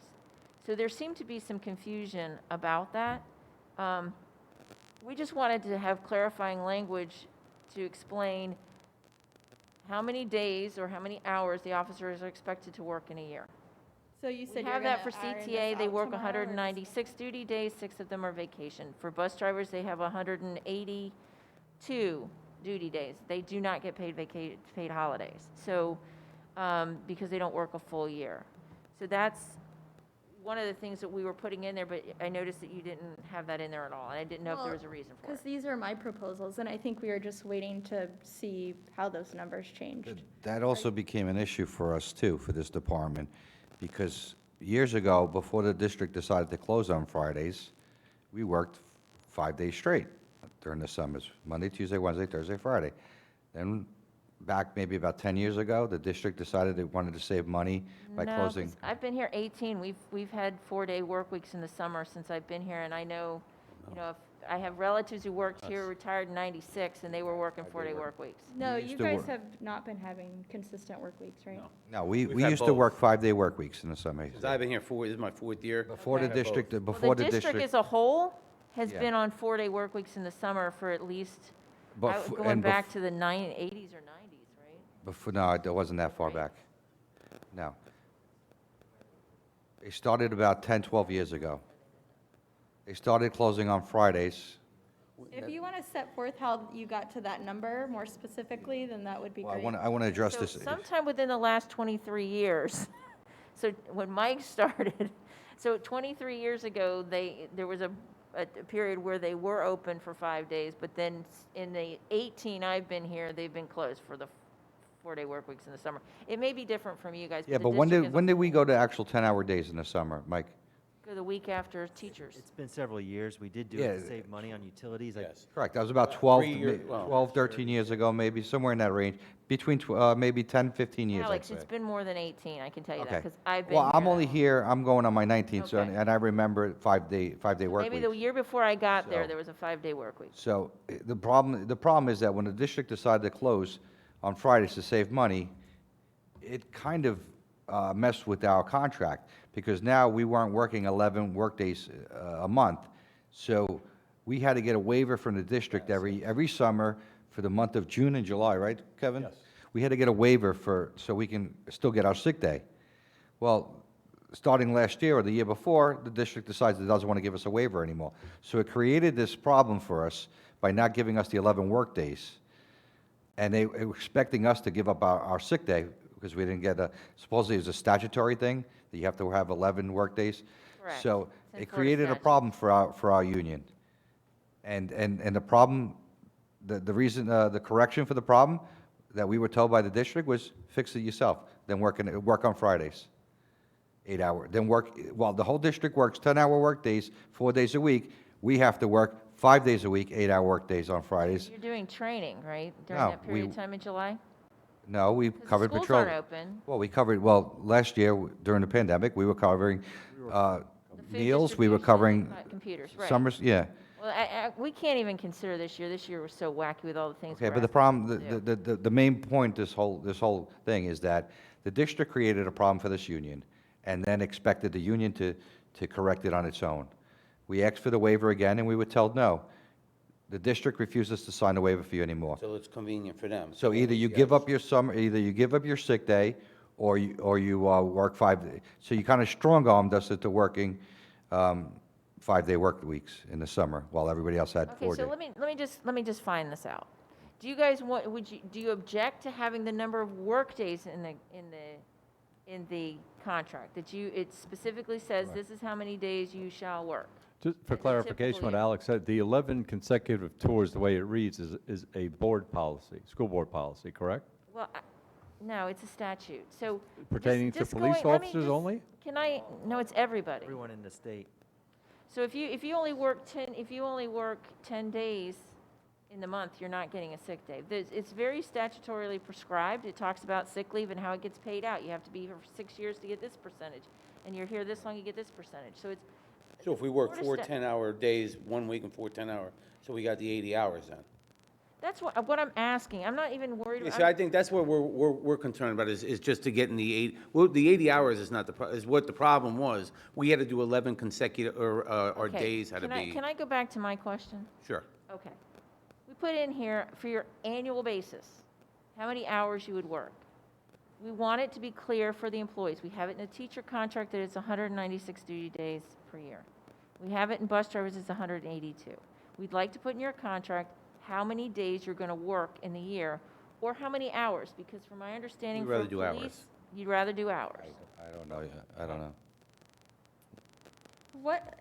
Speaker 1: So there seemed to be some confusion about that. We just wanted to have clarifying language to explain how many days or how many hours the officers are expected to work in a year.
Speaker 2: So you
Speaker 1: We
Speaker 2: said you're
Speaker 1: have
Speaker 2: gonna
Speaker 1: that for
Speaker 2: iron this
Speaker 1: CTA, they
Speaker 2: out
Speaker 1: work
Speaker 2: tomorrow, or
Speaker 1: 196 duty days, 6 of them are vacation. For bus drivers, they have 182 duty days. They do not get paid holidays, so, because they don't work a full year. So that's one of the things that we were putting in there, but I noticed that you didn't have that in there at all, and I didn't know if there was a reason for
Speaker 2: Because
Speaker 1: it.
Speaker 2: these are my proposals, and I think we are just waiting to see how those numbers changed.
Speaker 4: That also became an issue for us too, for this department, because years ago, before the district decided to close on Fridays, we worked 5 days straight during the summers, Monday, Tuesday, Wednesday, Thursday, Friday. Then, back maybe about 10 years ago, the district decided they wanted to save money by
Speaker 1: No, 'cause
Speaker 4: closing.
Speaker 1: I've been here 18, we've had 4-day work weeks in the summer since I've been here, and I know, if I have relatives who worked here, retired in 96, and they were working 4-day work weeks.
Speaker 2: No,
Speaker 4: used
Speaker 2: you
Speaker 4: to
Speaker 2: guys
Speaker 4: work-
Speaker 2: have not been having consistent work weeks, right?
Speaker 4: No, we
Speaker 3: We've had
Speaker 4: used to
Speaker 3: both.
Speaker 4: work 5-day work weeks in the summer.
Speaker 3: Since I've been here this is my 4th year.
Speaker 4: Before the
Speaker 3: We've had both.
Speaker 4: district,
Speaker 1: Well,
Speaker 4: before the
Speaker 1: the district
Speaker 4: district.
Speaker 1: as a whole has
Speaker 4: Yeah.
Speaker 1: been on 4-day work weeks in the summer for at least,
Speaker 4: bef-
Speaker 1: going
Speaker 4: and bef-
Speaker 1: back to the 80s or 90s, right?
Speaker 4: Before, no, it wasn't that far
Speaker 1: Right.
Speaker 4: back. No. They started about 10, 12 years ago. They started closing on Fridays.
Speaker 2: If you want to set forth how you got to that number more specifically, then that would be
Speaker 4: Well,
Speaker 2: great.
Speaker 4: I want to address
Speaker 1: So
Speaker 4: this.
Speaker 1: sometime within the last 23 years, so when Mike started, so 23 years ago, there was a period where they were open for 5 days, but then in the 18 I've been here, they've been closed for the 4-day work weeks in the summer. It may be different from you guys.
Speaker 4: Yeah,
Speaker 1: the
Speaker 4: but when
Speaker 1: district
Speaker 4: did,
Speaker 1: as a
Speaker 4: when did we
Speaker 1: whole-
Speaker 4: go to actual 10-hour days in the summer, Mike?
Speaker 1: the week after teachers?
Speaker 7: It's been several years. We did do
Speaker 4: Yeah.
Speaker 7: it to save money on utilities.
Speaker 3: Yes.
Speaker 4: Correct, that was about 12, 13
Speaker 7: Sure.
Speaker 4: years ago, maybe, somewhere in that range, between maybe 10, 15 years, I'd
Speaker 1: Alex,
Speaker 4: say.
Speaker 1: it's been more than 18, I can tell you that,
Speaker 4: Okay.
Speaker 1: because I've been
Speaker 4: Well, I'm
Speaker 1: here
Speaker 4: only
Speaker 1: that
Speaker 4: here, I'm going on my 19th, so,
Speaker 1: Okay.
Speaker 4: and I remember 5-day
Speaker 1: long.
Speaker 4: work
Speaker 1: Maybe the
Speaker 4: weeks.
Speaker 1: year before I got there,
Speaker 4: So-
Speaker 1: there was a 5-day work week.
Speaker 4: So the problem is that when the district decided to close on Fridays to save money, it kind of messed with our contract, because now we weren't working 11 workdays a month. So we had to get a waiver from the district every summer for the month of June and July, right, Kevin?
Speaker 3: Yes.
Speaker 4: We had to get a waiver so we can still get our sick day. Well, starting last year or the year before, the district decides it doesn't want to give us a waiver anymore. So it created this problem for us by not giving us the 11 workdays. And they were expecting us to give up our sick day, because we didn't get supposedly it was a statutory thing, that you have to have 11 workdays.
Speaker 1: Correct.
Speaker 4: So
Speaker 1: It's in
Speaker 4: it
Speaker 1: Florida
Speaker 4: created a
Speaker 1: statute.
Speaker 4: problem for our union. And the problem, the reason, the correction for the problem that we were told by the district was, fix it yourself, then work on Fridays. 8 hour, then well, the whole district works 10-hour workdays, 4 days a week. We have to work 5 days a week, 8-hour workdays on Fridays.
Speaker 1: You're doing training, right, during
Speaker 4: No,
Speaker 1: that period
Speaker 4: we-
Speaker 1: of time in July?
Speaker 4: No, we
Speaker 1: 'Cause the
Speaker 4: covered
Speaker 1: schools
Speaker 4: patrol.
Speaker 1: aren't open.
Speaker 4: Well, last year during the pandemic, we were covering
Speaker 1: The food
Speaker 4: meals, we were
Speaker 1: distribution
Speaker 4: covering
Speaker 1: and the computers, right.
Speaker 4: summers, yeah.
Speaker 1: Well, we can't even consider this year. This year was so wacky with all the things.
Speaker 4: Okay,
Speaker 1: we're
Speaker 4: but the
Speaker 1: asking
Speaker 4: problem,
Speaker 1: people to do.
Speaker 4: the main point, this whole thing is that the district created a problem for this union and then expected the union to correct it on its own. We asked for the waiver again and we were told no. The district refuses to sign a waiver for you anymore.
Speaker 3: So it's convenient for them.
Speaker 4: So either you give up your either you give up your sick day or you work 5 days. So you kind of strong-armed us into working 5-day work weeks in the summer while everybody else had 4
Speaker 1: Okay,
Speaker 4: days.
Speaker 1: so let me just find this out. Do you guys want, do you object to having the number of workdays in the contract? That it specifically says this is how many days you shall work?
Speaker 5: Just for
Speaker 1: And
Speaker 5: clarification, what
Speaker 1: typically-
Speaker 5: Alex said, the 11 consecutive tours, the way it reads, is a board policy, school board policy, correct?
Speaker 1: Well, no, it's a statute, so.
Speaker 5: Pertaining to police officers only?
Speaker 1: No, it's everybody.
Speaker 7: Everyone in the state.
Speaker 1: So if you only work 10 days in the month, you're not getting a sick day. It's very statutorily prescribed. It talks about sick leave and how it gets paid out. You have to be here for 6 years to get this percentage, and you're here this long, you get this percentage. So it's.
Speaker 3: So if we work
Speaker 1: Florida
Speaker 3: 4
Speaker 1: sta-
Speaker 3: 10-hour days, 1 week and 4 10-hour, so we got the 80 hours then.
Speaker 1: That's what I'm asking. I'm not even worried
Speaker 3: Yeah,
Speaker 1: about.
Speaker 3: so I think that's what we're concerned about is just to get in the 8, well, the 80 hours is not is what the problem was. We had to do 11 consecutive, or our
Speaker 1: Okay,
Speaker 3: days had to be.
Speaker 1: Can I go back to my question?
Speaker 3: Sure.
Speaker 1: Okay. We put in here for your annual basis, how many hours you would work. We want it to be clear for the employees. We have it in a teacher contract that it's 196 duty days per year. We have it in bus drivers, it's 182. We'd like to put in your contract how many days you're going to work in the year, or how many hours, because from my understanding
Speaker 3: We'd
Speaker 1: for
Speaker 3: rather do hours.
Speaker 1: police, you'd rather do hours.
Speaker 4: I don't know yet. I don't know.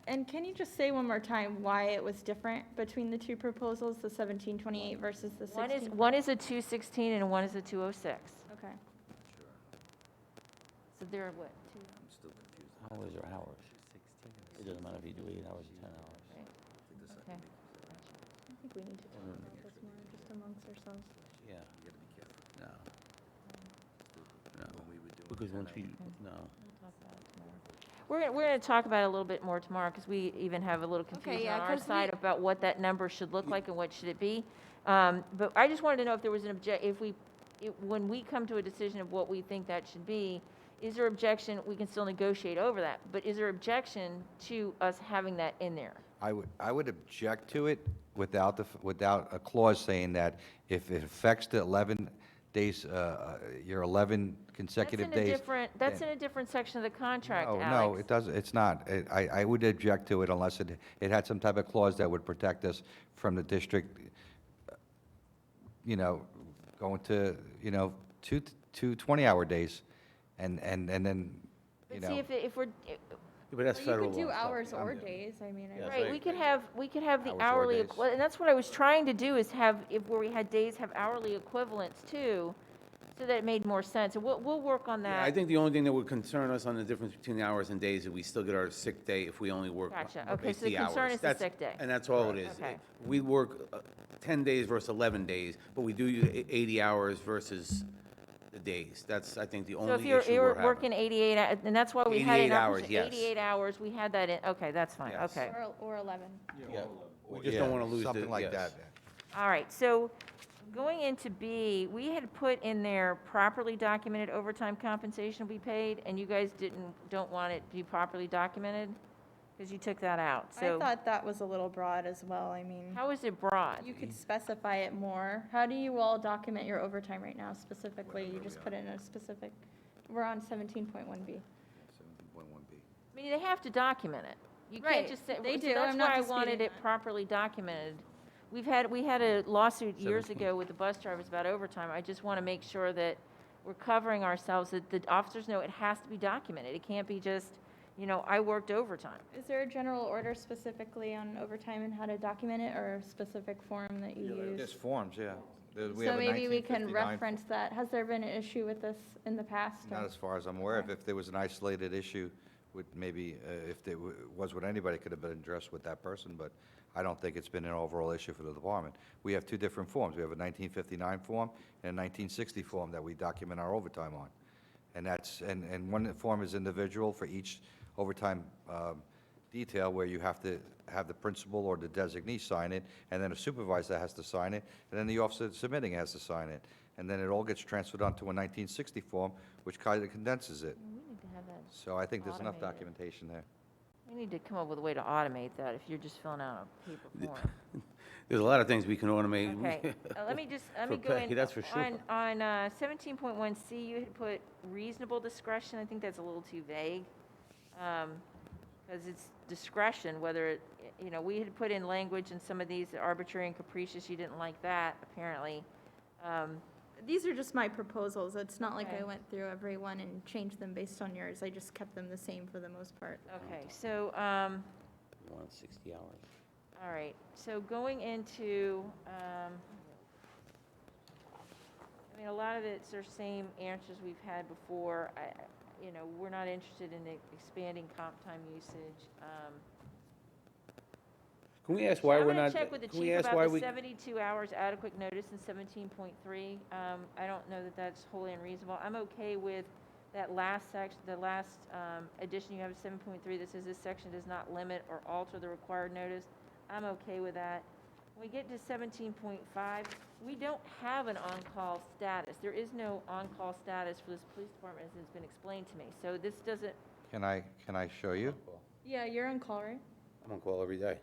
Speaker 2: And can you just say one more time why it was different between the two proposals, the 1728 versus the 16?
Speaker 1: One is a 216 and one is a 206.
Speaker 2: Okay.
Speaker 1: So they're what, two?
Speaker 3: Hours or hours? It doesn't matter if you do 8 hours or 10 hours.
Speaker 1: Okay.
Speaker 2: I think we need to talk about this more just amongst ourselves.
Speaker 3: Yeah. No. No. Because once we, no.
Speaker 1: We're going to talk about it a little bit more tomorrow, because we even have a little confusion
Speaker 2: yeah,
Speaker 1: on our
Speaker 2: 'cause
Speaker 1: side about what that number should look like and what should it be. But I just wanted to know if there was when we come to a decision of what we think that should be, is there objection, we can still negotiate over that, but is there objection to us having that in there?
Speaker 4: I would object to it without a clause saying that if it affects the 11 days, your 11 consecutive days.
Speaker 1: That's in a different section of the contract,
Speaker 4: No,
Speaker 1: Alex.
Speaker 4: it doesn't, it's not. I would object to it unless it had some type of clause that would protect us from the district, going to, 2 20-hour days, and then,
Speaker 1: But see, if we're,
Speaker 3: Yeah, but that's
Speaker 2: You
Speaker 3: federal
Speaker 2: could do
Speaker 3: law.
Speaker 2: hours or days, I mean.
Speaker 3: Yeah.
Speaker 1: right, we could have the
Speaker 4: Hours or
Speaker 1: hourly,
Speaker 4: days.
Speaker 1: and that's what I was trying to do, is have, where we had days have hourly equivalents too, so that it made more sense. And we'll work on
Speaker 3: Yeah,
Speaker 1: that.
Speaker 3: I think the only thing that would concern us on the difference between the hours and days is we still get our sick day if we only work
Speaker 1: Gotcha.
Speaker 3: our
Speaker 1: Okay, so the
Speaker 3: basic
Speaker 1: concern
Speaker 3: hours.
Speaker 1: is the
Speaker 3: That's-
Speaker 1: sick day.
Speaker 3: And that's all it is.
Speaker 1: Okay.
Speaker 3: We work 10 days versus 11 days, but we do use 80 hours versus the days. That's, I think, the
Speaker 1: So if
Speaker 3: only
Speaker 1: you're,
Speaker 3: issue
Speaker 1: you're
Speaker 3: we're having.
Speaker 1: working 88, and that's why we had it in
Speaker 3: 88
Speaker 1: our
Speaker 3: hours,
Speaker 1: position,
Speaker 3: yes.
Speaker 1: 88 hours, we had that in, okay, that's fine,
Speaker 3: Yes.
Speaker 1: okay.
Speaker 2: Or 11.
Speaker 3: Yeah, we just don't want to lose the,
Speaker 4: Something like
Speaker 3: yes.
Speaker 4: that.
Speaker 1: All right, so going into B, we had put in there properly documented overtime compensation will be paid, and you guys don't want it to be properly documented? Because you took that out,
Speaker 2: I
Speaker 1: so
Speaker 2: thought that was a little broad as well. I mean,
Speaker 1: how is it broad?
Speaker 2: you could specify it more. How do you all document your overtime right now specifically? You just put in a specific, we're on 17.1B.
Speaker 4: 17.1B.
Speaker 1: I mean, they have to document it. You can't
Speaker 2: Right,
Speaker 1: just say,
Speaker 2: they
Speaker 1: so
Speaker 2: do.
Speaker 1: that's
Speaker 2: I'm not
Speaker 1: why I wanted
Speaker 2: disputing
Speaker 1: it
Speaker 2: that.
Speaker 1: properly documented. We had a lawsuit years ago with the bus drivers about overtime. I just want to make sure that we're covering ourselves, that the officers know it has to be documented. It can't be just, I worked overtime.
Speaker 2: Is there a general order specifically on overtime and how to document it, or a specific form that you use?
Speaker 4: There's forms, yeah. We
Speaker 2: So
Speaker 4: have a
Speaker 2: maybe we can
Speaker 4: 1959
Speaker 2: reference that. Has there been an issue with this in the past?
Speaker 4: Not
Speaker 2: or-
Speaker 4: as far as I'm aware of. If there was an isolated issue with maybe, if there was with anybody, it could have been addressed with that person, but I don't think it's been an overall issue for the department. We have two different forms. We have a 1959 form and a 1960 form that we document our overtime on. And and one form is individual for each overtime detail, where you have to have the principal or the designee sign it, and then a supervisor has to sign it, and then the officer submitting has to sign it. And then it all gets transferred onto a 1960 form, which kind of condenses it.
Speaker 1: We need to have that.
Speaker 4: So I think there's enough
Speaker 1: Automated.
Speaker 4: documentation there.
Speaker 1: We need to come up with a way to automate that if you're just filling out a paper form.
Speaker 3: There's a lot of things we can automate.
Speaker 1: Okay, let me
Speaker 3: For
Speaker 1: go in.
Speaker 3: pay, that's for sure.
Speaker 1: On 17.1C, you had put reasonable discretion. I think that's a little too vague. Because it's discretion, whether it, we had put in language in some of these arbitrary and capricious. You didn't like that, apparently.
Speaker 2: These are just my proposals. It's not like
Speaker 1: Okay.
Speaker 2: I went through every one and changed them based on yours. I just kept them the same for the most part.
Speaker 1: Okay, so,
Speaker 3: You want 60 hours.
Speaker 1: all right, so going into, a lot of it's the same answers we've had before. We're not interested in expanding comp time usage.
Speaker 3: Can we ask why
Speaker 1: I'm
Speaker 3: we're
Speaker 1: gonna
Speaker 3: not?
Speaker 1: check with the
Speaker 3: can we
Speaker 1: chief
Speaker 3: ask why
Speaker 1: about the
Speaker 3: we-
Speaker 1: 72 hours adequate notice in 17.3. I don't know that that's wholly unreasonable. I'm okay with that last section, the last addition you have, 7.3, that says this section does not limit or alter the required notice. I'm okay with that. When we get to 17.5, we don't have an on-call status. There is no on-call status for this police department, as has been explained to me. So this doesn't,
Speaker 4: Can I show you?
Speaker 2: Yeah, you're on call, right?
Speaker 3: I'm on call every day,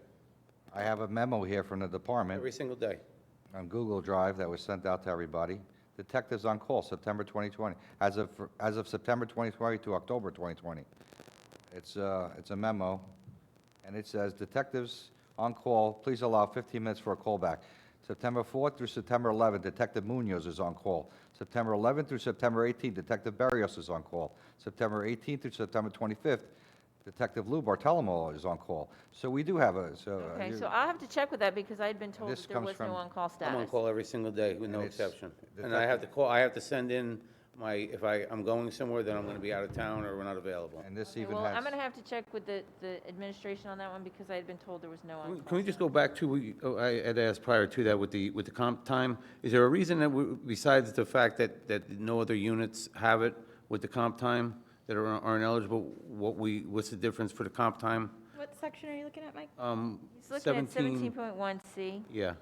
Speaker 4: I have a memo here from the department
Speaker 3: every single day.
Speaker 4: on Google Drive that was sent out to everybody. Detectives on call, September 2020, as of September 2020 to October 2020. It's a memo, and it says, detectives on call, please allow 15 minutes for a callback. September 4th through September 11th, Detective Munoz is on call. September 11th through September 18th, Detective Barrios is on call. September 18th through September 25th, Detective Lou Bartolomeo is on call. So we do have a,
Speaker 1: okay, so I'll have to check with that because I'd been told
Speaker 4: this
Speaker 1: that there
Speaker 4: comes
Speaker 1: was no
Speaker 4: from-
Speaker 1: on-call status.
Speaker 3: I'm on call every single day with no
Speaker 4: And it's
Speaker 3: exception. And I have to call, I have to send in if I'm going somewhere, then I'm going to be out of town or we're not available.
Speaker 4: and this
Speaker 1: Okay,
Speaker 4: even
Speaker 1: well,
Speaker 4: has...
Speaker 1: I'm going to have to check with the administration on that one because I had been told there was no on-call.
Speaker 3: Can we just go back to, I had asked prior to that with the comp time? Is there a reason that, besides the fact that no other units have it with the comp time that aren't eligible, what's the difference for the comp time?
Speaker 2: What section are you looking at, Mike?
Speaker 1: He's looking at
Speaker 3: 17,
Speaker 1: 17.1C.
Speaker 3: yeah.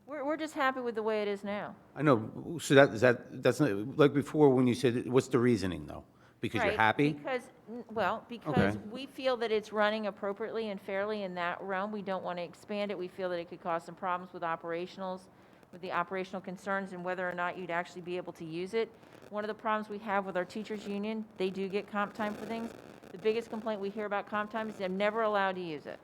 Speaker 1: We're just happy with the way it is now.
Speaker 3: I know, so that's not, like before when you said, what's the reasoning though? Because you're
Speaker 1: Right,
Speaker 3: happy?
Speaker 1: Because
Speaker 3: Okay.
Speaker 1: we feel that it's running appropriately and fairly in that realm. We don't want to expand it. We feel that it could cause some problems with operationals, with the operational concerns and whether or not you'd actually be able to use it. One of the problems we have with our teachers' union, they do get comp time for things. The biggest complaint we hear about comp time is they're never allowed to use it.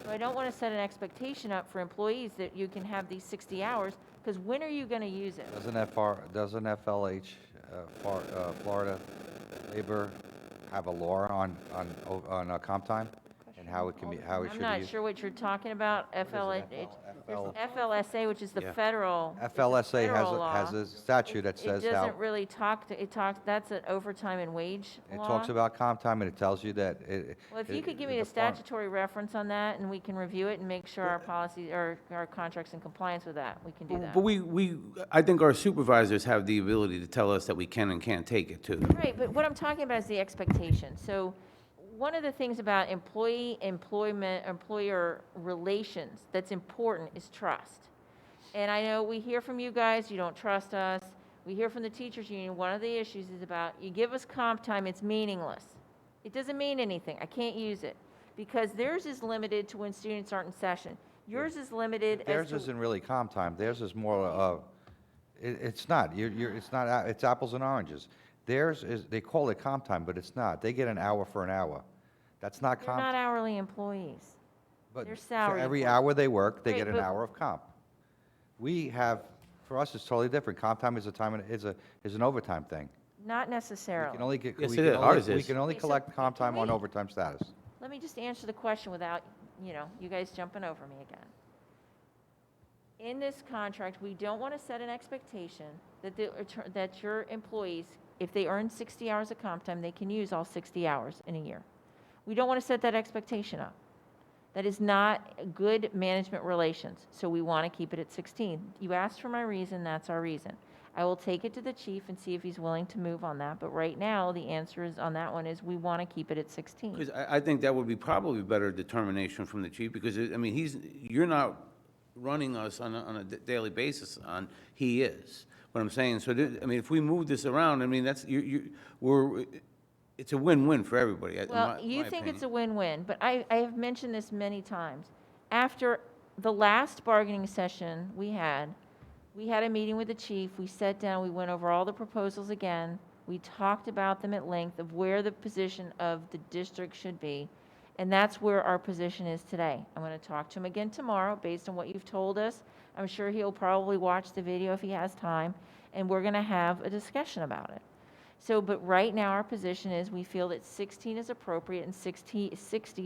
Speaker 1: So I don't want to set an expectation up for employees that you can have these 60 hours, because when are you going to use it?
Speaker 4: Doesn't FLH, Florida Labor, have a law on comp time? And how it can be, how it should
Speaker 1: I'm
Speaker 4: be
Speaker 1: not
Speaker 4: used.
Speaker 1: sure what you're talking about, there's FLSA, which is the
Speaker 3: Yeah.
Speaker 1: federal. it's a
Speaker 4: FLSA
Speaker 1: federal
Speaker 4: has
Speaker 1: law.
Speaker 4: a statute that
Speaker 1: It
Speaker 4: says
Speaker 1: doesn't
Speaker 4: how,
Speaker 1: really that's an overtime and wage
Speaker 4: it
Speaker 1: law.
Speaker 4: talks about comp time, and it tells you that it.
Speaker 1: Well, if you could give me
Speaker 4: the
Speaker 1: a
Speaker 4: department-
Speaker 1: statutory reference on that, and we can review it and make sure our policies, or our contract's in compliance with that, we can do that.
Speaker 3: But I think our supervisors have the ability to tell us that we can and can't take it too.
Speaker 1: Right, but what I'm talking about is the expectation. So one of the things about employer relations that's important is trust. And I know we hear from you guys, you don't trust us. We hear from the teachers union, one of the issues is about, you give us comp time, it's meaningless. It doesn't mean anything, I can't use it. Because theirs is limited to when students aren't in session. Yours is limited as
Speaker 4: Theirs
Speaker 1: to.
Speaker 4: isn't really comp time, theirs is more, it's not, it's not, it's apples and oranges. Theirs is, they call it comp time, but it's not, they get an hour for an hour. That's not
Speaker 1: They're
Speaker 4: comp.
Speaker 1: not hourly employees.
Speaker 4: But
Speaker 1: they're
Speaker 4: for
Speaker 1: salary
Speaker 4: every
Speaker 1: employees.
Speaker 4: hour they work, they
Speaker 1: Right,
Speaker 4: get an
Speaker 1: but-
Speaker 4: hour of comp. We have, for us, it's totally different. Comp time is an overtime thing.
Speaker 1: Not
Speaker 4: We
Speaker 1: necessarily.
Speaker 4: can only get,
Speaker 3: Yes,
Speaker 4: we
Speaker 3: it
Speaker 4: can
Speaker 3: is.
Speaker 4: only,
Speaker 3: Ours
Speaker 4: we
Speaker 3: is.
Speaker 4: can only
Speaker 1: Okay, so
Speaker 4: collect comp
Speaker 1: can
Speaker 4: time on
Speaker 1: we-
Speaker 4: overtime status.
Speaker 1: Let me just answer the question without, you guys jumping over me again. In this contract, we don't want to set an expectation that your employees, if they earn 60 hours of comp time, they can use all 60 hours in a year. We don't want to set that expectation up. That is not good management relations, so we want to keep it at 16. You asked for my reason, that's our reason. I will take it to the chief and see if he's willing to move on that, but right now, the answer is, on that one, is we want to keep it at 16.
Speaker 3: Because I think that would be probably better determination from the chief, because, I mean, you're not running us on a daily basis he is. What I'm saying, so, I mean, if we move this around, I mean, it's a win-win for everybody, in
Speaker 1: Well, you
Speaker 3: my
Speaker 1: think it's a
Speaker 3: opinion.
Speaker 1: win-win, but I have mentioned this many times. After the last bargaining session we had a meeting with the chief, we sat down, we went over all the proposals again, we talked about them at length of where the position of the district should be, and that's where our position is today. I'm going to talk to him again tomorrow, based on what you've told us. I'm sure he'll probably watch the video if he has time, and we're going to have a discussion about it. So, but right now, our position is we feel that 16 is appropriate, and 60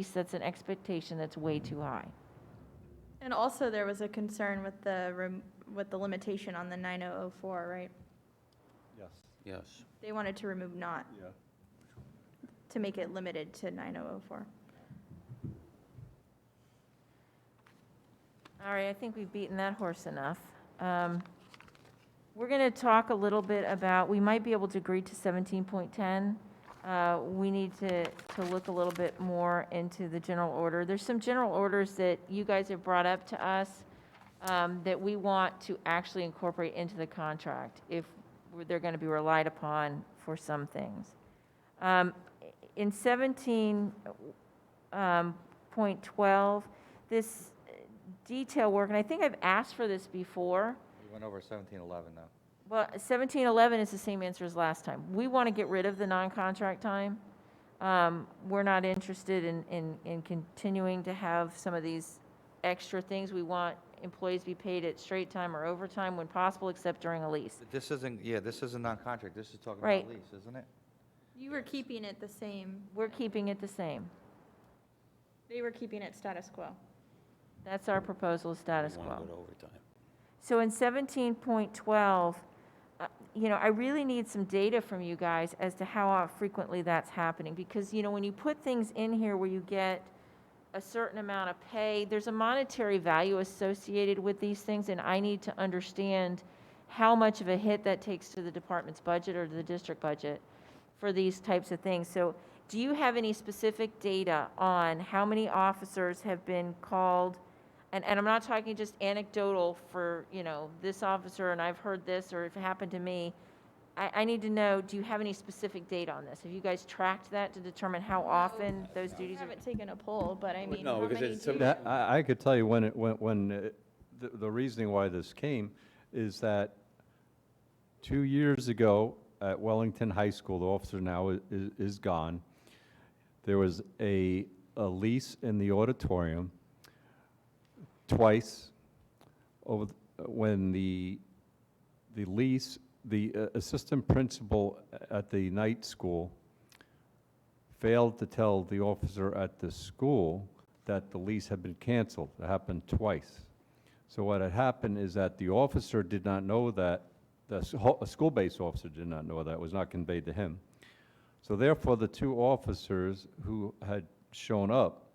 Speaker 1: sets an expectation that's way too high.
Speaker 2: And also, there was a concern with the limitation on the 9004, right?
Speaker 5: Yes.
Speaker 3: Yes.
Speaker 2: They wanted to remove not,
Speaker 5: Yeah.
Speaker 2: to make it limited to 9004.
Speaker 1: All right, I think we've beaten that horse enough. We're going to talk a little bit about, we might be able to agree to 17.10. We need to look a little bit more into the general order. There's some general orders that you guys have brought up to us that we want to actually incorporate into the contract if they're going to be relied upon for some things. In 17.12, this detail work, and I think I've asked for this before.
Speaker 4: We went over 1711 now.
Speaker 1: Well, 1711 is the same answer as last time. We want to get rid of the non-contract time. We're not interested in continuing to have some of these extra things. We want employees to be paid at straight time or overtime when possible, except during a lease.
Speaker 4: But this isn't, this isn't non-contract, this is talking
Speaker 1: Right.
Speaker 4: about lease, isn't it?
Speaker 2: You were keeping it the same.
Speaker 1: We're keeping it the same.
Speaker 2: They were keeping it status quo.
Speaker 1: That's our proposal, status
Speaker 3: We wanna
Speaker 1: quo.
Speaker 3: go to overtime.
Speaker 1: So in 17.12, I really need some data from you guys as to how frequently that's happening. Because, when you put things in here where you get a certain amount of pay, there's a monetary value associated with these things, and I need to understand how much of a hit that takes to the department's budget or to the district budget for these types of things. So do you have any specific data on how many officers have been called? And I'm not talking just anecdotal for, this officer and I've heard this, or if it happened to me. I need to know, do you have any specific data on this? Have you guys tracked that to determine how often those
Speaker 2: I
Speaker 1: duties are?
Speaker 2: haven't taken a poll, but I mean,
Speaker 3: no,
Speaker 2: how
Speaker 3: because
Speaker 2: many
Speaker 3: it's
Speaker 2: do you?
Speaker 5: That, I could tell you the reasoning why this came is that 2 years ago at Wellington High School, the officer now is gone. There was a lease in the auditorium twice over, when the lease, the assistant principal at the night school failed to tell the officer at the school that the lease had been canceled. It happened twice. So what had happened is that the officer did not know that, a school-based officer did not know that, it was not conveyed to him. So therefore, the two officers who had shown up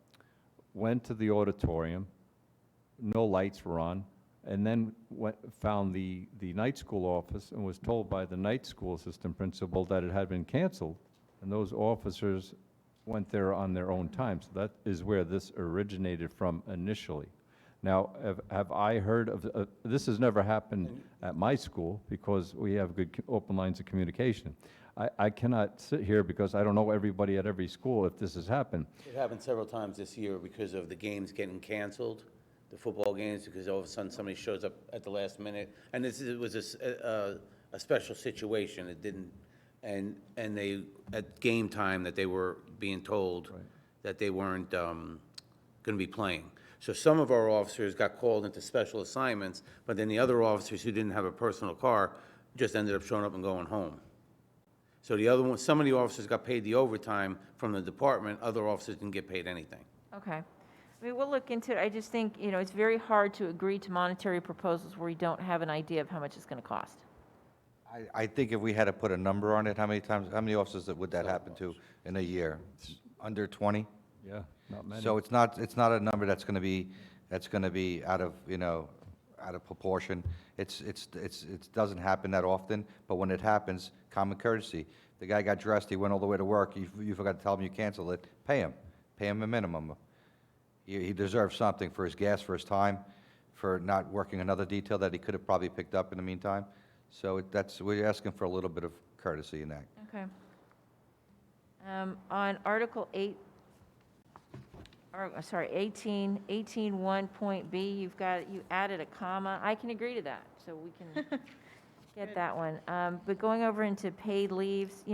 Speaker 5: went to the auditorium, no lights were on, and then found the night school office and was told by the night school assistant principal that it had been canceled, and those officers went there on their own time. So that is where this originated from initially. Now, have I heard of, this has never happened at my school because we have good open lines of communication. I cannot sit here because I don't know everybody at every school if this has happened.
Speaker 3: It happened several times this year because of the games getting canceled, the football games, because all of a sudden somebody shows up at the last minute. And was a special situation. It didn't, and they, at game time, that they were being told that they weren't going to be playing. So some of our officers got called into special assignments, but then the other officers who didn't have a personal car just ended up showing up and going home. So the other one, some of the officers got paid the overtime from the department, other officers didn't get paid anything.
Speaker 1: Okay. I mean, we'll look into it. I just think, it's very hard to agree to monetary proposals where you don't have an idea of how much it's going to cost.
Speaker 4: I think if we had to put a number on it, how many officers would that happen to in a year? Under 20?
Speaker 5: Yeah, not many.
Speaker 4: So it's not a number that's gonna be out of, out of proportion. It doesn't happen that often, but when it happens, common courtesy. The guy got dressed, he went all the way to work, you forgot to tell him you canceled it, pay him a minimum. He deserves something for his gas, for his time, for not working another detail that he could have probably picked up in the meantime. So we're asking for a little bit of courtesy in that.
Speaker 1: Okay. On Article 8, or, sorry, 18.1 point B, you added a comma. I can agree to that, so we can get that one. But going over into paid leaves,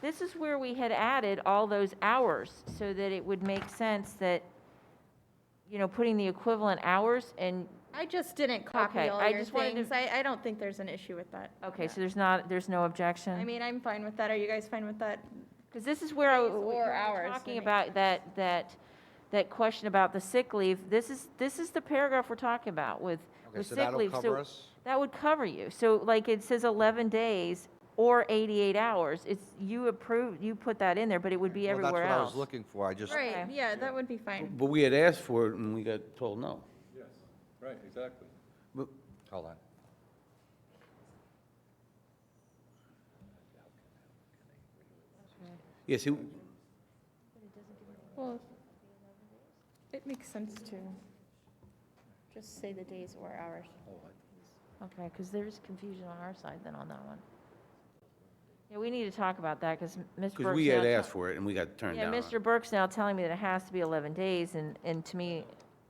Speaker 1: this is where we had added all those hours so that it would make sense that, putting the equivalent hours and,
Speaker 2: I just didn't copy
Speaker 1: Okay,
Speaker 2: all
Speaker 1: I
Speaker 2: your
Speaker 1: just wanted to-
Speaker 2: things. I don't think there's an issue with that.
Speaker 1: okay,
Speaker 2: Yeah.
Speaker 1: so there's no objection?
Speaker 2: I mean, I'm fine with that. Are you guys fine with that?
Speaker 1: Because this is where
Speaker 2: Days
Speaker 1: we
Speaker 2: or
Speaker 1: were
Speaker 2: hours,
Speaker 1: talking
Speaker 2: I mean.
Speaker 1: about that question about the sick leave. This is the paragraph we're talking about with sick leave. So that would cover you. So like it says 11 days or 88 hours. You put that in there, but it would be everywhere
Speaker 4: Well, that's what I
Speaker 1: else.
Speaker 4: was looking for, I just,
Speaker 2: Right,
Speaker 1: Okay.
Speaker 2: yeah, that would be fine.
Speaker 3: But we had asked for it and we got told no.
Speaker 5: Yes, right, exactly.
Speaker 3: But
Speaker 4: hold on.
Speaker 3: yes,
Speaker 2: Well, it makes sense to just say the days or hours.
Speaker 1: Okay, because there's confusion on our side then on that one. Yeah, we need to talk about that because Ms. Burke's
Speaker 3: because we had
Speaker 1: now
Speaker 3: asked for it and we got turned
Speaker 1: Yeah,
Speaker 3: down.
Speaker 1: Mr. Burke's now telling me that it has to be 11 days, and to me,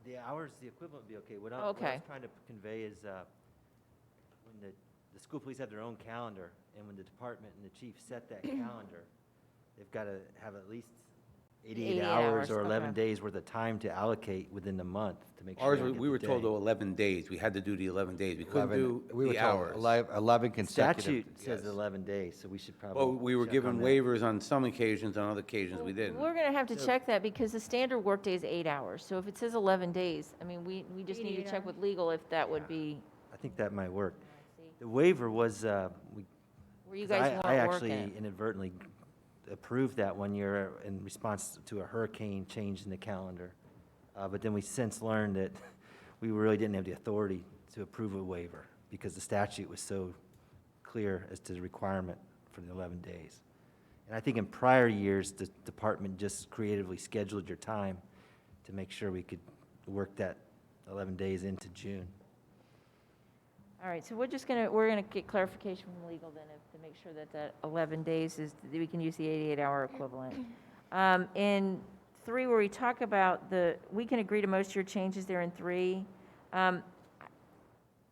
Speaker 7: The hours, the equivalent would be okay. What I
Speaker 1: Okay.
Speaker 7: was trying to convey is, when the school police have their own calendar, and when the department and the chief set that calendar, they've got to have at least 88 hours or 11
Speaker 1: okay.
Speaker 7: days worth of time to allocate within the month to make sure.
Speaker 3: Ours,
Speaker 7: they get
Speaker 3: we
Speaker 7: the
Speaker 3: were told
Speaker 7: day.
Speaker 3: 11 days. We had to do the 11 days. We couldn't do
Speaker 4: We were
Speaker 3: the
Speaker 4: told
Speaker 3: hours.
Speaker 4: 11 consecutive.
Speaker 7: Statute says
Speaker 3: yes.
Speaker 7: 11 days, so we should probably.
Speaker 3: Well, we were
Speaker 7: check
Speaker 3: given
Speaker 7: on that.
Speaker 3: waivers on some occasions, on other occasions we didn't.
Speaker 1: we're going to have to check that because the standard workday is 8 hours. So if it says 11 days, I mean, we just need to
Speaker 2: 88
Speaker 1: check
Speaker 2: hours.
Speaker 1: with legal if that would be,
Speaker 7: I think that might work. The waiver was,
Speaker 1: where you
Speaker 7: 'cause
Speaker 1: guys
Speaker 7: I
Speaker 1: weren't
Speaker 7: actually
Speaker 1: working.
Speaker 7: inadvertently approved that one year in response to a hurricane change in the calendar. But then we since learned that we really didn't have the authority to approve a waiver because the statute was so clear as to the requirement for the 11 days. And I think in prior years, the department just creatively scheduled your time to make sure we could work that 11 days into June.
Speaker 1: All right, so we're going to get clarification from legal then to make sure that 11 days is, that we can use the 88-hour equivalent. In 3, where we talk about we can agree to most of your changes there in 3.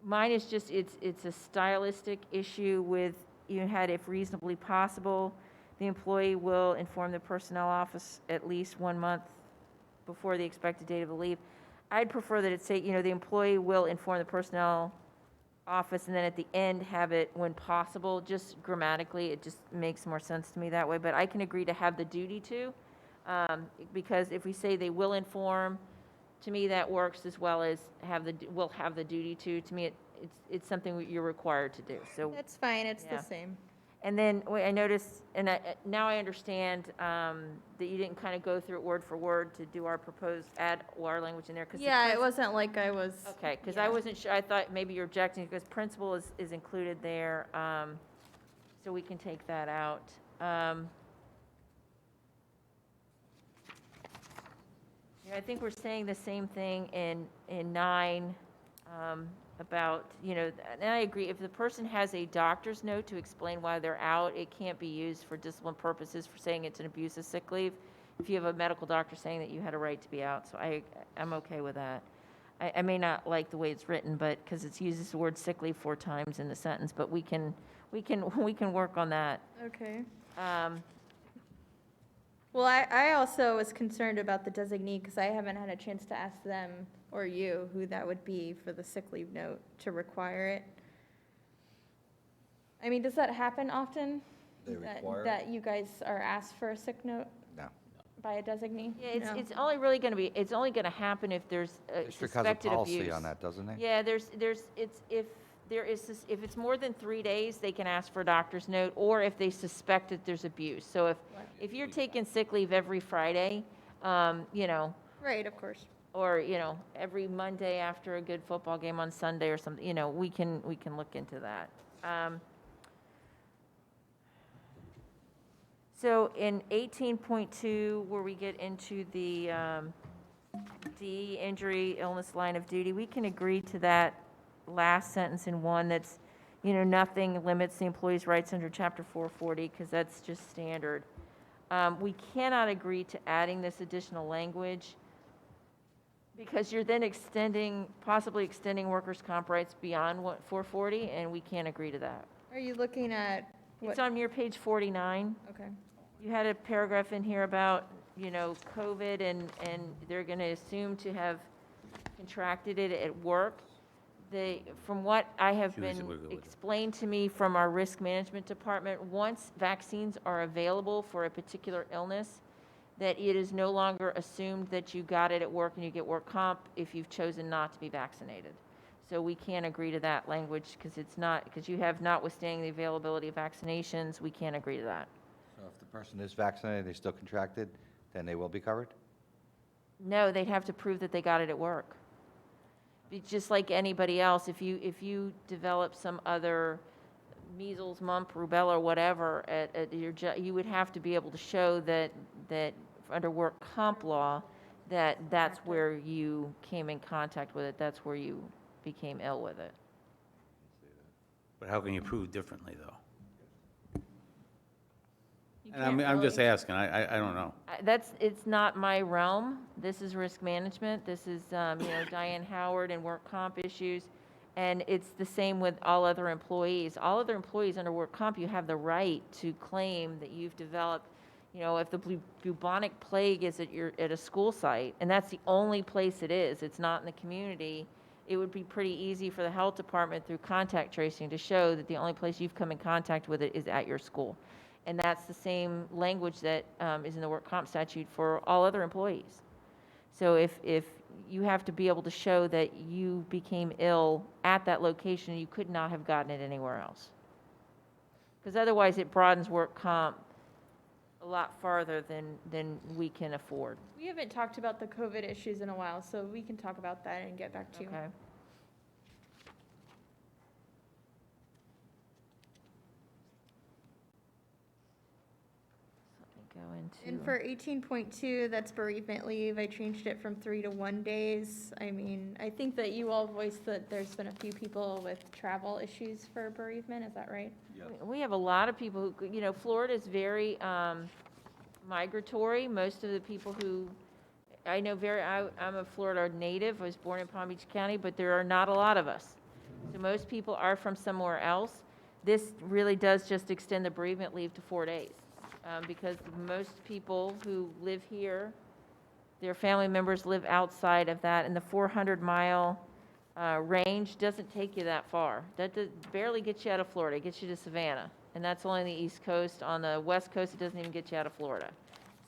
Speaker 1: Mine is just, it's a stylistic issue with, you had if reasonably possible, the employee will inform the personnel office at least 1 month before the expected date of the leave. I'd prefer that it say, the employee will inform the personnel office, and then at the end have it when possible, just grammatically, it just makes more sense to me that way, but I can agree to have the duty to. Because if we say they will inform, to me, that works as well as will have the duty to. To me, it's something that you're required to do, so.
Speaker 2: That's fine, it's
Speaker 1: Yeah.
Speaker 2: the same.
Speaker 1: And then I noticed, and now I understand that you didn't kind of go through it word for word to do our proposed, add our language in there. 'Cause the
Speaker 2: Yeah, it wasn't like I was.
Speaker 1: Okay, because I
Speaker 2: yeah.
Speaker 1: wasn't sure, I thought maybe you're objecting because principal is included there, so we can take that out. Yeah, I think we're saying the same thing in 9, about, and I agree, if the person has a doctor's note to explain why they're out, it can't be used for discipline purposes for saying it's an abuse of sick leave. If you have a medical doctor saying that you had a right to be out, so I'm okay with that. I may not like the way it's written, but, because it uses the word sick leave 4 times in the sentence, but we can work on that.
Speaker 2: Okay.
Speaker 1: Um,
Speaker 2: Well, I also was concerned about the designee because I haven't had a chance to ask them or you who that would be for the sick leave note to require it. I mean, does that happen often?
Speaker 4: They
Speaker 2: That-
Speaker 4: require it?
Speaker 2: That you guys are asked for a sick note
Speaker 4: No.
Speaker 2: by a designee?
Speaker 1: Yeah,
Speaker 2: No?
Speaker 1: it's only really going to be, it's only going to happen if there's
Speaker 4: District has a
Speaker 1: suspected abuse.
Speaker 4: policy on that, doesn't it?
Speaker 1: Yeah, if it's more than 3 days, they can ask for a doctor's note, or if they suspect that there's abuse. So if you're taking sick leave every Friday,
Speaker 2: Right, of course.
Speaker 1: or, every Monday after a good football game on Sunday or something, we can look into that. So in 18.2, where we get into the D, injury, illness, line of duty, we can agree to that last sentence in 1 that's, nothing limits the employee's rights under Chapter 440, because that's just standard. We cannot agree to adding this additional language because you're then possibly extending workers' comp rights beyond what 440, and we can't agree to that.
Speaker 2: Are you looking at
Speaker 1: It's
Speaker 2: what?
Speaker 1: on your page 49.
Speaker 2: Okay.
Speaker 1: You had a paragraph in here about, COVID, and they're going to assume to have contracted it at work. From what I have
Speaker 3: Choose it,
Speaker 1: been
Speaker 3: we'll go with it.
Speaker 1: explained to me from our risk management department, once vaccines are available for a particular illness, that it is no longer assumed that you got it at work and you get work comp if you've chosen not to be vaccinated. So we can't agree to that language because you have notwithstanding the availability of vaccinations, we can't agree to that.
Speaker 4: So if the person is vaccinated, they still contracted, then they will be covered?
Speaker 1: No, they'd have to prove that they got it at work. Just like anybody else, if you develop some other measles, mump, rubella, or whatever at your job, you would have to be able to show that under work comp law, that's where you came in contact with it, that's where you became ill with it.
Speaker 3: But how can you prove differently, though?
Speaker 2: You
Speaker 3: And
Speaker 2: can't
Speaker 3: I'm just
Speaker 2: really-
Speaker 3: asking, I don't know.
Speaker 1: It's not my realm. This is risk management. This is, Diane Howard and work comp issues. And it's the same with all other employees. All other employees under work comp, you have the right to claim that you've developed, if the bubonic plague is at a school site, and that's the only place it is, it's not in the community, it would be pretty easy for the health department through contact tracing to show that the only place you've come in contact with it is at your school. And that's the same language that is in the work comp statute for all other employees. So if you have to be able to show that you became ill at that location, you could not have gotten it anywhere else. Because otherwise, it broadens work comp a lot farther than we can afford.
Speaker 2: We haven't talked about the COVID issues in a while, so we can talk about that and get back to you.
Speaker 1: Okay. Let me go into.
Speaker 2: And for 18.2, that's bereavement leave, I changed it from 3 to 1 days. I mean, I think that you all voiced that there's been a few people with travel issues for bereavement, is that right?
Speaker 1: We have a lot of people who, Florida is very migratory. Most of the people who, I know I'm a Florida native, I was born in Palm Beach County, but there are not a lot of us. So most people are from somewhere else. This really does just extend the bereavement leave to 4 days. Because most people who live here, their family members live outside of that, and the 400-mile range doesn't take you that far. That barely gets you out of Florida. It gets you to Savannah, and that's only on the East Coast. On the West Coast, it doesn't even get you out of Florida.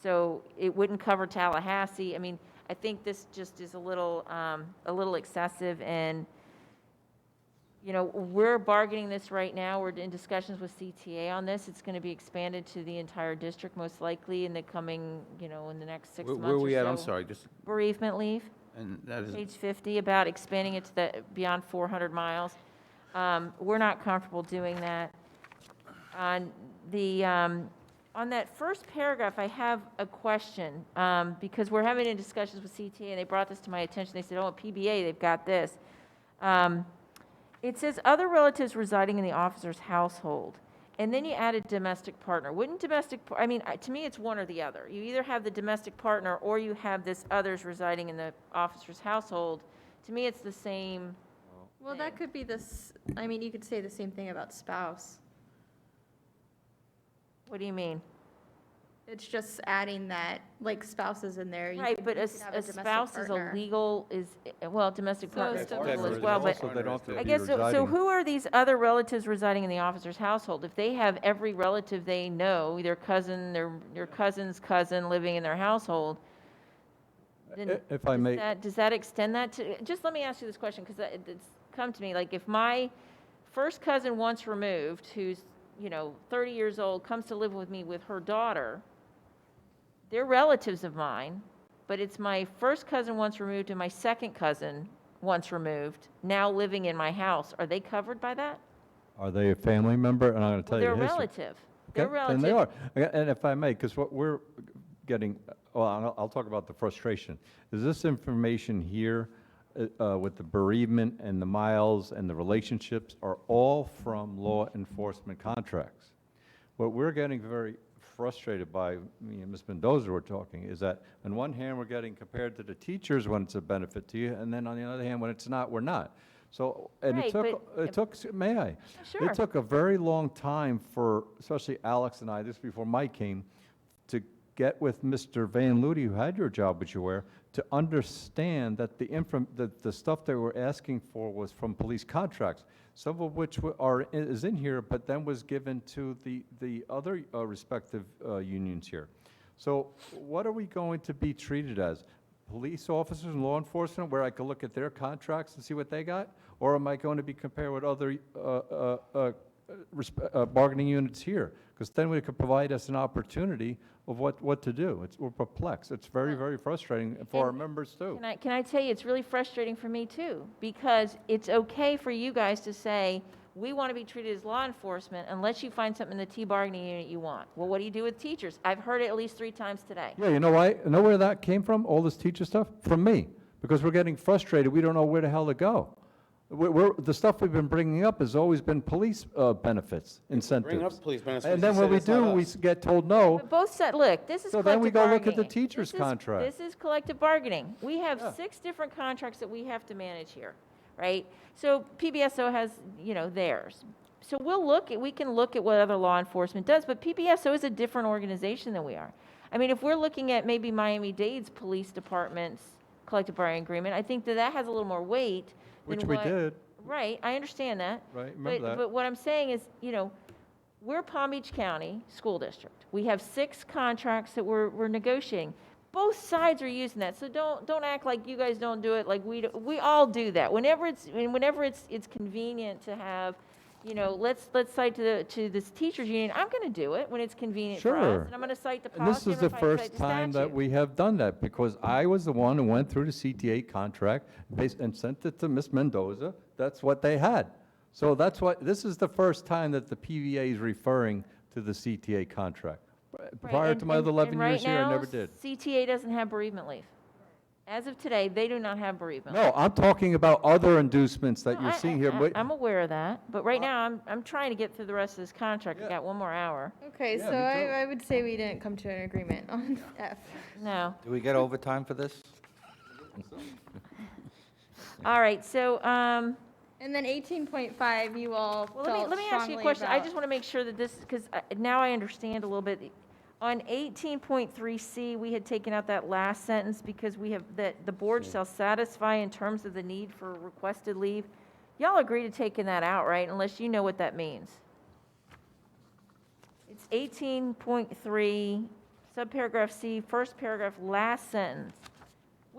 Speaker 1: So it wouldn't cover Tallahassee. I mean, I think this just is a little excessive, and, you know, we're bargaining this right now. We're in discussions with CTA on this. It's going to be expanded to the entire district most likely in the coming, you know, in the next 6 months or so.
Speaker 3: Where are we at? I'm sorry, just,
Speaker 1: Bereavement leave,
Speaker 3: and that is,
Speaker 1: page 50, about expanding it to the beyond 400 miles. We're not comfortable doing that. On the, on that first paragraph, I have a question, because we're having discussions with CTA, and they brought this to my attention. They said, oh, at PBA, they've got this. It says, other relatives residing in the officer's household, and then you added domestic partner. Wouldn't I mean, to me, it's one or the other. You either have the domestic partner, or you have this others residing in the officer's household. To me, it's the same.
Speaker 2: Well, that could be this, I mean, you could say the same thing about spouse.
Speaker 1: What do you mean?
Speaker 2: It's just adding that, like spouses in there. You
Speaker 1: Right,
Speaker 2: could-
Speaker 1: but
Speaker 2: you
Speaker 1: a
Speaker 2: could have
Speaker 1: a
Speaker 2: domestic
Speaker 1: spouse is
Speaker 2: partner.
Speaker 1: a legal, well, domestic partner is
Speaker 2: still
Speaker 1: legal as
Speaker 2: legal.
Speaker 1: well, but
Speaker 5: Also, they don't have to
Speaker 1: I
Speaker 5: be
Speaker 1: guess, so
Speaker 5: residing.
Speaker 1: who are these other relatives residing in the officer's household? If they have every relative they know, their cousin, their cousin's cousin living in their household, then
Speaker 5: If I may,
Speaker 1: does that extend that to, just let me ask you this question, because it's come to me, like, if my first cousin once removed, who's, you know, 30 years old, comes to live with me with her daughter, they're relatives of mine, but it's my first cousin once removed and my second cousin once removed, now living in my house. Are they covered by that?
Speaker 5: are they a family member? And I'm going to tell
Speaker 1: Well,
Speaker 5: you
Speaker 1: they're
Speaker 5: the history.
Speaker 1: relative. They're
Speaker 5: Okay,
Speaker 1: relative.
Speaker 5: then they are. And if I may, because what we're getting, well, I'll talk about the frustration. Is this information here with the bereavement and the miles and the relationships are all from law enforcement contracts? What we're getting very frustrated by, me and Ms. Mendoza were talking, is that on one hand, we're getting compared to the teachers when it's a benefit to you, and then on the other hand, when it's not, we're not. So, and
Speaker 1: Right,
Speaker 5: it took, may I?
Speaker 1: Sure.
Speaker 5: It took a very long time for, especially Alex and I, this before Mike came, to get with Mr. Van Ludi, who had your job, which you were, to understand that the stuff they were asking for was from police contracts, some of which is in here, but then was given to the other respective unions here. So what are we going to be treated as? Police officers and law enforcement, where I could look at their contracts and see what they got? Or am I going to be compared with other bargaining units here? Because then it could provide us an opportunity of what to do. We're perplexed. It's very, very frustrating for our
Speaker 1: And
Speaker 5: members too.
Speaker 1: Can I tell you, it's really frustrating for me too, because it's okay for you guys to say, we want to be treated as law enforcement unless you find something in the T bargaining unit you want. Well, what do you do with teachers? I've heard it at least 3 times today.
Speaker 5: Yeah, you know why? You know where that came from, all this teacher stuff? From me, because we're getting frustrated. We don't know where the hell to go. The stuff we've been bringing up has always been police benefits, incentives.
Speaker 3: bring up police benefits,
Speaker 5: And
Speaker 3: you
Speaker 5: then
Speaker 3: say
Speaker 5: when we
Speaker 3: that's not
Speaker 5: do, we
Speaker 3: us.
Speaker 5: get told no.
Speaker 1: But both said, look, this is
Speaker 5: So
Speaker 1: collective
Speaker 5: then we go look at the
Speaker 1: bargaining.
Speaker 5: teacher's contract.
Speaker 1: This is collective bargaining. We have
Speaker 5: Yeah.
Speaker 1: 6 different contracts that we have to manage here, right? So PBSO has, you know, theirs. So we can look at what other law enforcement does, but PBSO is a different organization than we are. I mean, if we're looking at maybe Miami-Dade's police department's collective bargaining agreement, I think that has a little more weight than
Speaker 5: Which we
Speaker 1: what-
Speaker 5: did,
Speaker 1: Right, I understand that.
Speaker 5: right? Remember that?
Speaker 1: But what I'm saying is, you know, we're Palm Beach County School District. We have 6 contracts that we're negotiating. Both sides are using that, so don't act like you guys don't do it, like we all do that. Whenever it's convenient to have, you know, let's cite to this teachers union, I'm gonna do it when it's convenient for us.
Speaker 5: Sure.
Speaker 1: And I'm gonna cite the
Speaker 5: And this
Speaker 1: policy,
Speaker 5: is
Speaker 1: I'm
Speaker 5: the
Speaker 1: gonna cite
Speaker 5: first
Speaker 1: the
Speaker 5: time that
Speaker 1: statute.
Speaker 5: we have done that, because I was the one who went through the CTA contract and sent it to Ms. Mendoza. That's what they had. So this is the first time that the PVA is referring to the CTA contract.
Speaker 1: Right,
Speaker 5: Prior
Speaker 1: and-
Speaker 5: to my
Speaker 1: and-
Speaker 5: 11
Speaker 1: and right
Speaker 5: years here, I
Speaker 1: now,
Speaker 5: never did.
Speaker 1: CTA doesn't have bereavement leave. As of today, they do not have bereavement leave.
Speaker 5: No, I'm talking about other inducements that
Speaker 1: No,
Speaker 5: you're seeing here. Wait-
Speaker 1: I'm aware of that, but right now, I'm trying to get through the rest of this contract. I
Speaker 5: Yeah.
Speaker 1: got 1 more hour.
Speaker 2: Okay,
Speaker 5: Yeah,
Speaker 2: so
Speaker 5: me too.
Speaker 2: I would say we didn't come to an agreement on F.
Speaker 1: No.
Speaker 4: Do we get overtime for this?
Speaker 1: All right, so,
Speaker 2: And then 18.5, you all
Speaker 1: well,
Speaker 2: felt
Speaker 1: let me ask you a
Speaker 2: strongly
Speaker 1: question. I
Speaker 2: about.
Speaker 1: just want to make sure that this, because now I understand a little bit. On 18.3C, we had taken out that last sentence because we have, that the board shall satisfy in terms of the need for requested leave. Y'all agree to taking that out, right? Unless you know what that means. It's 18.3 subparagraph C, first paragraph, last sentence.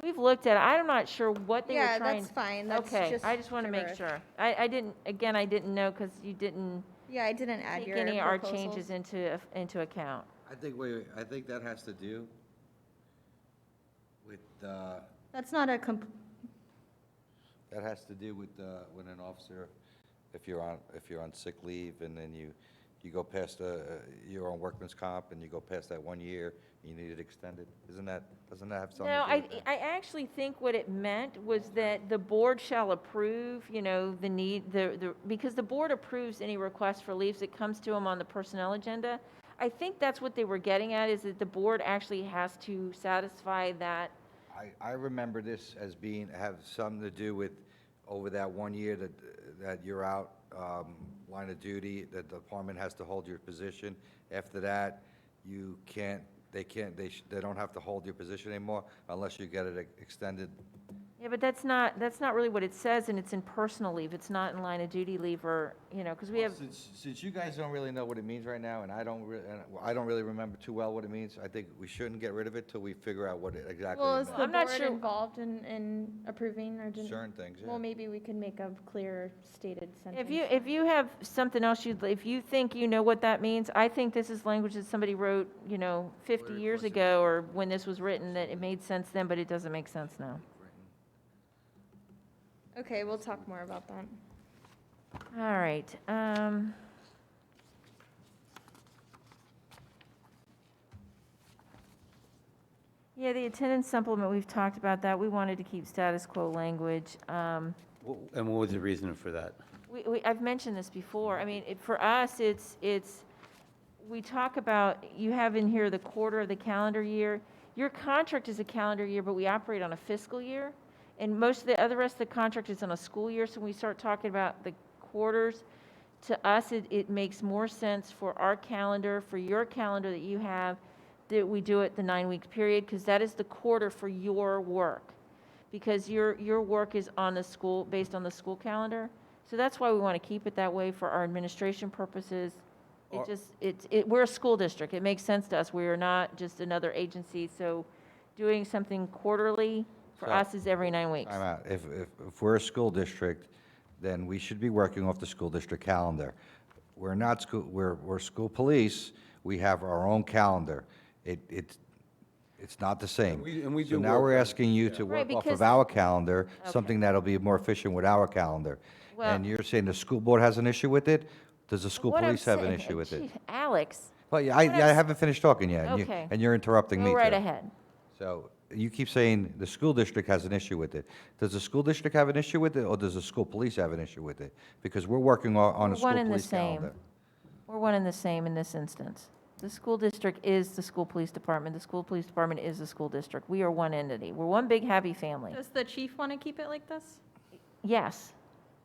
Speaker 1: We've looked at it. I'm not sure what they were
Speaker 2: Yeah,
Speaker 1: trying.
Speaker 2: that's fine. That's
Speaker 1: Okay,
Speaker 2: just
Speaker 1: I just want to make
Speaker 2: gibberish.
Speaker 1: sure. I didn't, again, I didn't know because you didn't
Speaker 2: Yeah, I didn't add
Speaker 1: take
Speaker 2: your
Speaker 1: any of our
Speaker 2: proposals.
Speaker 1: changes into account.
Speaker 4: I think that has to do with,
Speaker 2: That's not a
Speaker 4: that has to do with, when an officer, if you're on sick leave and then you go past, you're on workman's comp and you go past that 1 year, you need it extended. Doesn't that have something
Speaker 1: No,
Speaker 4: to do with that?
Speaker 1: I actually think what it meant was that the board shall approve, the need, because the board approves any request for leaves that comes to them on the personnel agenda. I think that's what they were getting at, is that the board actually has to satisfy that.
Speaker 4: I remember this as have something to do with over that 1 year that you're out, line of duty, the department has to hold your position. After that, they don't have to hold your position anymore unless you get it extended.
Speaker 1: Yeah, but that's not really what it says, and it's in personal leave. It's not in line of duty leave or, because we have,
Speaker 4: Since you guys don't really know what it means right now, and I don't really remember too well what it means, I think we shouldn't get rid of it till we figure out what it exactly
Speaker 2: Well,
Speaker 4: means.
Speaker 2: is the
Speaker 1: I'm not
Speaker 2: board
Speaker 1: sure-
Speaker 2: involved in approving or didn't?
Speaker 4: Certain things, yeah.
Speaker 2: Well, maybe we could make a clear stated sentence.
Speaker 1: if you have something else if you think you know what that means, I think this is language that somebody wrote, 50 years ago, or when this was written, that it made sense then, but it doesn't make sense now.
Speaker 2: Okay, we'll talk more about that.
Speaker 1: All right. Yeah, the attendance supplement, we've talked about that. We wanted to keep status quo language.
Speaker 3: And what was the reason for that?
Speaker 1: I've mentioned this before. I mean, for us, we talk about, you have in here the quarter of the calendar year. Your contract is a calendar year, but we operate on a fiscal year. And most of the rest of the contract is on a school year, so when we start talking about the quarters, to us, it makes more sense for our calendar, for your calendar that you have, that we do it the 9-week period, because that is the quarter for your work. Because your work is on the school, based on the school calendar. So that's why we want to keep it that way for our administration purposes. We're a school district. It makes sense to us. We are not just another agency, so doing something quarterly for
Speaker 4: So-
Speaker 1: us is every 9 weeks.
Speaker 4: Time out. If we're a school district, then we should be working off the school district calendar. We're not school, we're school police, we have our own calendar. It's not the same.
Speaker 3: And we
Speaker 4: So
Speaker 3: do
Speaker 4: now
Speaker 3: work
Speaker 4: we're
Speaker 3: on-
Speaker 4: asking you to
Speaker 1: Right,
Speaker 4: work off
Speaker 1: because-
Speaker 4: of our calendar,
Speaker 1: Okay.
Speaker 4: something that'll be more efficient with our calendar.
Speaker 1: Well-
Speaker 4: And you're saying the school board has an issue with it? Does the school
Speaker 1: What I'm
Speaker 4: police have an
Speaker 1: saying-
Speaker 4: issue with it?
Speaker 1: Gee, Alex,
Speaker 4: Well, yeah,
Speaker 1: what I'm
Speaker 4: I
Speaker 1: s-
Speaker 4: haven't finished talking yet, and
Speaker 1: Okay.
Speaker 4: you're interrupting me
Speaker 1: go right
Speaker 4: too.
Speaker 1: ahead.
Speaker 4: So you keep saying the school district has an issue with it. Does the school district have an issue with it, or does the school police have an issue with it? Because we're working on
Speaker 1: We're
Speaker 4: a school
Speaker 1: one and the
Speaker 4: police
Speaker 1: same.
Speaker 4: calendar.
Speaker 1: We're one and the same in this instance. The school district is the school police department. The school police department is the school district. We are one entity. We're one big happy family.
Speaker 2: Does the chief want to keep it like this?
Speaker 1: Yes.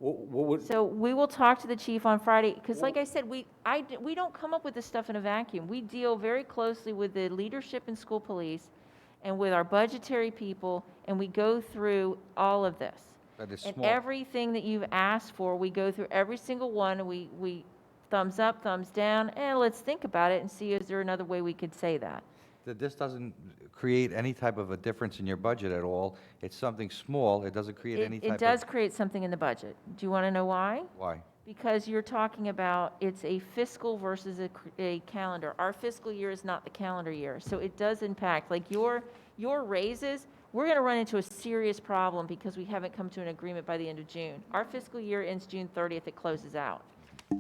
Speaker 3: What would,
Speaker 1: So we will talk to the chief on Friday, because like I said, we don't come up with this stuff in a vacuum. We deal very closely with the leadership in school police and with our budgetary people, and we go through all of this.
Speaker 4: But it's
Speaker 1: And
Speaker 4: small.
Speaker 1: everything that you've asked for, we go through every single one, and we thumbs up, thumbs down, and let's think about it and see, is there another way we could say that?
Speaker 4: That this doesn't create any type of a difference in your budget at all. It's something small. It doesn't create any type of.
Speaker 1: It does create something in the budget. Do you want to know why?
Speaker 4: Why?
Speaker 1: Because you're talking about, it's a fiscal versus a calendar. Our fiscal year is not the calendar year, so it does impact, like your raises, we're going to run into a serious problem because we haven't come to an agreement by the end of June. Our fiscal year ends June 30th, it closes out.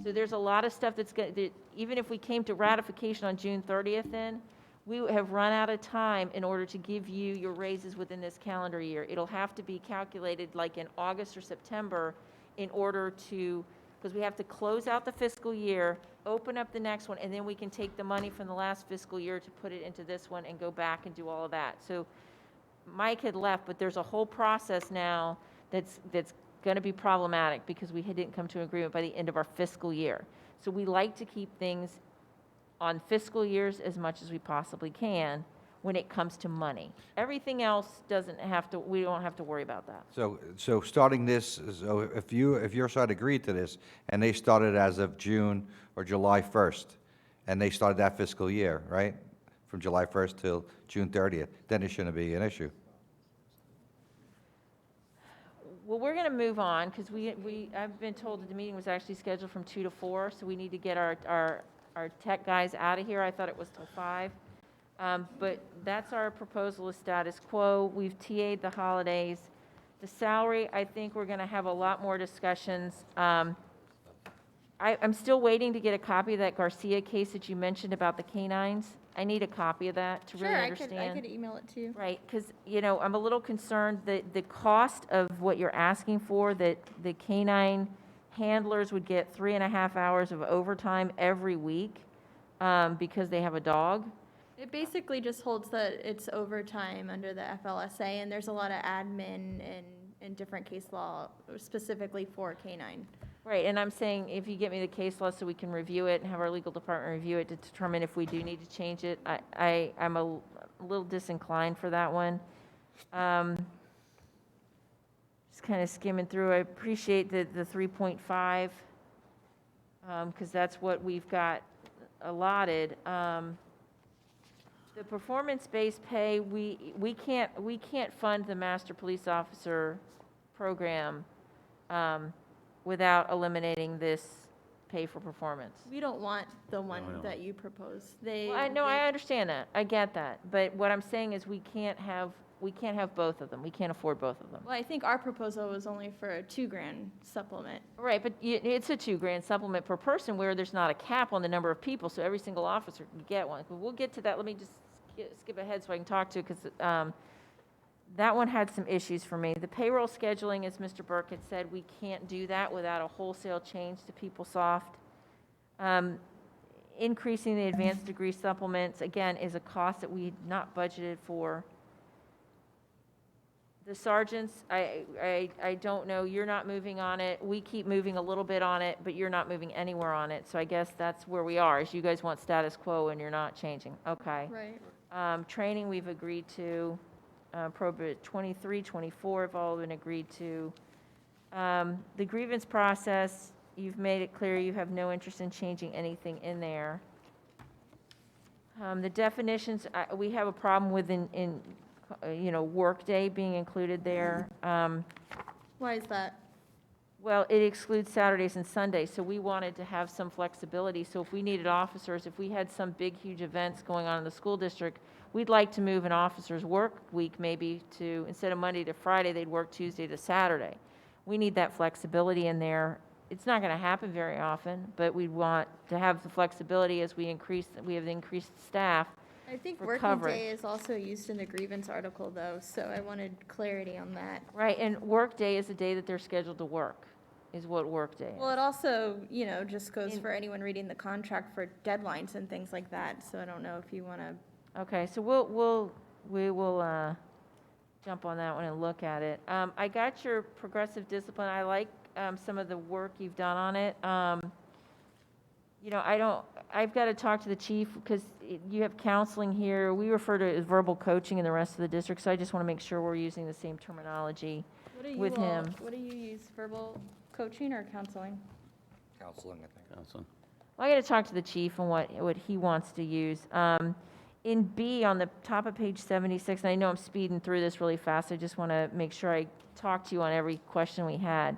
Speaker 1: So there's a lot of stuff that even if we came to ratification on June 30th then, we have run out of time in order to give you your raises within this calendar year. It'll have to be calculated like in August or September in order to, because we have to close out the fiscal year, open up the next one, and then we can take the money from the last fiscal year to put it into this one and go back and do all of that. So Mike had left, but there's a whole process now that's going to be problematic because we didn't come to an agreement by the end of our fiscal year. So we like to keep things on fiscal years as much as we possibly can when it comes to money. Everything else we don't have to worry about that.
Speaker 4: So starting this, so if your side agreed to this, and they started as of June or July 1st, and they started that fiscal year, right? from July 1st till June 30th, then it shouldn't be an issue.
Speaker 1: Well, we're going to move on, because I've been told that the meeting was actually scheduled from 2 to 4, so we need to get our tech guys out of here. I thought it was till 5. But that's our proposal is status quo. We've TA'd the holidays. The salary, I think we're going to have a lot more discussions. I'm still waiting to get a copy of that Garcia case that you mentioned about the canines. I need a copy of that to really
Speaker 2: Sure,
Speaker 1: understand.
Speaker 2: I could email it to you.
Speaker 1: Right, because, I'm a little concerned that the cost of what you're asking for, that the canine handlers would get 3.5 hours of overtime every week because they have a dog.
Speaker 2: It basically just holds that it's overtime under the FLSA, and there's a lot of admin and different case law specifically for canine.
Speaker 1: Right, and I'm saying if you get me the case law so we can review it and have our legal department review it to determine if we do need to change it, I'm a little disinclined for that one. Just kind of skimming through, I appreciate the 3.5, because that's what we've got allotted. The performance-based pay, we can't fund the master police officer program without eliminating this pay for performance.
Speaker 2: We don't want the one
Speaker 3: we don't.
Speaker 2: that you propose.
Speaker 1: Well, I understand that, I get that, but what I'm saying is we can't have both of them, we can't afford both of them.
Speaker 2: Well, I think our proposal was only for a $2,000 supplement.
Speaker 1: Right, but it's a $2,000 supplement per person where there's not a cap on the number of people, so every single officer can get one. But we'll get to that, let me just skip ahead so I can talk to, because that one had some issues for me. The payroll scheduling, as Mr. Burke had said, we can't do that without a wholesale change to PeopleSoft. Increasing the advanced degree supplements, again, is a cost that we had not budgeted for. The sergeants, I don't know, you're not moving on it. We keep moving a little bit on it, but you're not moving anywhere on it. So I guess that's where we are, is you guys want status quo and you're not changing. Okay.
Speaker 2: Right.
Speaker 1: Training, we've agreed to. Probate 23, 24 have all been agreed to. The grievance process, you've made it clear you have no interest in changing anything in there. The definitions, we have a problem with workday being included there.
Speaker 2: Why is that?
Speaker 1: Well, it excludes Saturdays and Sundays, so we wanted to have some flexibility. So if we needed officers, if we had some big, huge events going on in the school district, we'd like to move an officer's work week maybe to, instead of Monday to Friday, they'd work Tuesday to Saturday. We need that flexibility in there. It's not going to happen very often, but we want to have the flexibility as we have increased staff.
Speaker 2: I think
Speaker 1: For
Speaker 2: working
Speaker 1: coverage.
Speaker 2: day is also used in the grievance article, though, so I wanted clarity on that.
Speaker 1: Right, and work day is the day that they're scheduled to work, is what work day is.
Speaker 2: Well, it also, just goes
Speaker 1: In-
Speaker 2: for anyone reading the contract for deadlines and things like that, so I don't know if you want to.
Speaker 1: Okay, so we will jump on that one and look at it. I got your progressive discipline. I like some of the work you've done on it. I've got to talk to the chief because you have counseling here. We refer to it as verbal coaching in the rest of the district, so I just want to make sure we're using the same terminology with him.
Speaker 2: What do you use, verbal coaching or counseling?
Speaker 4: Counseling, I think.
Speaker 3: Counsel.
Speaker 1: Well, I got to talk to the chief on what he wants to use. In B, on the top of page 76, and I know I'm speeding through this really fast, I just want to make sure I talk to you on every question we had.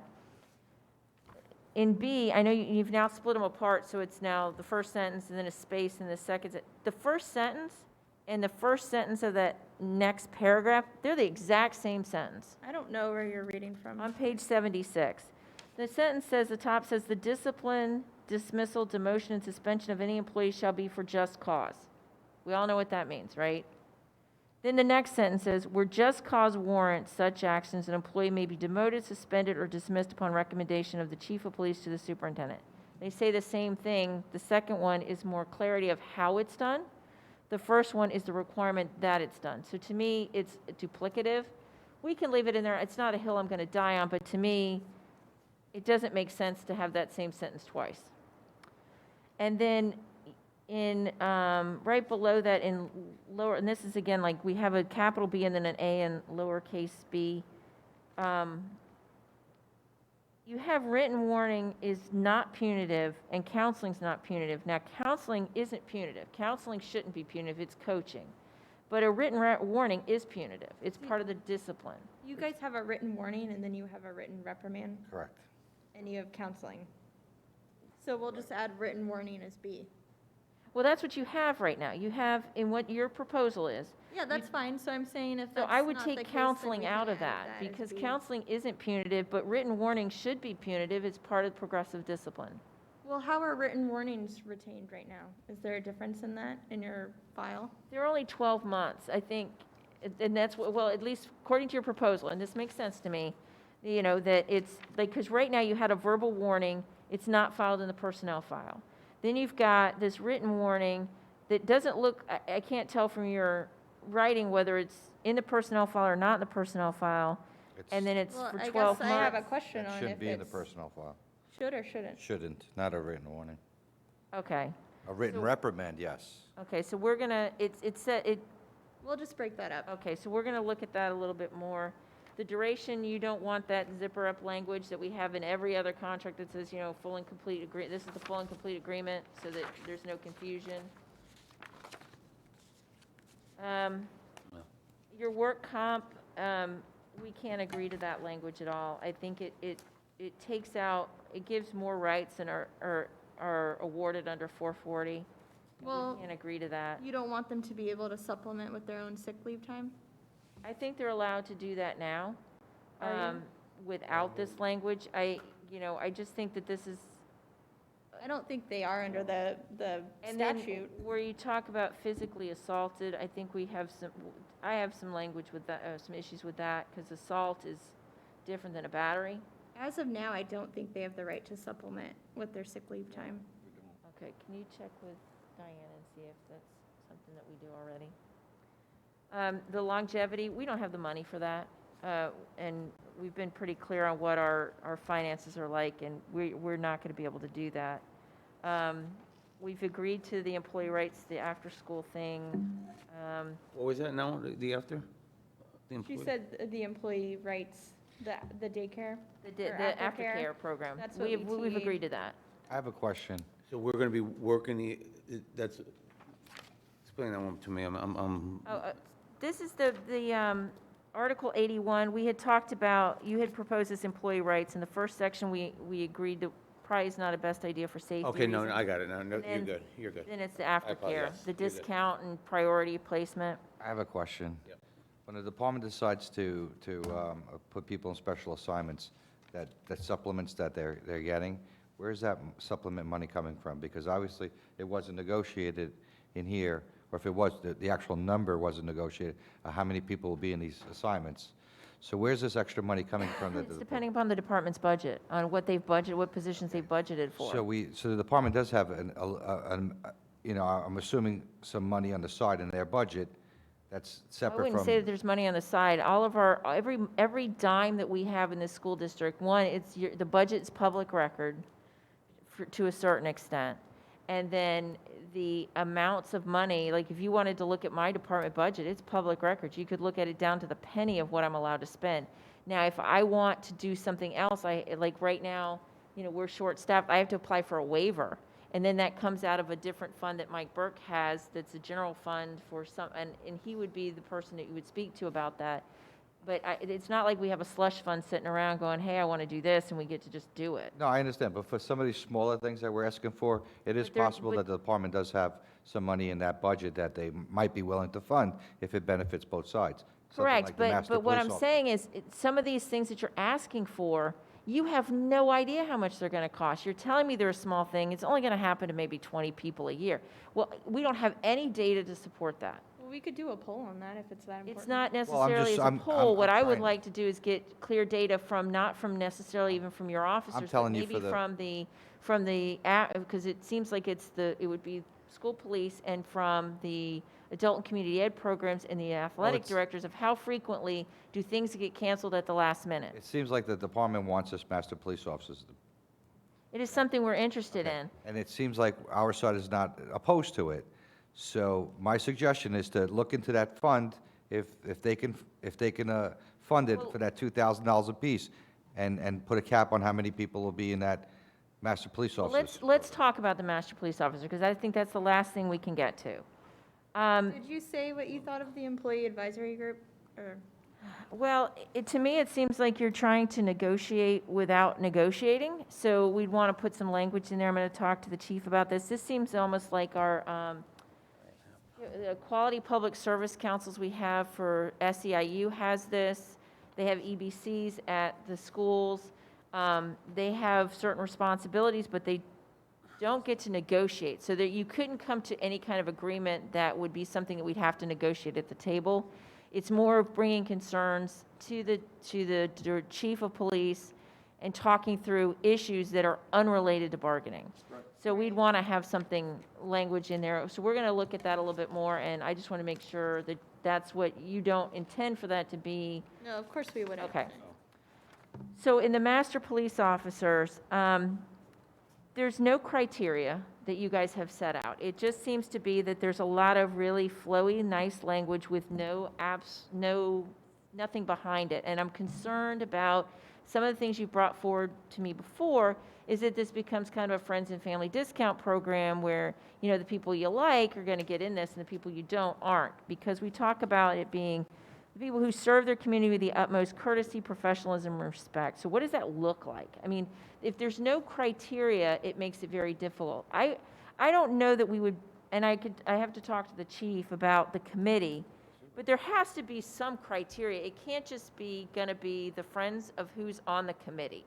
Speaker 1: In B, I know you've now split them apart, so it's now the first sentence and then a space in the second. The first sentence and the first sentence of that next paragraph, they're the exact same sentence.
Speaker 2: I don't know where you're reading from.
Speaker 1: On page 76. The sentence says, the top says, the discipline, dismissal, demotion, and suspension of any employee shall be for just cause. We all know what that means, right? Then the next sentence says, where just cause warrants such actions, an employee may be demoted, suspended, or dismissed upon recommendation of the chief of police to the superintendent. They say the same thing. The second one is more clarity of how it's done. The first one is the requirement that it's done. So to me, it's duplicative. We can leave it in there. It's not a hill I'm going to die on, but to me, it doesn't make sense to have that same sentence twice. And then in right below that in lower, and this is again like we have a capital B and then an A and lowercase b. You have written warning is not punitive, and counseling's not punitive. Now, counseling isn't punitive. Counseling shouldn't be punitive, it's coaching. But a written warning is punitive. It's part of the discipline.
Speaker 2: You guys have a written warning and then you have a written reprimand
Speaker 4: Correct.
Speaker 2: and you have counseling. So we'll just add written warning as B.
Speaker 1: Well, that's what you have right now. You have, in what your proposal is.
Speaker 2: Yeah, that's fine. So I'm saying if
Speaker 1: So
Speaker 2: that's
Speaker 1: I would
Speaker 2: not the
Speaker 1: take
Speaker 2: case, then
Speaker 1: counseling
Speaker 2: we
Speaker 1: out
Speaker 2: can
Speaker 1: of
Speaker 2: add
Speaker 1: that,
Speaker 2: as
Speaker 1: because
Speaker 2: B.
Speaker 1: counseling isn't punitive, but written warning should be punitive. It's part of progressive discipline.
Speaker 2: Well, how are written warnings retained right now? Is there a difference in that in your file?
Speaker 1: They're only 12 months, I think, and that's, well, at least according to your proposal, and this makes sense to me, you know, that it's, like, because right now you had a verbal warning, it's not filed in the personnel file. Then you've got this written warning that doesn't look, I can't tell from your writing whether it's in the personnel file or not in the personnel file, and then it's
Speaker 2: Well,
Speaker 1: for
Speaker 2: I
Speaker 1: 12
Speaker 2: guess I have a
Speaker 1: months.
Speaker 2: question
Speaker 4: That
Speaker 2: on
Speaker 4: shouldn't
Speaker 2: if
Speaker 4: be in the
Speaker 2: it's
Speaker 4: personnel file.
Speaker 2: should or shouldn't.
Speaker 4: Shouldn't, not a written warning.
Speaker 1: Okay,
Speaker 4: A written
Speaker 1: So-
Speaker 4: reprimand, yes.
Speaker 1: okay, so we're gonna, it's set, it,
Speaker 2: We'll just break that up.
Speaker 1: okay, so we're gonna look at that a little bit more. The duration, you don't want that zipper up language that we have in every other contract that says, you know, full and complete agree, this is the full and complete agreement, so that there's no confusion. Your work comp, we can't agree to that language at all. I think it takes out, it gives more rights and are awarded under 440.
Speaker 2: Well-
Speaker 1: We can't agree to that.
Speaker 2: You don't want them to be able to supplement with their own sick leave time?
Speaker 1: I think they're allowed to do that now,
Speaker 2: Are you?
Speaker 1: without this language. You know, I just think that this is.
Speaker 2: I don't think they are under the
Speaker 1: And then
Speaker 2: statute.
Speaker 1: where you talk about physically assaulted, I think I have some language with that, some issues with that, because assault is different than a battery.
Speaker 2: As of now, I don't think they have the right to supplement with their sick leave time.
Speaker 1: Okay, can you check with Diane and see if that's something that we do already? The longevity, we don't have the money for that, and we've been pretty clear on what our finances are like, and we're not going to be able to do that. We've agreed to the employee rights, the after-school thing.
Speaker 3: What was that now, the after? The
Speaker 2: She
Speaker 3: employee?
Speaker 2: said the employee rights, the daycare.
Speaker 1: The
Speaker 2: Or
Speaker 1: aftercare
Speaker 2: aftercare.
Speaker 1: program.
Speaker 2: That's what
Speaker 1: We've
Speaker 2: we
Speaker 1: agreed to that.
Speaker 4: I have a question.
Speaker 3: So we're gonna be working that's, explain that one to me,
Speaker 1: This is the Article 81, we had talked about, you had proposed this employee rights. In the first section, we agreed that probably is not a best idea for safety
Speaker 3: okay, no,
Speaker 1: reasons.
Speaker 3: I got it, no, you're
Speaker 1: then-
Speaker 3: good, you're good.
Speaker 1: Then it's the aftercare,
Speaker 3: apologize.
Speaker 1: the
Speaker 3: You're good.
Speaker 1: discount and priority placement.
Speaker 4: I have a question.
Speaker 3: Yep.
Speaker 4: When the department decides to put people in special assignments, that supplements that they're getting, where's that supplement money coming from? Because obviously, it wasn't negotiated in here, or if it was, the actual number wasn't negotiated, how many people will be in these assignments. So where's this extra money coming from? that
Speaker 1: It's
Speaker 4: the-
Speaker 1: depending upon the department's budget, on what they've budgeted, what positions they've budgeted for.
Speaker 4: So the department does have you know, I'm assuming some money on the side in their budget that's
Speaker 1: I
Speaker 4: separate
Speaker 1: wouldn't
Speaker 4: from.
Speaker 1: say that there's money on the side. All of our, every dime that we have in this school district, one, the budget's public record to a certain extent. And then the amounts of money, like if you wanted to look at my department budget, it's public records. You could look at it down to the penny of what I'm allowed to spend. Now, if I want to do something else, like right now, you know, we're short-staffed, I have to apply for a waiver. And then that comes out of a different fund that Mike Burke has, that's a general fund for some, and he would be the person that you would speak to about that. But it's not like we have a slush fund sitting around going, hey, I want to do this, and we get to just do it.
Speaker 4: No, I understand, but for some of these smaller things that we're asking for, it is
Speaker 1: But there-
Speaker 4: possible
Speaker 1: but-
Speaker 4: that the department does have some money in that budget that they might be willing to fund if it benefits both sides. Something
Speaker 1: Correct,
Speaker 4: like the master
Speaker 1: but what
Speaker 4: police
Speaker 1: I'm
Speaker 4: officer.
Speaker 1: saying is, some of these things that you're asking for, you have no idea how much they're going to cost. You're telling me they're a small thing, it's only going to happen to maybe 20 people a year. Well, we don't have any data to support that.
Speaker 2: Well, we could do a poll on that if it's that important.
Speaker 1: It's not
Speaker 4: Well,
Speaker 1: necessarily as a
Speaker 4: I'm
Speaker 1: poll. What I would
Speaker 4: trying-
Speaker 1: like to do is get clear data from, not from necessarily even from your officers, but
Speaker 4: telling you
Speaker 1: maybe
Speaker 4: for the-
Speaker 1: from the, because it seems like it would be school police and from the adult and community ed programs and the athletic
Speaker 4: it's-
Speaker 1: directors of how frequently do things get canceled at the last minute.
Speaker 4: It seems like the department wants us master police officers.
Speaker 1: It is something we're interested in.
Speaker 4: And it seems like our side is not opposed to it. So my suggestion is to look into that fund, if they can fund it for that $2,000 apiece, and put a cap on how many people will be in that master police
Speaker 1: Well,
Speaker 4: officers.
Speaker 1: let's talk about the master police officer, because I think that's the last thing we can get to.
Speaker 2: Did you say what you thought of the employee advisory group, or?
Speaker 1: Well, to me, it seems like you're trying to negotiate without negotiating, so we'd want to put some language in there. I'm going to talk to the chief about this. This seems almost like our, the Quality Public Service Councils we have for SEIU has this. They have EBCs at the schools. They have certain responsibilities, but they don't get to negotiate, so that you couldn't come to any kind of agreement that would be something that we'd have to negotiate at the table. It's more of bringing concerns to the chief of police and talking through issues that are unrelated to bargaining. So we'd want to have something, language in there. So we're going to look at that a little bit more, and I just want to make sure that that's what you don't intend for that to be.
Speaker 2: No, of course we wouldn't.
Speaker 1: Okay. So in the master police officers, there's no criteria that you guys have set out. It just seems to be that there's a lot of really flowy, nice language with nothing behind it. And I'm concerned about some of the things you brought forward to me before, is that this becomes kind of a friends and family discount program where, you know, the people you like are going to get in this and the people you don't aren't. Because we talk about it being the people who serve their community with the utmost courtesy, professionalism, and respect. So what does that look like? I mean, if there's no criteria, it makes it very difficult. I don't know that we would, and I have to talk to the chief about the committee, but there has to be some criteria. It can't just be going to be the friends of who's on the committee.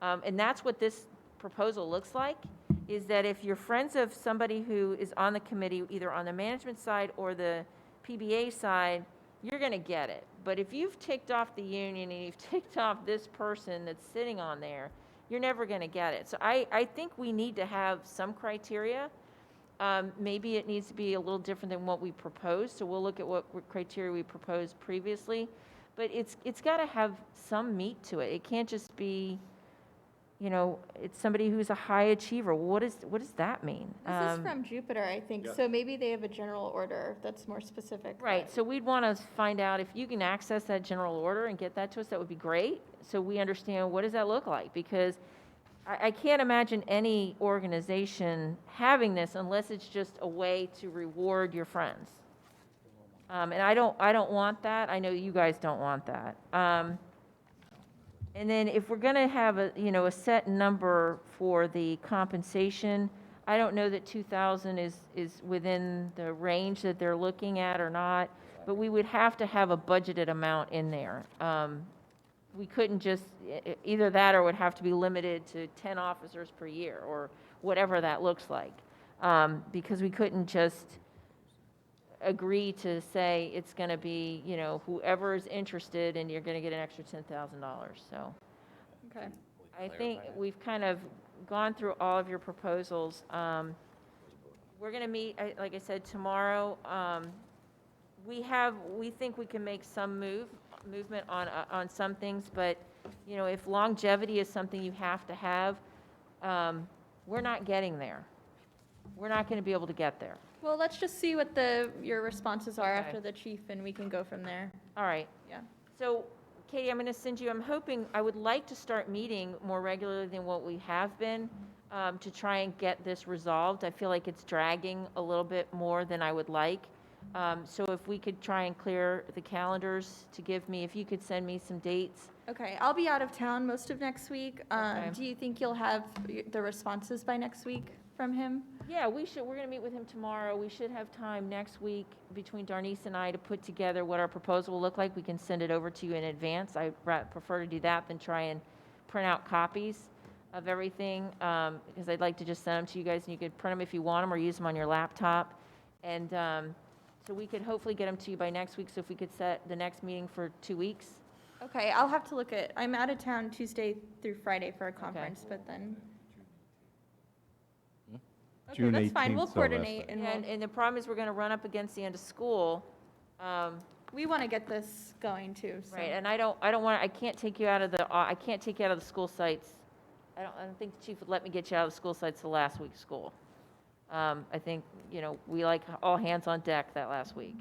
Speaker 1: And that's what this proposal looks like, is that if you're friends of somebody who is on the committee, either on the management side or the PBA side, you're going to get it. But if you've ticked off the union and you've ticked off this person that's sitting on there, you're never going to get it. So I think we need to have some criteria. Maybe it needs to be a little different than what we proposed, so we'll look at what criteria we proposed previously. But it's got to have some meat to it. It can't just be, you know, it's somebody who's a high achiever. What does that mean?
Speaker 2: This is from Jupiter, I think, so maybe they have a general order that's more specific.
Speaker 1: Right, so we'd want to find out if you can access that general order and get that to us, that would be great, so we understand what does that look like, because I can't imagine any organization having this unless it's just a way to reward your friends. And I don't want that. I know you guys don't want that. And then if we're going to have a set number for the compensation, I don't know that 2,000 is within the range that they're looking at or not, but we would have to have a budgeted amount in there. We couldn't just, either that or would have to be limited to 10 officers per year or whatever that looks like. Because we couldn't just agree to say it's going to be, whoever is interested and you're going to get an extra $10,000. So
Speaker 2: Okay.
Speaker 1: I think we've kind of gone through all of your proposals. We're going to meet, like I said, tomorrow. We think we can make some movement on some things, but, if longevity is something you have to have, we're not getting there. We're not going to be able to get there.
Speaker 2: Well, let's just see what your responses are
Speaker 1: Okay.
Speaker 2: after the chief, and we can go from there.
Speaker 1: All right.
Speaker 2: Yeah.
Speaker 1: So, Katie, I'm going to send you, I would like to start meeting more regularly than what we have been, to try and get this resolved. I feel like it's dragging a little bit more than I would like. So if we could try and clear the calendars to give me, if you could send me some dates.
Speaker 2: Okay, I'll be out of town most of next week.
Speaker 1: Okay.
Speaker 2: Do you think you'll have the responses by next week from him?
Speaker 1: Yeah, we're going to meet with him tomorrow. We should have time next week between Darnice and I to put together what our proposal will look like. We can send it over to you in advance. I prefer to do that than try and print out copies of everything, because I'd like to just send them to you guys, and you could print them if you want them or use them on your laptop. And so we could hopefully get them to you by next week, so if we could set the next meeting for 2 weeks.
Speaker 2: Okay, I'll have to look at, I'm out of town Tuesday through Friday for a conference, but then. Okay,
Speaker 5: June
Speaker 2: that's fine,
Speaker 5: 18th,
Speaker 2: we'll
Speaker 5: so last
Speaker 2: coordinate, and
Speaker 1: And the problem is we're going to run up against the end of school.
Speaker 2: we want to get this going too, so.
Speaker 1: Right, and I can't take you out of the school sites. I don't think the chief would let me get you out of the school sites the last week of school. I think, we like all hands on deck that last week.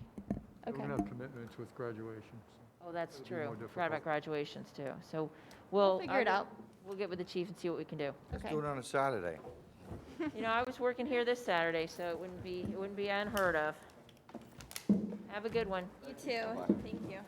Speaker 6: We're
Speaker 2: Okay.
Speaker 6: going to have commitments with graduation.
Speaker 1: Oh, that's
Speaker 6: It'll be
Speaker 1: true.
Speaker 6: more
Speaker 1: Forgot
Speaker 6: difficult.
Speaker 1: about graduations too. So we'll.
Speaker 2: figure it out.
Speaker 1: We'll get with the chief and see what we can do.
Speaker 4: Let's
Speaker 2: Okay.
Speaker 4: do it on a Saturday.
Speaker 1: You know, I was working here this Saturday, so it wouldn't be unheard of. Have a good one.
Speaker 2: You too. Thank you.